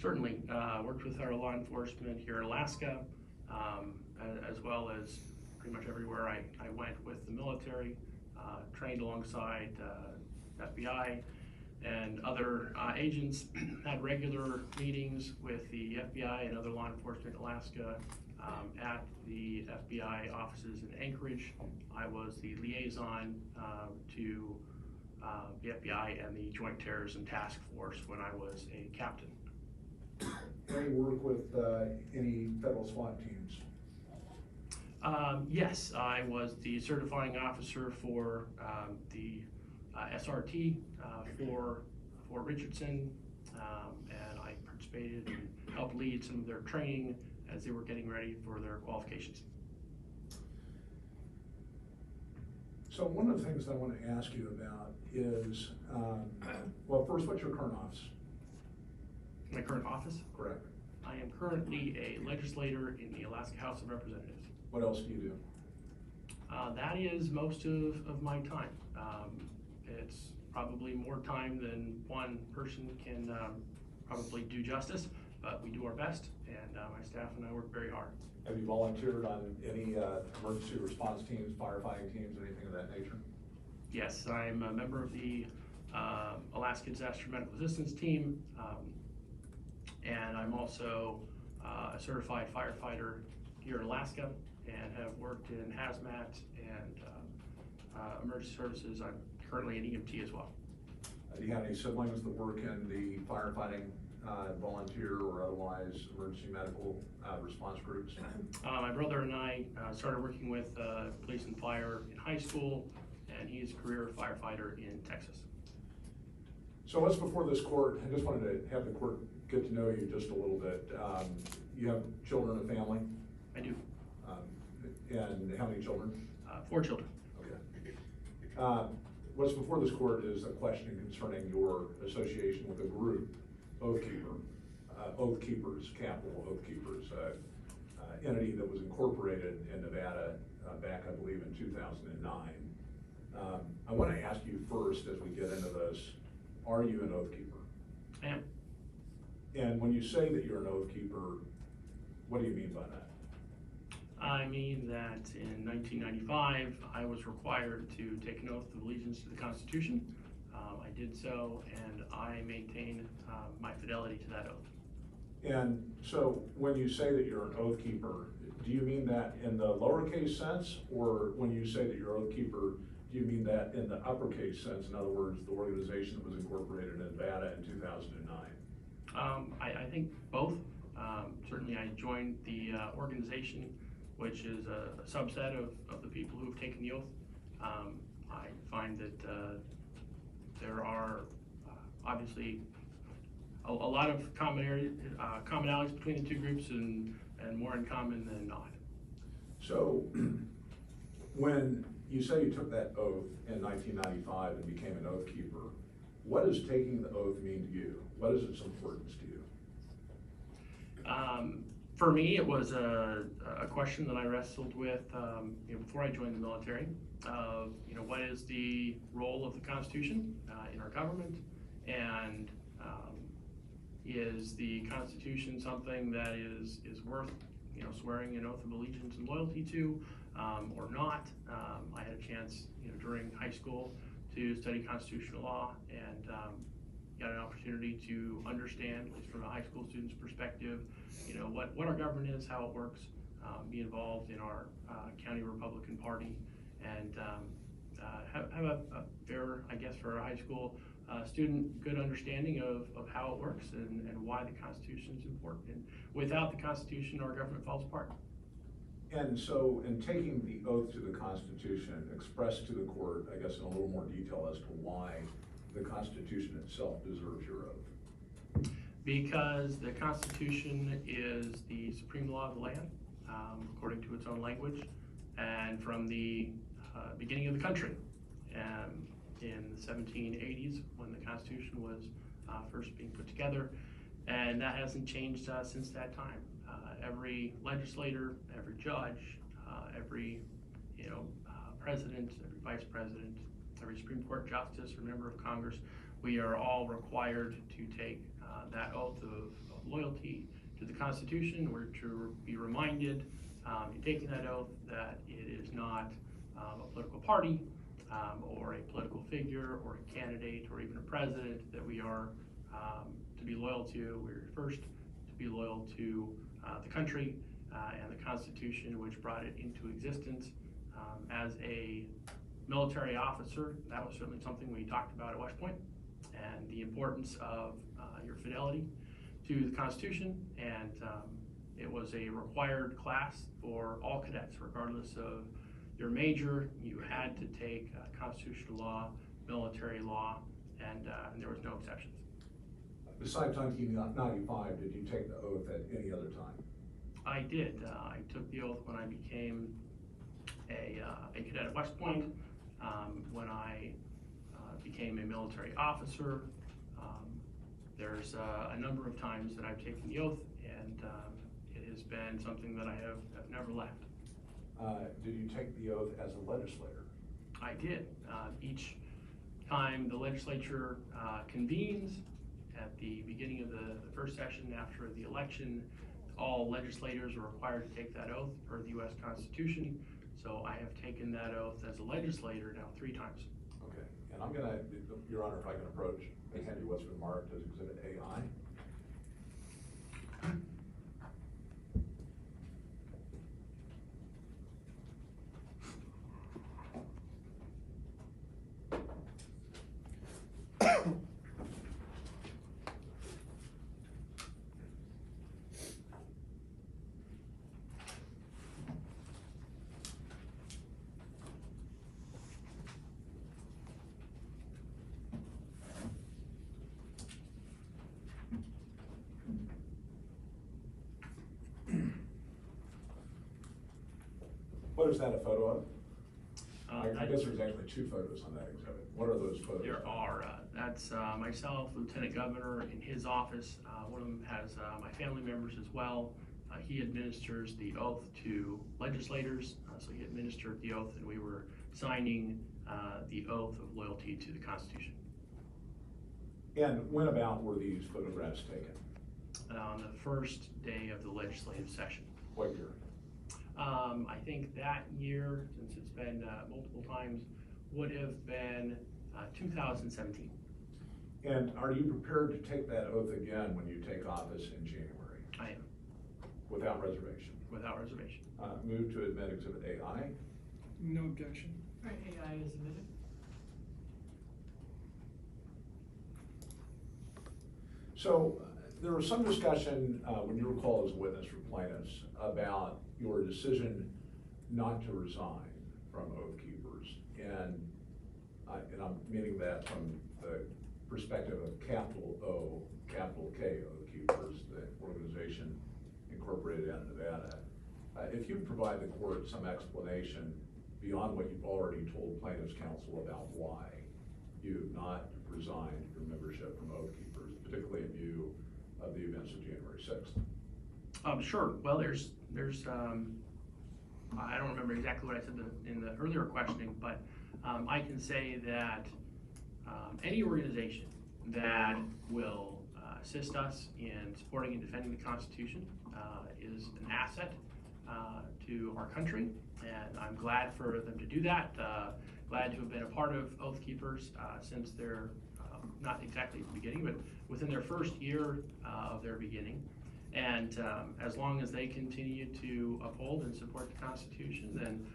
Certainly. Worked with federal law enforcement here in Alaska, as well as pretty much everywhere I went with the military, trained alongside FBI and other agents, had regular meetings with the FBI and other law enforcement in Alaska at the FBI offices in Anchorage. I was the liaison to the FBI and the Joint Terrorism Task Force when I was a captain. Any work with any federal SWAT teams? Yes, I was the certifying officer for the SRT for Fort Richardson, and I participated and helped lead some of their training as they were getting ready for their qualifications. So one of the things I want to ask you about is, well, first, what's your current office? My current office? Correct. I am currently a legislator in the Alaska House of Representatives. What else do you do? That is most of my time. It's probably more time than one person can probably do justice, but we do our best, and my staff and I work very hard. Have you volunteered on any emergency response teams, firefighting teams, anything of that nature? Yes, I'm a member of the Alaska Disaster Medical Assistance Team, and I'm also a certified firefighter here in Alaska, and have worked in hazmat and emergency services. I'm currently an EMT as well. Do you have any siblings that work in the firefighting, volunteer or otherwise emergency medical response groups? My brother and I started working with police and fire in high school, and he's a career firefighter in Texas. So what's before this court? I just wanted to have the court get to know you just a little bit. You have children and family? I do. And how many children? 4 children. Okay. What's before this court is a question concerning your association with a group, Oath Keepers, capital Oath Keepers, entity that was incorporated in Nevada back, I believe, in 2009. I want to ask you first, as we get into this, are you an Oath Keeper? I am. And when you say that you're an Oath Keeper, what do you mean by that? I mean that in 1995, I was required to take an oath of allegiance to the Constitution. I did so, and I maintain my fidelity to that oath. And so when you say that you're an Oath Keeper, do you mean that in the lowercase sense? Or when you say that you're an Oath Keeper, do you mean that in the uppercase sense? In other words, the organization that was incorporated in Nevada in 2009? I think both. Certainly I joined the organization, which is a subset of the people who have taken the oath. I find that there are obviously a lot of commonalities between the two groups, and more in common than not. So when you say you took that oath in 1995 and became an Oath Keeper, what does taking the oath mean to you? What is its importance to you? For me, it was a question that I wrestled with before I joined the military. What is the role of the Constitution in our government, and is the Constitution something that is worth swearing an oath of allegiance and loyalty to, or not? I had a chance during high school to study constitutional law, and got an opportunity to understand, at least from a high school student's perspective, what our government is, how it works, be involved in our county Republican Party, and have a fair, I guess, for a high school student, good understanding of how it works and why the Constitution is important. And without the Constitution, our government falls apart. And so in taking the oath to the Constitution, express to the court, I guess, in a little more detail as to why the Constitution itself deserves your oath. Because the Constitution is the supreme law of the land, according to its own language, and from the beginning of the country. In the 1780s, when the Constitution was first being put together, and that hasn't changed since that time. Every legislator, every judge, every president, every vice president, every Supreme Court justice or member of Congress, we are all required to take that oath of loyalty to the Constitution. We're to be reminded in taking that oath that it is not a political party or a political figure or a candidate or even a president that we are to be loyal to. We're first to be loyal to the country and the Constitution, which brought it into existence. As a military officer, that was certainly something we talked about at West Point, and the importance of your fidelity to the Constitution, and it was a required class for all cadets, regardless of your major. You had to take constitutional law, military law, and there was no exceptions. Besides 1995, did you take the oath at any other time? I did. I took the oath when I became a cadet at West Point, when I became a military officer. There's a number of times that I've taken the oath, and it has been something that I have never left. Did you take the oath as a legislator? I did. Each time the legislature convenes at the beginning of the first session after the election, all legislators are required to take that oath per the U.S. Constitution. So I have taken that oath as a legislator now 3 times. Okay, and I'm gonna, Your Honor, if I can approach and hand you what's been marked as Exhibit AI. What is that a photo of? I guess there's actually 2 photos on that exhibit. What are those photos? There are. That's myself, Lieutenant Governor, in his office. One of them has my family members as well. He administers the oath to legislators, so he administered the oath, and we were signing the oath of loyalty to the Constitution. And when about were these photographs taken? On the first day of the legislative session. What year? I think that year, since it's been multiple times, would have been 2017. And are you prepared to take that oath again when you take office in January? I am. Without reservation? Without reservation. Move to admit Exhibit AI. No objection. All right, AI is admitted. So there was some discussion when you were called as a witness for plaintiffs about your decision not to resign from Oath Keepers. And I'm meaning that from the perspective of capital O, capital K Oath Keepers, the organization incorporated out of Nevada. If you provide the court some explanation beyond what you've already told plaintiffs' counsel about why you've not resigned your membership from Oath Keepers, particularly in view of the events of January 6th. Sure. Well, there's I don't remember exactly what I said in the earlier questioning, but I can say that any organization that will assist us in supporting and defending the Constitution is an asset to our country, and I'm glad for them to do that. Glad to have been a part of Oath Keepers since their, not exactly at the beginning, but within their first year of their beginning. And as long as they continue to uphold and support the Constitution, then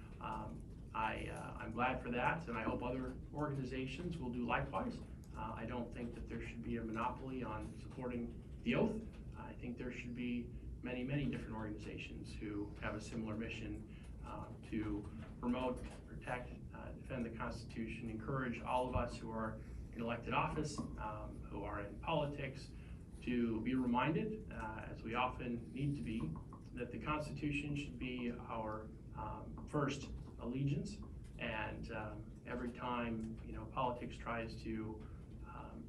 I'm glad for that, and I hope other organizations will do likewise. I don't think that there should be a monopoly on supporting the oath. I think there should be many, many different organizations who have a similar mission to promote, protect, defend the Constitution, encourage all of us who are in elected office, who are in politics, to be reminded, as we often need to be, that the Constitution should be our first allegiance, and every time politics tries to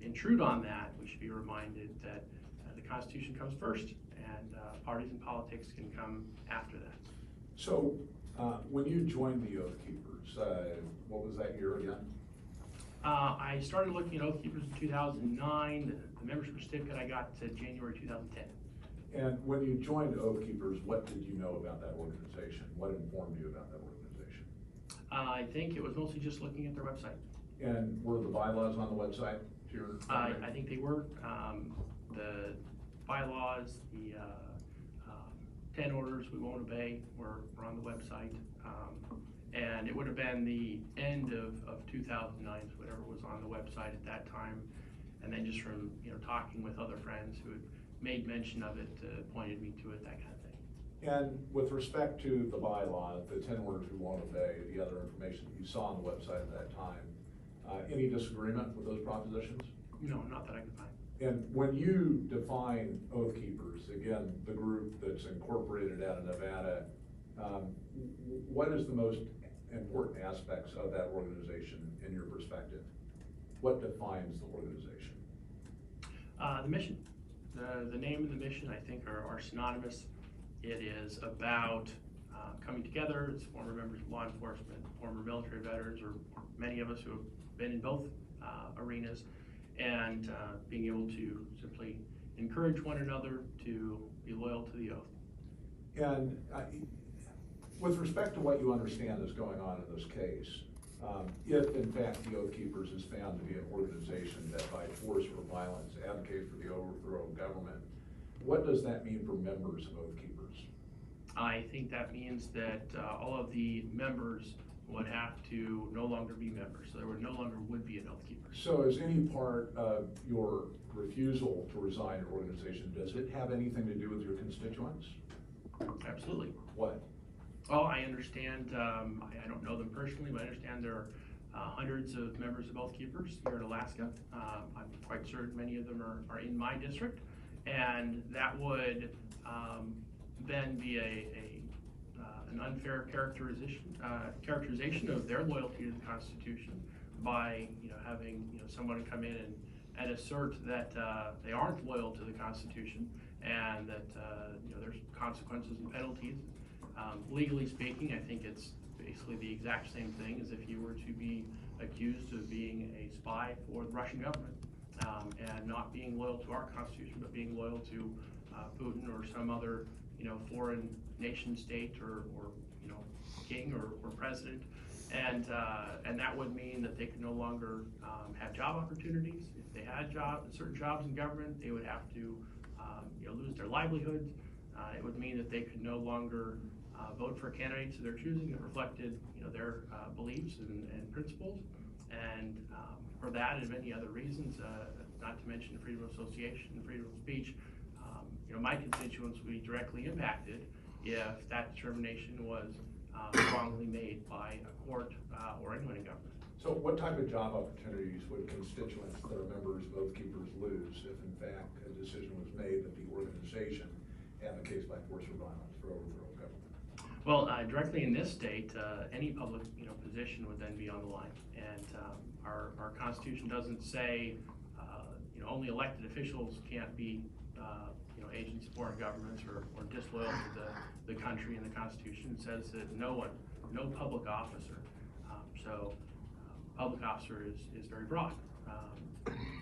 intrude on that, we should be reminded that the Constitution comes first, and parties and politics can come after that. So when you joined the Oath Keepers, what was that year again? I started looking at Oath Keepers in 2009. The membership certificate I got to January 2010. And when you joined Oath Keepers, what did you know about that organization? What informed you about that organization? I think it was mostly just looking at their website. And were the bylaws on the website? To your I think they were. The bylaws, the 10 orders we won't obey were on the website. And it would have been the end of 2009, whatever was on the website at that time. And then just from talking with other friends who had made mention of it, pointed me to it, that kind of thing. And with respect to the bylaw, the 10 words we won't obey, the other information that you saw on the website at that time, any disagreement with those propositions? No, not that I could find. And when you define Oath Keepers, again, the group that's incorporated out of Nevada, what is the most important aspects of that organization in your perspective? What defines the organization? The mission. The name and the mission, I think, are synonymous. It is about coming together as former members of law enforcement, former military veterans, or many of us who have been in both arenas, and being able to simply encourage one another to be loyal to the oath. And with respect to what you understand is going on in this case, if in fact the Oath Keepers is found to be an organization that by force or violence advocates for the overthrow of government, what does that mean for members of Oath Keepers? I think that means that all of the members would have to no longer be members, so there would no longer would be an Oath Keeper. So is any part of your refusal to resign your organization, does it have anything to do with your constituents? Absolutely. What? Well, I understand, I don't know them personally, but I understand there are hundreds of members of Oath Keepers here in Alaska. I'm quite certain many of them are in my district, and that would then be an unfair characterization of their loyalty to the Constitution by having someone come in and assert that they aren't loyal to the Constitution, and that there's consequences and penalties. Legally speaking, I think it's basically the exact same thing as if you were to be accused of being a spy for the Russian government, and not being loyal to our Constitution, but being loyal to Putin or some other foreign nation state or king or president, and that would mean that they could no longer have job opportunities. If they had certain jobs in government, they would have to lose their livelihoods. It would mean that they could no longer vote for candidates of their choosing that reflected their beliefs and principles, and for that and many other reasons, not to mention freedom of association and freedom of speech, my constituents would be directly impacted if that determination was wrongly made by a court or anyone in government. So what type of job opportunities would constituents that are members of Oath Keepers lose if in fact a decision was made that the organization advocates by force or violence for overthrow of government? Well, directly in this state, any public position would then be on the line, and our Constitution doesn't say only elected officials can't be agents of foreign governments or disloyal to the country and the Constitution. It says that no public officer. Public officer is very broad.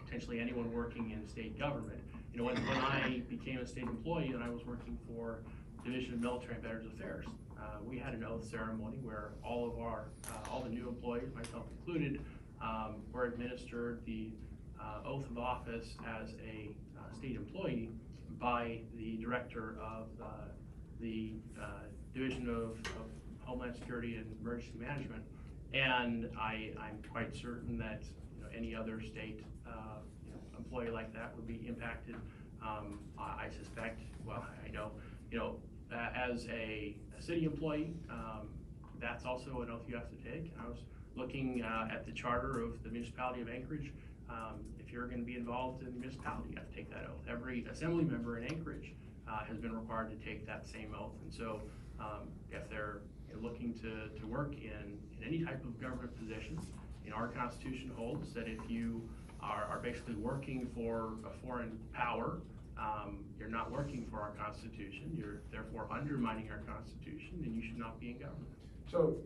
Potentially anyone working in state government. When I became a state employee and I was working for Division of Military and Veterans Affairs, we had an oath ceremony where all the new employees, myself included, were administered the oath of office as a state employee by the director of the Division of Homeland Security and Emergency Management, and I'm quite certain that any other state employee like that would be impacted. I suspect, well, I know, as a city employee, that's also an oath you have to take. And I was looking at the charter of the municipality of Anchorage. If you're going to be involved in the municipality, you have to take that oath. Every assembly member in Anchorage has been required to take that same oath. And so if they're looking to work in any type of government position, our Constitution holds that if you are basically working for a foreign power, you're not working for our Constitution. You're therefore undermining our Constitution, and you should not be in government. So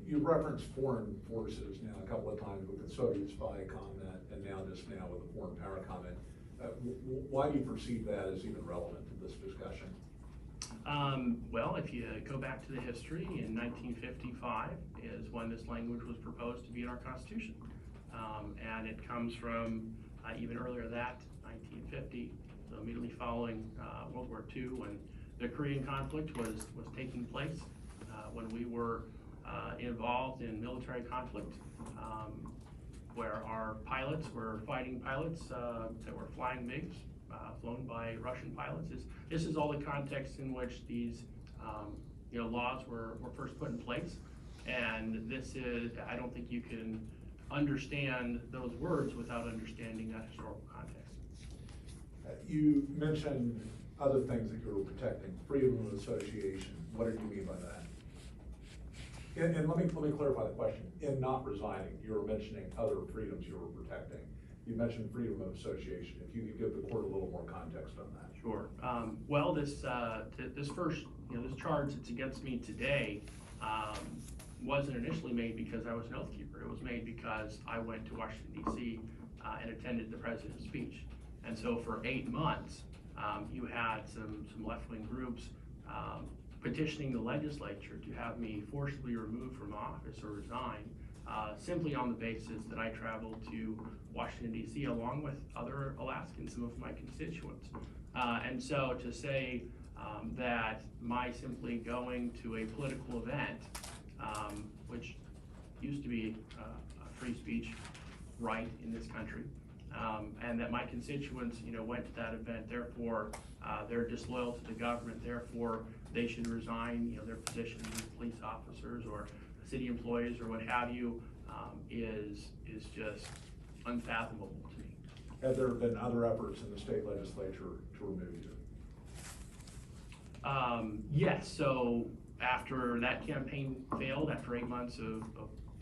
you referenced foreign forces now a couple of times with the Soviet spy comment, and now with the foreign power comment. Why do you perceive that as even relevant to this discussion? Well, if you go back to the history, in 1955 is when this language was proposed to be in our Constitution. And it comes from even earlier than that, 1950, so immediately following World War II, when the Korean conflict was taking place, when we were involved in military conflict, where our pilots were fighting pilots that were flying MiGs flown by Russian pilots. This is all the context in which these laws were first put in place. And this is, I don't think you can understand those words without understanding that historical context. You mentioned other things that you were protecting, freedom of association. What did you mean by that? And let me clarify the question. In not resigning, you were mentioning other freedoms you were protecting. You mentioned freedom of association. If you could give the court a little more context on that. Sure. Well, this first, this charge that's against me today wasn't initially made because I was an oath keeper. It was made because I went to Washington, D.C. And attended the president's speech. And so for 8 months, you had some left-wing groups petitioning the legislature to have me forcibly removed from office or resign, simply on the basis that I traveled to Washington, D.C. along with other Alaskans, some of my constituents. And so to say that my simply going to a political event, which used to be a free speech right in this country, and that my constituents, went to that event, therefore they're disloyal to the government, therefore they should resign, their positions as police officers or city employees or what have you, is just unfathomable to me. Have there been other efforts in the state legislature to remove you? Yes, so after that campaign failed, after 8 months of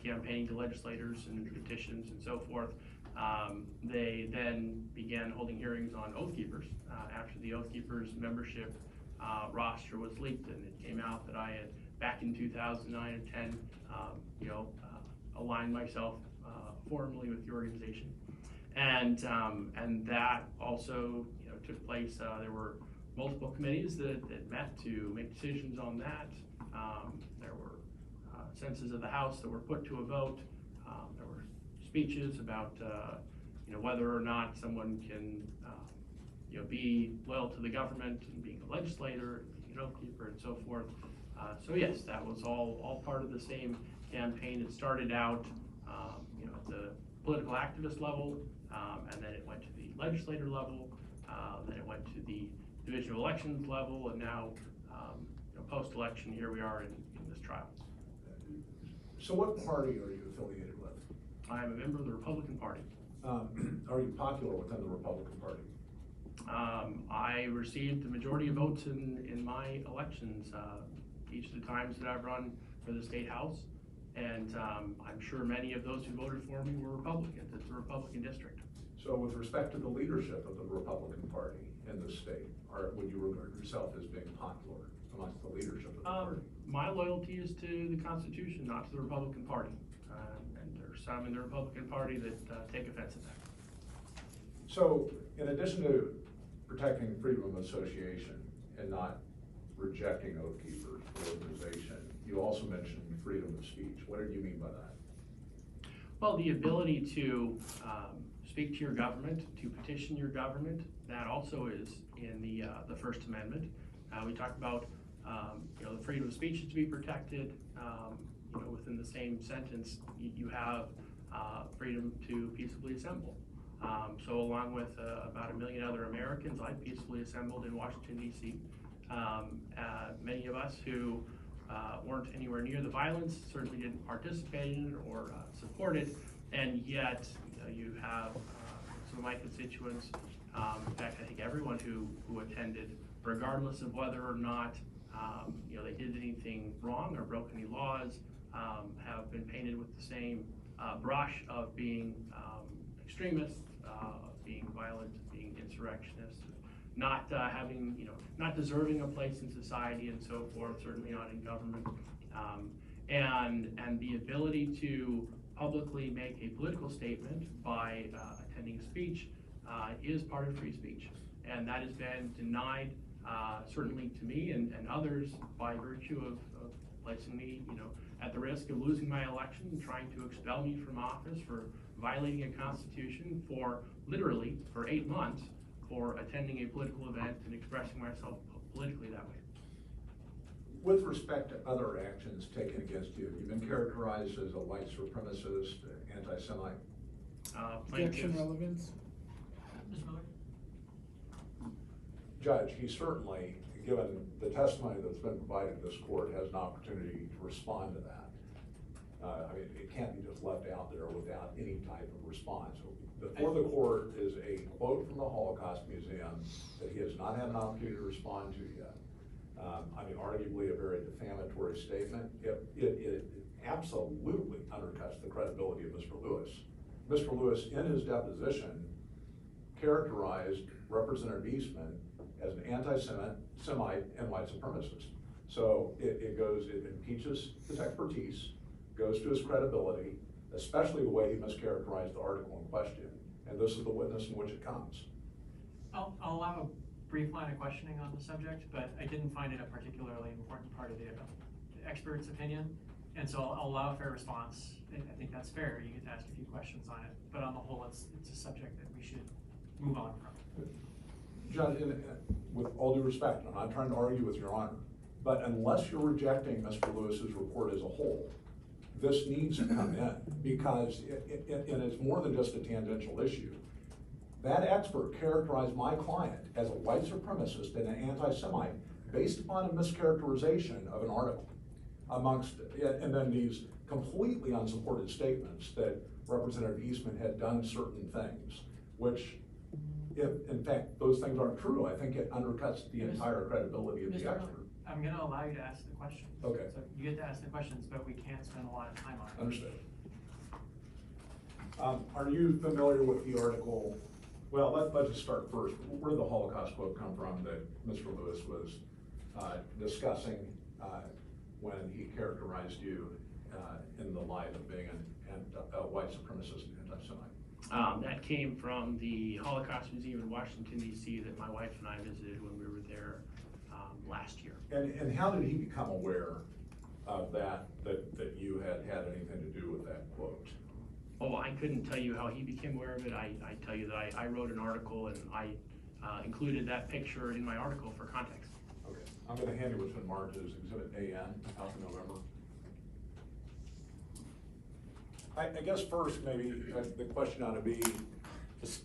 campaigning to legislators and petitions and so forth, they then began holding hearings on Oath Keepers. After the Oath Keepers membership roster was leaked, and it came out that I had, back in 2009 and 10, aligned myself formally with the organization. And that also took place. There were multiple committees that met to make decisions on that. There were senses of the House that were put to a vote. There were speeches about whether or not someone can be loyal to the government and being a legislator, being an oath keeper, and so forth. So yes, that was all part of the same campaign. It started out at the political activist level, and then it went to the legislator level, then it went to the Division of Elections level, and now post-election, here we are in this trial. So what party are you affiliated with? I am a member of the Republican Party. Are you popular within the Republican Party? I received the majority of votes in my elections each of the times that I've run for the State House, and I'm sure many of those who voted for me were Republicans. It's a Republican district. So with respect to the leadership of the Republican Party in the state, would you regard yourself as being popular amongst the leadership of the party? My loyalty is to the Constitution, not to the Republican Party. And there's some in the Republican Party that take offense at that. So in addition to protecting freedom of association and not rejecting Oath Keepers for organization, you also mentioned freedom of speech. What did you mean by that? Well, the ability to speak to your government, to petition your government, that also is in the First Amendment. We talk about the freedom of speech is to be protected. Within the same sentence, you have freedom to peaceably assemble. So along with about 1 million other Americans, I peacefully assembled in Washington, D.C. Many of us who weren't anywhere near the violence certainly didn't participate in it or support it, and yet you have some of my constituents, in fact, I think everyone who attended, regardless of whether or not they did anything wrong or broke any laws, have been painted with the same brush of being extremists, being violent, being insurrectionists, not having, not deserving a place in society and so forth, certainly not in government, and the ability to publicly make a political statement by attending a speech is part of free speech, and that has been denied certainly to me and others by virtue of placing me, at the risk of losing my election and trying to expel me from office for violating a constitution for literally for 8 months for attending a political event and expressing myself politically that way. With respect to other actions taken against you, you've been characterized as a white supremacist, anti-Semite. Objection relevance. Ms. Miller? Judge, he certainly, given the testimony that's been provided to this court, has an opportunity to respond to that. I mean, it can't be just left out there without any type of response. Before the court is a quote from the Holocaust Museum that he has not had an opportunity to respond to yet. I mean, arguably a very defamatory statement. It absolutely undercuts the credibility of Mr. Lewis. Mr. Lewis, in his deposition, characterized Representative Eastman as an anti-Semite and white supremacist. So it impeaches his expertise, goes to his credibility, especially the way he mischaracterized the article in question. And this is the witness in which it comes. I'll allow a brief line of questioning on the subject, but I didn't find it a particularly important part of the expert's opinion. And so I'll allow a fair response. I think that's fair. You get to ask a few questions on it. But on the whole, it's a subject that we should move on from. Judge, with all due respect, I'm not trying to argue with Your Honor, but unless you're rejecting Mr. Lewis's report as a whole, this needs to come in because and it's more than just a tangential issue. That expert characterized my client as a white supremacist and an anti-Semite based upon a mischaracterization of an article and then these completely unsupported statements that Representative Eastman had done certain things, which if in fact those things aren't true, I think it undercuts the entire credibility of the expert. I'm gonna allow you to ask the questions. Okay. So you get to ask the questions, but we can't spend a lot of time on it. Understood. Are you familiar with the article? Well, let's just start first. Where did the Holocaust quote come from that Mr. Lewis was discussing when he characterized you in the light of being a white supremacist and anti-Semite? That came from the Holocaust Museum in Washington, D.C. that my wife and I visited when we were there last year. And how did he become aware of that you had anything to do with that quote? Oh, I couldn't tell you how he became aware of it. I tell you that I wrote an article and I included that picture in my article for context. Okay, I'm going to hand you what's been marked as Exhibit AN out in November. I guess first maybe the question ought to be, just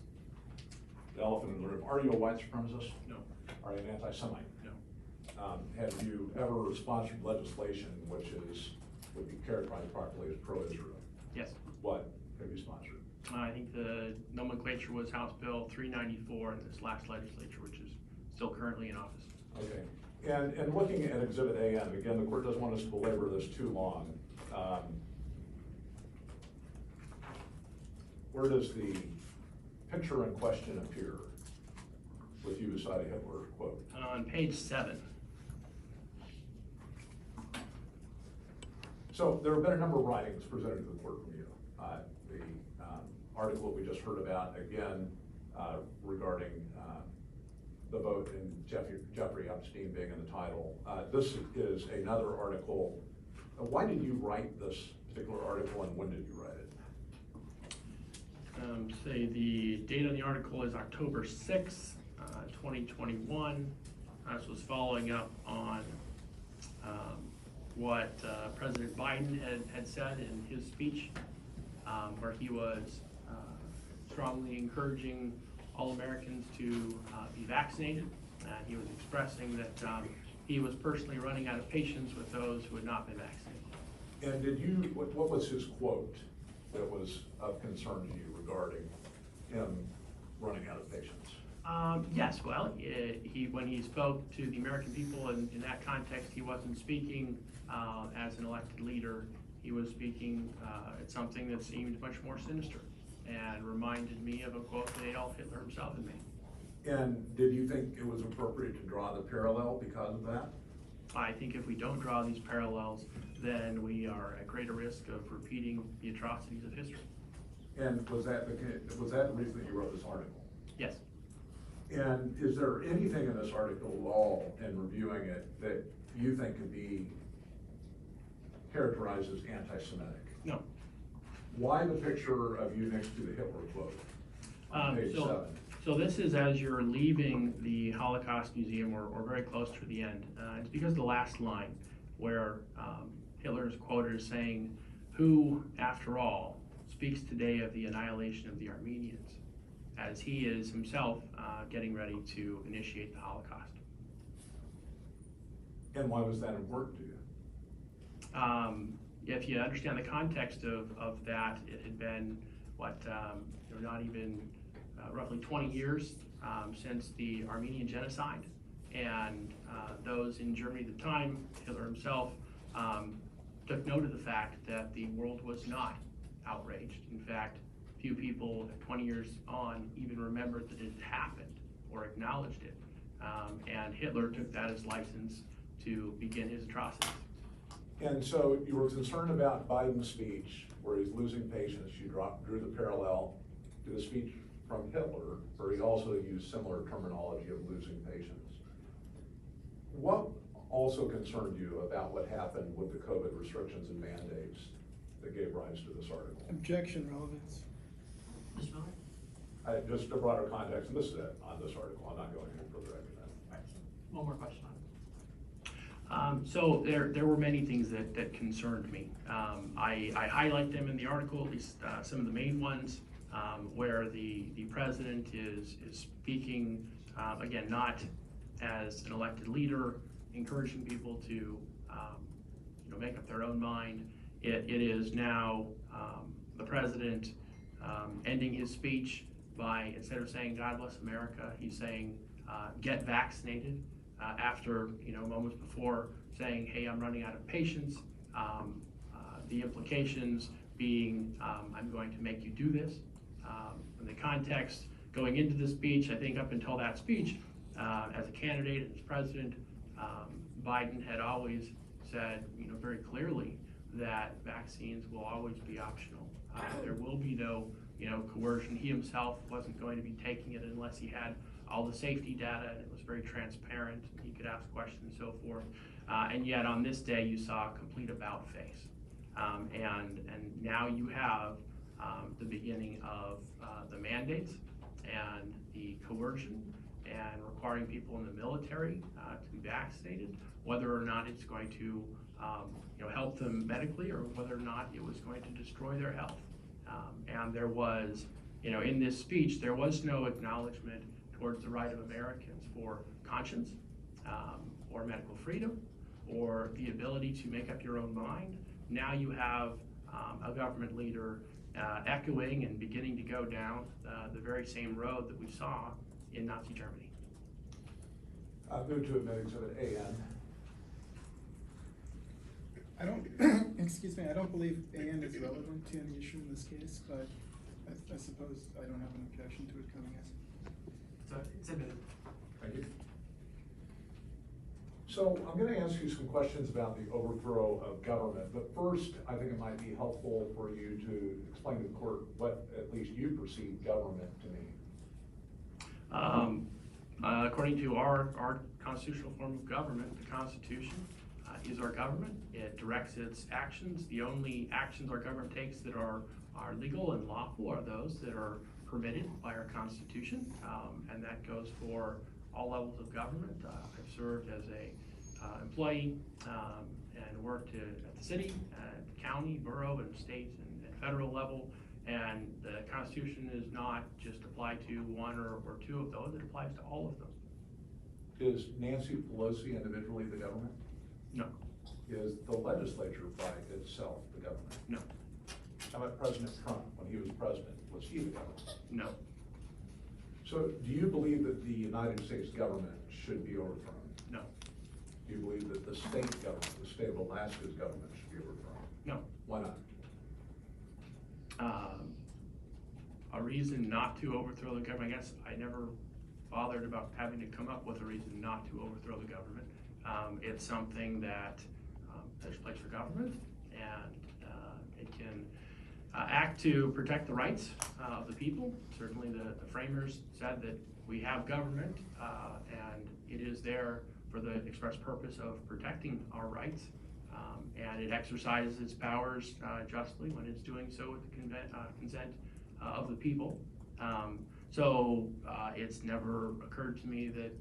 the elephant in the room, are you a white supremacist? No. Are you an anti-Semite? No. Have you ever sponsored legislation which would be characterized properly as pro-Israel? Yes. What have you sponsored? I think the nomenclature was House Bill 394 in this last legislature, which is still currently in office. Okay. And looking at Exhibit AN, again, the court doesn't want us to belabor this too long. Where does the picture in question appear with you beside a Hitler quote? On page 7. So there have been a number of writings presented to the court from you. The article that we just heard about, again, regarding the vote and Jeffrey Epstein being in the title. This is another article. Why did you write this particular article and when did you write it? Say the date on the article is October 6th, 2021. This was following up on what President Biden had said in his speech, where he was strongly encouraging all Americans to be vaccinated. He was expressing that he was personally running out of patience with those who had not been vaccinated. And what was his quote that was of concern to you regarding him running out of patience? Yes, well, when he spoke to the American people in that context, he wasn't speaking as an elected leader. He was speaking at something that seemed much more sinister and reminded me of a quote that Adolf Hitler himself had made. And did you think it was appropriate to draw the parallel because of that? I think if we don't draw these parallels, then we are at greater risk of repeating the atrocities of history. And was that the reason that you wrote this article? Yes. And is there anything in this article at all, in reviewing it, that you think could be characterized as anti-Semitic? No. Why the picture of you next to the Hitler quote on page 7? So this is as you're leaving the Holocaust Museum or very close to the end. It's because of the last line where Hitler is quoted as saying, "Who, after all, speaks today of the annihilation of the Armenians as he is himself getting ready to initiate the Holocaust. And why was that important to you? If you understand the context of that, it had been, not even roughly 20 years since the Armenian genocide. And those in Germany at the time, Hitler himself, took note of the fact that the world was not outraged. In fact, few people 20 years on even remembered that it had happened or acknowledged it. And Hitler took that as license to begin his atrocities. And so you were concerned about Biden's speech where he's losing patience. You drew the parallel to the speech from Hitler, where he also used similar terminology of losing patience. What also concerned you about what happened with the COVID restrictions and mandates that gave rise to this article? Objection, relevance. Mr. Miller? Just a broader context, and this is it on this article. I'm not going any further after that. All right, one more question on it. So there were many things that concerned me. I highlight them in the article, at least some of the main ones, where the president is speaking, again, not as an elected leader, encouraging people to make up their own mind. It is now the president ending his speech by, instead of saying God bless America, he's saying get vaccinated, after moments before saying, hey, I'm running out of patience. The implications being I'm going to make you do this. In the context going into the speech, I think up until that speech, as a candidate, as president, Biden had always said, very clearly that vaccines will always be optional. There will be no, coercion. He himself wasn't going to be taking it unless he had all the safety data, and it was very transparent. He could ask questions and so forth. And yet on this day, you saw a complete about face. And now you have the beginning of the mandates and the coercion and requiring people in the military to be vaccinated, whether or not it's going to help them medically or whether or not it was going to destroy their health. And there was, in this speech, there was no acknowledgement towards the right of Americans for conscience, or medical freedom, or the ability to make up your own mind. Now you have a government leader echoing and beginning to go down the very same road that we saw in Nazi Germany. I'll move to admit Exhibit AN. I don't, excuse me, I don't believe AN is relevant to any issue in this case, but I suppose I don't have an objection to it coming as. So it's admitted. Thank you. So I'm going to ask you some questions about the overthrow of government, but first I think it might be helpful for you to explain to the court what at least you perceive government to mean. According to our constitutional form of government, the Constitution is our government. It directs its actions. The only actions our government takes that are legal and lawful are those that are permitted by our Constitution, and that goes for all levels of government. I've served as a employee and worked at the city, at the county, borough, and state and federal level. And the Constitution is not just applied to one or two of those, it applies to all of them. Is Nancy Pelosi individually the government? No. Is the legislature by itself the government? No. How about President Trump when he was president? Was he the government? No. So do you believe that the United States government should be overthrown? No. Do you believe that the state government, the state of Alaska's government should be overthrown? No. Why not? A reason not to overthrow the government, I guess I never bothered about having to come up with a reason not to overthrow the government. It's something that there's a place for government, and it can act to protect the rights of the people. Certainly the framers said that we have government, and it is there for the express purpose of protecting our rights. And it exercises its powers justly when it's doing so with the consent of the people. So it's never occurred to me that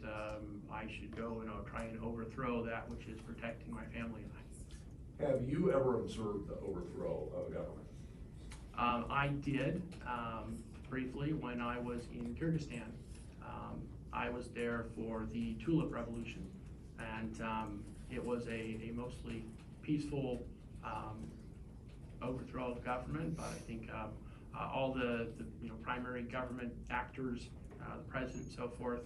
I should go and try and overthrow that which is protecting my family and I. Have you ever observed the overthrow of a government? I did. briefly when I was in Kyrgyzstan. I was there for the Tulip Revolution, and it was a mostly peaceful overthrow of government, but I think all the primary government actors, the president and so forth,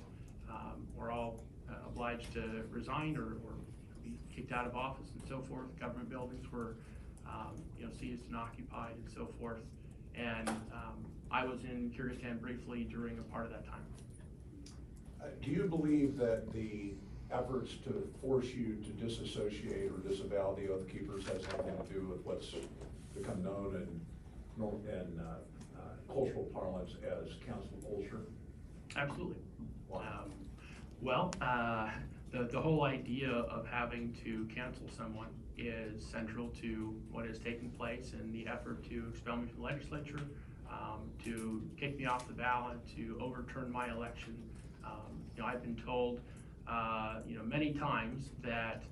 were all obliged to resign or be kicked out of office and so forth. Government buildings were seized and occupied and so forth. And I was in Kyrgyzstan briefly during a part of that time. Do you believe that the efforts to force you to disassociate or disavow the Oath Keepers has anything to do with what's become known in cultural parlance as cancel culture? Absolutely. Why? The whole idea of having to cancel someone is central to what is taking place in the effort to expel me from the legislature, to kick me off the ballot, to overturn my election. I've been told, many times that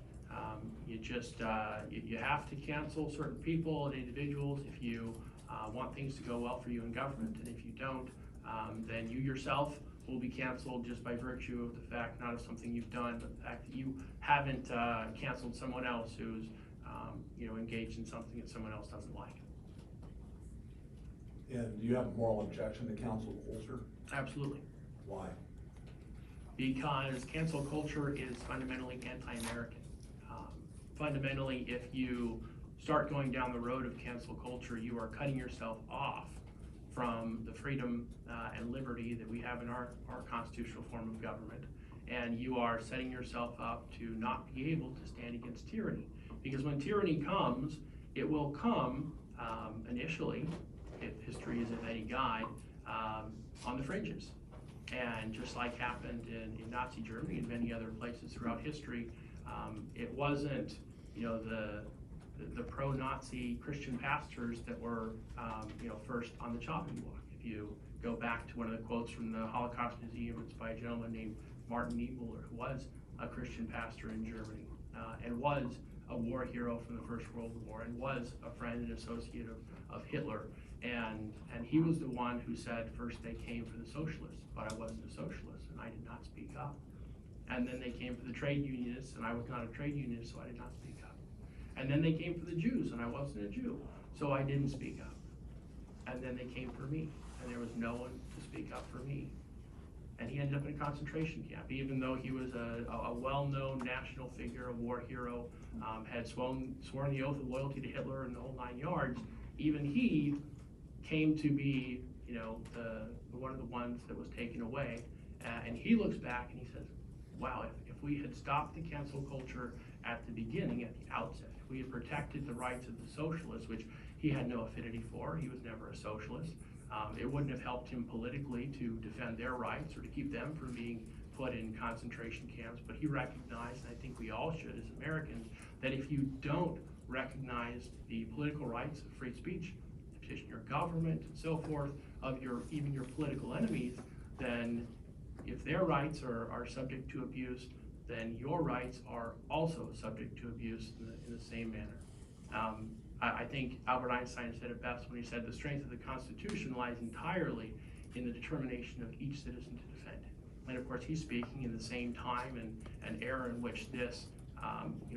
you have to cancel certain people and individuals if you want things to go well for you in government, and if you don't, then you yourself will be canceled just by virtue of the fact, not of something you've done, but the fact that you haven't canceled someone else who's engaged in something that someone else doesn't like. And do you have a moral objection to cancel culture? Absolutely. Why? Because cancel culture is fundamentally anti-American. Fundamentally, if you start going down the road of cancel culture, you are cutting yourself off from the freedom and liberty that we have in our constitutional form of government. And you are setting yourself up to not be able to stand against tyranny. Because when tyranny comes, it will come initially, if history is any guide, on the fringes. And just like happened in Nazi Germany and many other places throughout history, it wasn't, the pro-Nazi Christian pastors that were, first on the chopping block. If you go back to one of the quotes from the Holocaust Museum, it's by a gentleman named Martin Niemöller, who was a Christian pastor in Germany, and was a war hero from the First World War, and was a friend and associate of Hitler. And he was the one who said, first they came for the socialists, but I wasn't a socialist, and I did not speak up. And then they came for the trade unionists, and I was not a trade unionist, so I did not speak up. And then they came for the Jews, and I wasn't a Jew, so I didn't speak up. And then they came for me, and there was no one to speak up for me. And he ended up in a concentration camp, even though he was a well-known national figure, a war hero, had sworn the oath of loyalty to Hitler and the whole 9 yards. Even he came to be, one of the ones that was taken away. And he looks back and he says, wow, if we had stopped the cancel culture at the beginning, at the outset, if we had protected the rights of the socialists, which he had no affinity for, he was never a socialist, it wouldn't have helped him politically to defend their rights or to keep them from being put in concentration camps. But he recognized, and I think we all should as Americans, that if you don't recognize the political rights of free speech, petition your government and so forth, of even your political enemies, then if their rights are subject to abuse, then your rights are also subject to abuse in the same manner. I think Albert Einstein said it best when he said the strength of the Constitution lies entirely in the determination of each citizen to defend it. And of course, he's speaking in the same time and era in which this,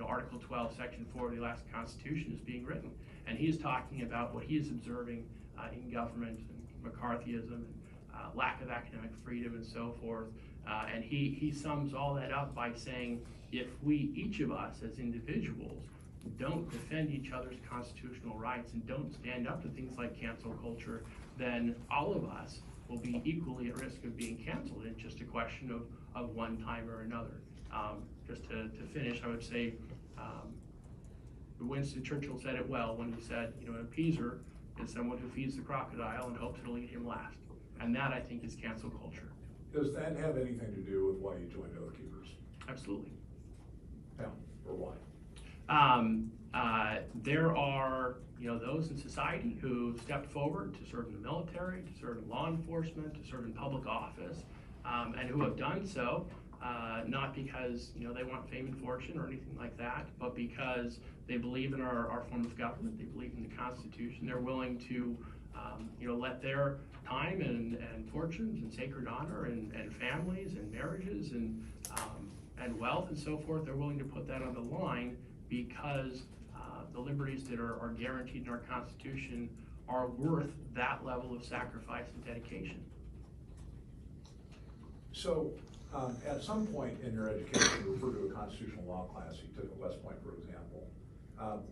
Article 12, Section 4 of the Alaska Constitution is being written. And he's talking about what he is observing in government and McCarthyism and lack of academic freedom and so forth. And he sums all that up by saying, if we, each of us as individuals, don't defend each other's constitutional rights and don't stand up to things like cancel culture, then all of us will be equally at risk of being canceled. It's just a question of one time or another. Just to finish, I would say Winston Churchill said it well when he said, an appeaser is someone who feeds the crocodile and hopes it'll eat him last. And that, I think, is cancel culture. Does that have anything to do with why you joined Oath Keepers? Absolutely. Yeah, or why? There are, those in society who stepped forward to serve in the military, to serve in law enforcement, to serve in public office, and who have done so, not because, they want fame and fortune or anything like that, but because they believe in our form of government, they believe in the Constitution, they're willing to let their time and fortunes and sacred honor and families and marriages and wealth and so forth, they're willing to put that on the line because the liberties that are guaranteed in our Constitution are worth that level of sacrifice and dedication. So, at some point in your education, you referred to a constitutional law class you took at West Point, for example.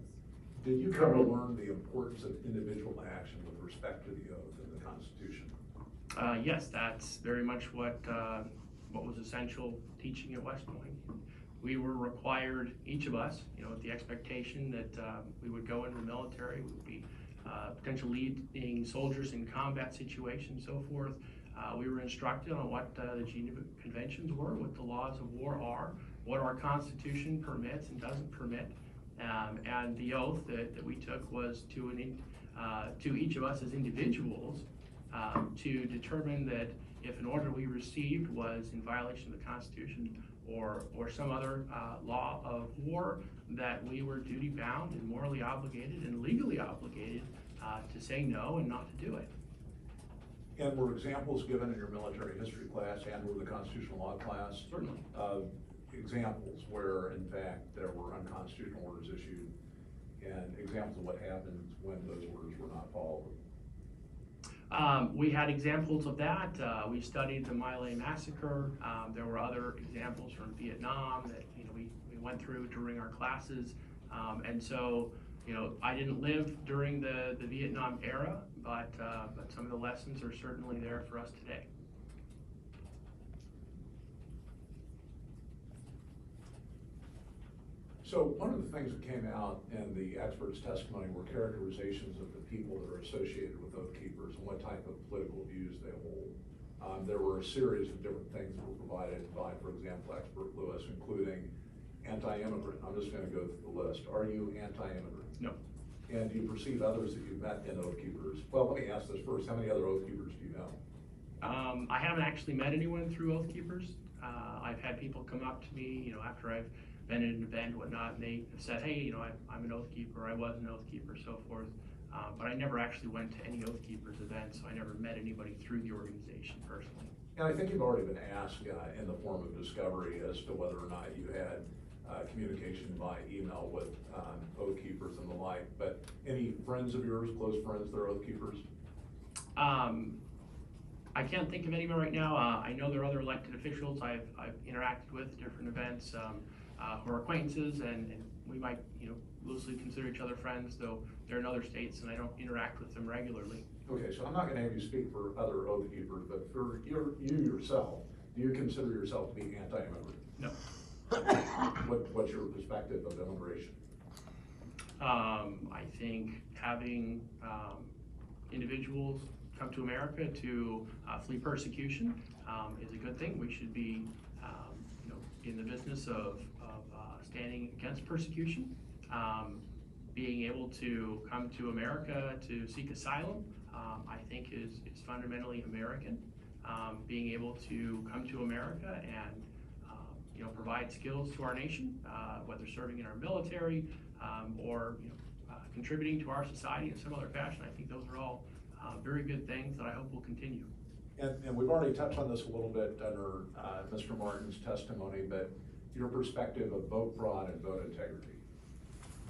Did you come to learn the importance of individual action with respect to the oath and the Constitution? Yes, that's very much what was essential teaching at West Point. We were required, each of us, with the expectation that we would go into the military, we would be potential leading soldiers in combat situations, so forth. We were instructed on what the Geneva Conventions were, what the laws of war are, what our Constitution permits and doesn't permit. And the oath that we took was to each of us as individuals to determine that if an order we received was in violation of the Constitution or some other law of war, that we were duty bound and morally obligated and legally obligated to say no and not to do it. And were examples given in your military history class and or the constitutional law class? Certainly. Of examples where, in fact, there were unconstitutional orders issued and examples of what happens when those orders were not followed? We had examples of that. We studied the My Lai massacre. There were other examples from Vietnam that we went through during our classes. And so, I didn't live during the Vietnam era, but some of the lessons are certainly there for us today. So one of the things that came out in the experts' testimony were characterizations of the people that are associated with Oath Keepers and what type of political views they hold. There were a series of different things that were provided by, for example, expert Lewis, including anti-immigrant. I'm just going to go through the list. Are you anti-immigrant? No. And do you perceive others that you've met in Oath Keepers? Well, let me ask this first. How many other Oath Keepers do you know? I haven't actually met anyone through Oath Keepers. I've had people come up to me, after I've been at an event and whatnot, and they have said, hey, I'm an Oath Keeper, I was an Oath Keeper, so forth. But I never actually went to any Oath Keepers events, so I never met anybody through the organization personally. And I think you've already been asked in the form of discovery as to whether or not you had communication by email with Oath Keepers and the like. But any friends of yours, close friends that are Oath Keepers? I can't think of anyone right now. I know there are other elected officials I've interacted with at different events who are acquaintances, and we might loosely consider each other friends, though they're in other states and I don't interact with them regularly. Okay, so I'm not going to have you speak for other Oath Keepers, but for you yourself, do you consider yourself to be anti-immigrant? No. What's your perspective of immigration? I think having individuals come to America to flee persecution is a good thing. We should be in the business of standing against persecution. Being able to come to America to seek asylum, I think is fundamentally American. Being able to come to America and provide skills to our nation, whether serving in our military or contributing to our society in some other fashion, I think those are all very good things that I hope will continue. And we've already touched on this a little bit under Mr. Martin's testimony, but your perspective of vote fraud and vote integrity.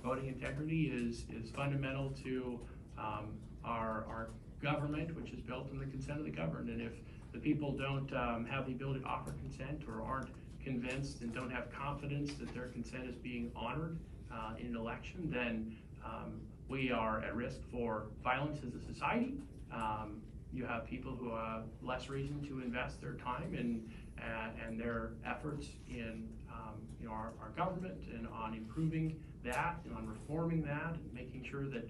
Voting integrity is fundamental to our government, which is built on the consent of the governed. And if the people don't have the ability to offer consent or aren't convinced and don't have confidence that their consent is being honored in an election, then we are at risk for violence as a society. You have people who have less reason to invest their time and their efforts in our government and on improving that and on reforming that and making sure that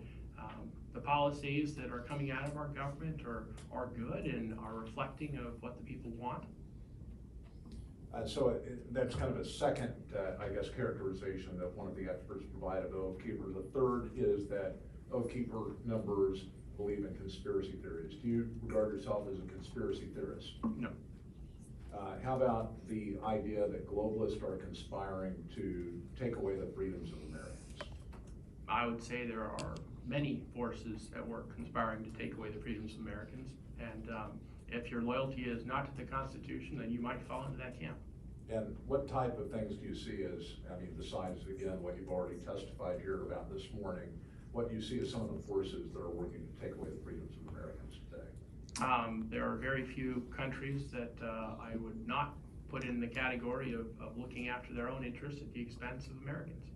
the policies that are coming out of our government are good and are reflecting of what the people want. So that's kind of a second, I guess, characterization that one of the experts provided of Oath Keeper. The third is that Oath Keeper members believe in conspiracy theories. Do you regard yourself as a conspiracy theorist? No. How about the idea that globalists are conspiring to take away the freedoms of Americans? I would say there are many forces at work conspiring to take away the freedoms of Americans. And if your loyalty is not to the Constitution, then you might fall into that camp. And what type of things do you see as, I mean, besides, again, what you've already testified here about this morning, what do you see as some of the forces that are working to take away the freedoms of Americans today? There are very few countries that I would not put in the category of looking after their own interests at the expense of Americans.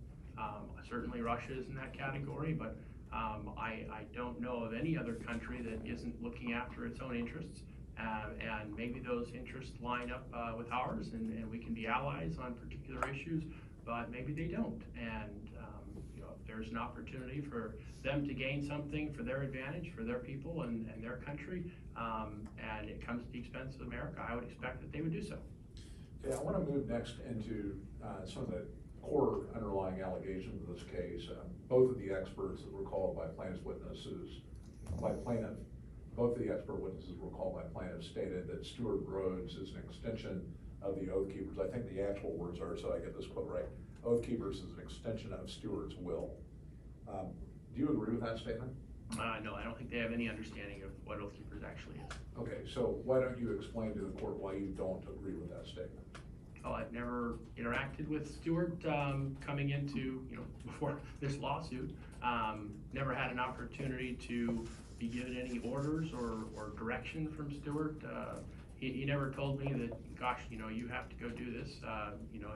Certainly Russia is in that category, but I don't know of any other country that isn't looking after its own interests. And maybe those interests line up with ours, and we can be allies on particular issues, but maybe they don't. And you know, if there's an opportunity for them to gain something for their advantage, for their people and their country, and it comes at the expense of America, I would expect that they would do so. Okay, I want to move next into some of the core underlying allegations of this case. Both of the experts that were called by plaintiff's witnesses, both of the expert witnesses were called by plaintiffs stated that Stewart Rhodes is an extension of the Oath Keepers. I think the actual words are, so I get this quote right, Oath Keepers is an extension of Stewart's will. Do you agree with that statement? No, I don't think they have any understanding of what Oath Keepers actually is. Okay, so why don't you explain to the court why you don't agree with that statement? Oh, I've never interacted with Stewart coming into, you know, before this lawsuit. Never had an opportunity to be given any orders or direction from Stewart. He never told me that, gosh, you know, you have to go do this. You know,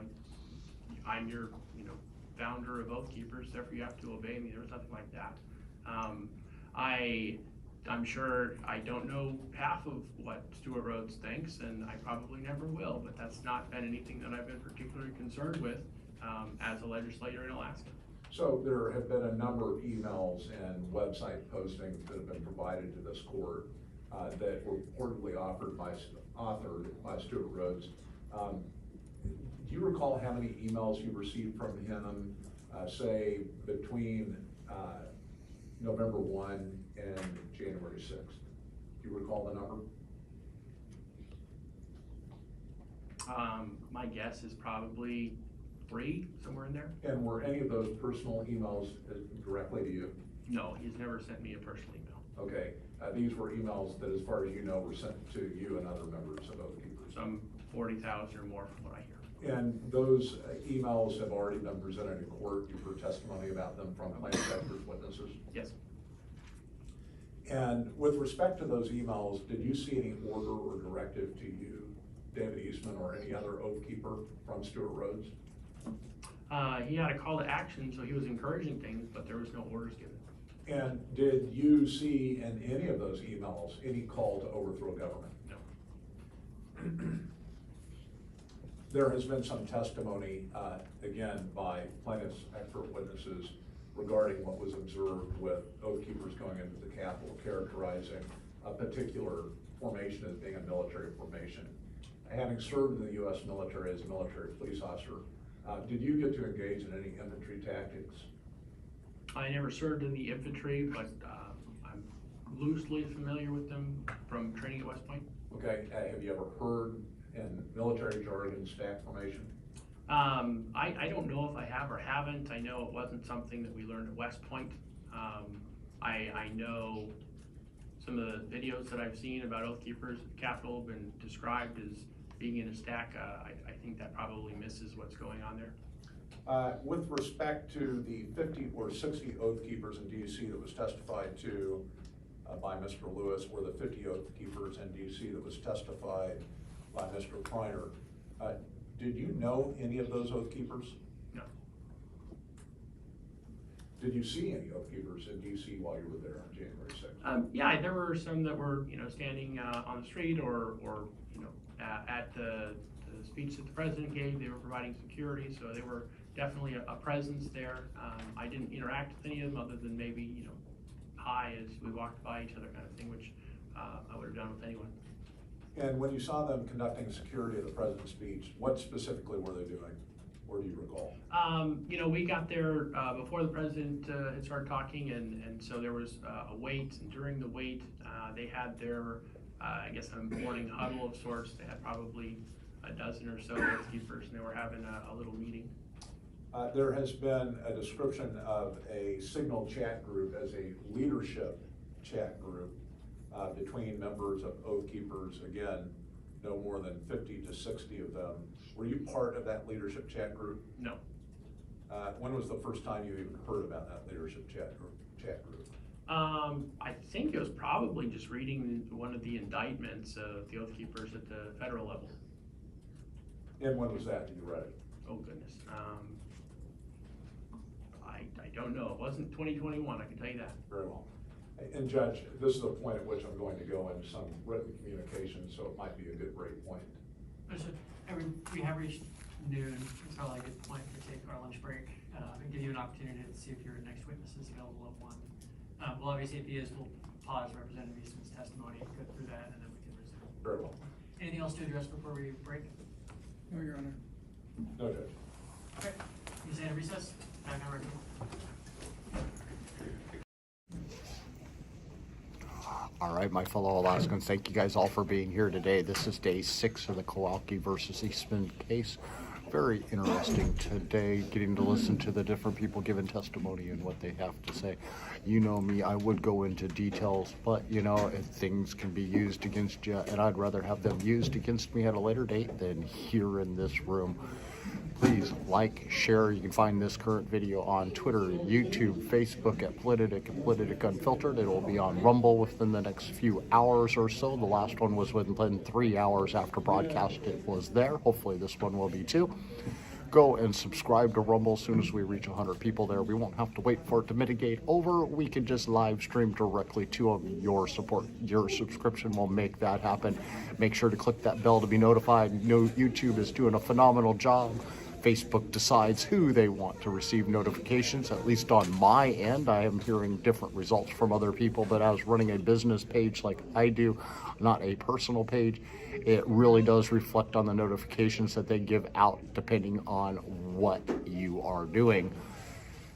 I'm your, you know, founder of Oath Keepers, therefore you have to obey me. There was nothing like that. I'm sure I don't know half of what Stewart Rhodes thinks, and I probably never will, but that's not been anything that I've been particularly concerned with as a legislator in Alaska. So there have been a number of emails and website postings that have been provided to this court that were reportedly authored by Stewart Rhodes. Do you recall how many emails you received from him, say, between November 1 and January 6th? Do you recall the number? My guess is probably 3, somewhere in there. And were any of those personal emails directly to you? No, he's never sent me a personal email. Okay, these were emails that, as far as you know, were sent to you and other members of Oath Keepers. Some 40,000 or more from what I hear. And those emails have already been presented in court. You've heard testimony about them from plaintiff experts, witnesses? Yes. And with respect to those emails, did you see any order or directive to you, David Eastman, or any other Oath Keeper from Stewart Rhodes? He had a call to action, so he was encouraging things, but there was no orders given. And did you see in any of those emails any call to overthrow government? No. There has been some testimony, again, by plaintiffs' expert witnesses regarding what was observed with Oath Keepers going into the Capitol, characterizing a particular formation as being a military formation. Having served in the U.S. military as a military police officer, did you get to engage in any infantry tactics? I never served in the infantry, but I'm loosely familiar with them from training at West Point. Okay, have you ever heard in military jargon stack formation? I don't know if I have or haven't. I know it wasn't something that we learned at West Point. I know some of the videos that I've seen about Oath Keepers at the Capitol have been described as being in a stack. I think that probably misses what's going on there. With respect to the 50 or 60 Oath Keepers in D.C. that was testified to by Mr. Lewis, or the 50 Oath Keepers in D.C. that was testified by Mr. Kreiner, did you know any of those Oath Keepers? No. Did you see any Oath Keepers in D.C. while you were there on January 6th? Yeah, there were some that were, you know, standing on the street or you know, at the speech that the president gave. They were providing security, so they were definitely a presence there. I didn't interact with any of them other than maybe, you know, hi as we walked by each other kind of thing, which I would have done with anyone. And when you saw them conducting security at the president's speech, what specifically were they doing? Or do you recall? You know, we got there before the president had started talking, and so there was a wait, and during the wait, they had their, I guess, a morning huddle of sorts. They had probably a dozen or so Oath Keepers, and they were having a little meeting. There has been a description of a signal chat group as a leadership chat group between members of Oath Keepers, again, no more than 50 to 60 of them. Were you part of that leadership chat group? No. When was the first time you even heard about that leadership chat group? I think it was probably just reading one of the indictments of the Oath Keepers at the federal level. And when was that you read it? Oh, goodness. I don't know. It wasn't 2021, I can tell you that. Very well. And Judge, this is the point at which I'm going to go into some written communication, so it might be a good break point. We have reached noon. It's probably a good point to take our lunch break and give you an opportunity to see if your next witness is available at 1. Well, obviously, if he is, we'll pause Representative Eastman's testimony, go through that, and then we can resume. Very well. Anything else to address before we break? No, Your Honor. No, Judge. Okay. You stand at recess. Back on record. All right, my fellow Alaskans, thank you guys all for being here today. This is day 6 of the Kowalki versus Eastman case. Very interesting today, getting to listen to the different people giving testimony and what they have to say. You know me, I would go into details, but you know, if things can be used against you, and I'd rather have them used against me at a later date than here in this room. Please like, share. You can find this current video on Twitter, YouTube, Facebook at Politadick and Politadick Unfiltered. It will be on Rumble within the next few hours or so. The last one was within 3 hours after broadcast it was there. Hopefully this one will be too. Go and subscribe to Rumble as soon as we reach 100 people there. We won't have to wait for it to mitigate over. We can just live stream directly to your support. Your subscription will make that happen. Make sure to click that bell to be notified. No, YouTube is doing a phenomenal job. Facebook decides who they want to receive notifications, at least on my end. I am hearing different results from other people, but as running a business page like I do, not a personal page, it really does reflect on the notifications that they give out depending on what you are doing.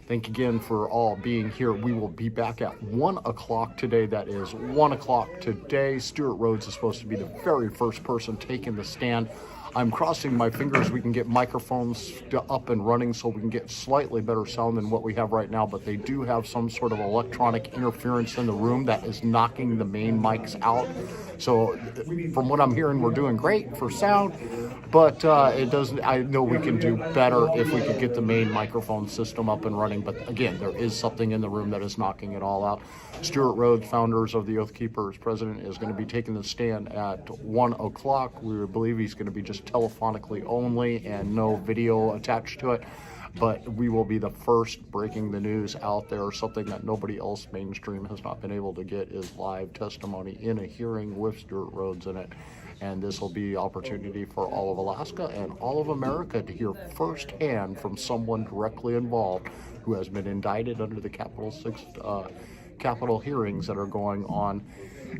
Thank you again for all being here. We will be back at 1 o'clock today. That is 1 o'clock today. Stuart Rhodes is supposed to be the very first person taking the stand. I'm crossing my fingers we can get microphones up and running so we can get slightly better sound than what we have right now, but they do have some sort of electronic interference in the room that is knocking the main mics out. So from what I'm hearing, we're doing great for sound, but it doesn't. I know we can do better if we could get the main microphone system up and running, but again, there is something in the room that is knocking it all out. Stuart Rhodes, founders of the Oath Keepers, president, is going to be taking the stand at 1 o'clock. We believe he's going to be just telephonically only and no video attached to it, but we will be the first breaking the news out there. Something that nobody else mainstream has not been able to get is live testimony in a hearing with Stuart Rhodes in it. And this will be opportunity for all of Alaska and all of America to hear firsthand from someone directly involved who has been indicted under the capital hearings that are going on.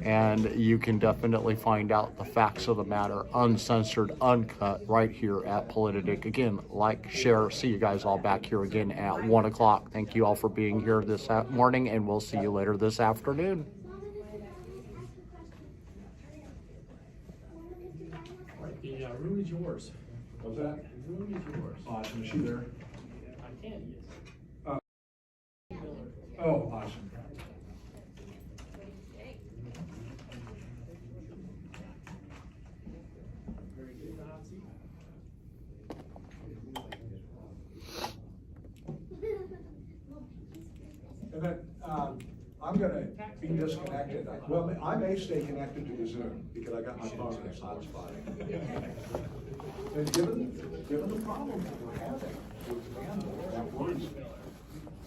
And you can definitely find out the facts of the matter, uncensored, uncut, right here at Politadick. Again, like, share. See you guys all back here again at 1 o'clock. Thank you all for being here this morning, and we'll see you later this afternoon. The room is yours. What's that? The room is yours. Awesome. Is she there? I can, yes. Oh, awesome. Very good, Nazi. And then, I'm gonna be disconnected. Well, I may stay connected to the Zoom because I got my phone in its hotspot. And given the problems that we're having with bandwidth, that worries me.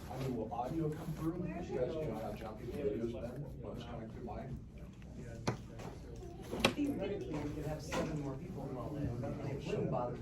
I mean, will audio come through? Because you guys know how jumpy the video's been when it's coming through mine. Theoretically, we could have 7 more people call in. It wouldn't bother me.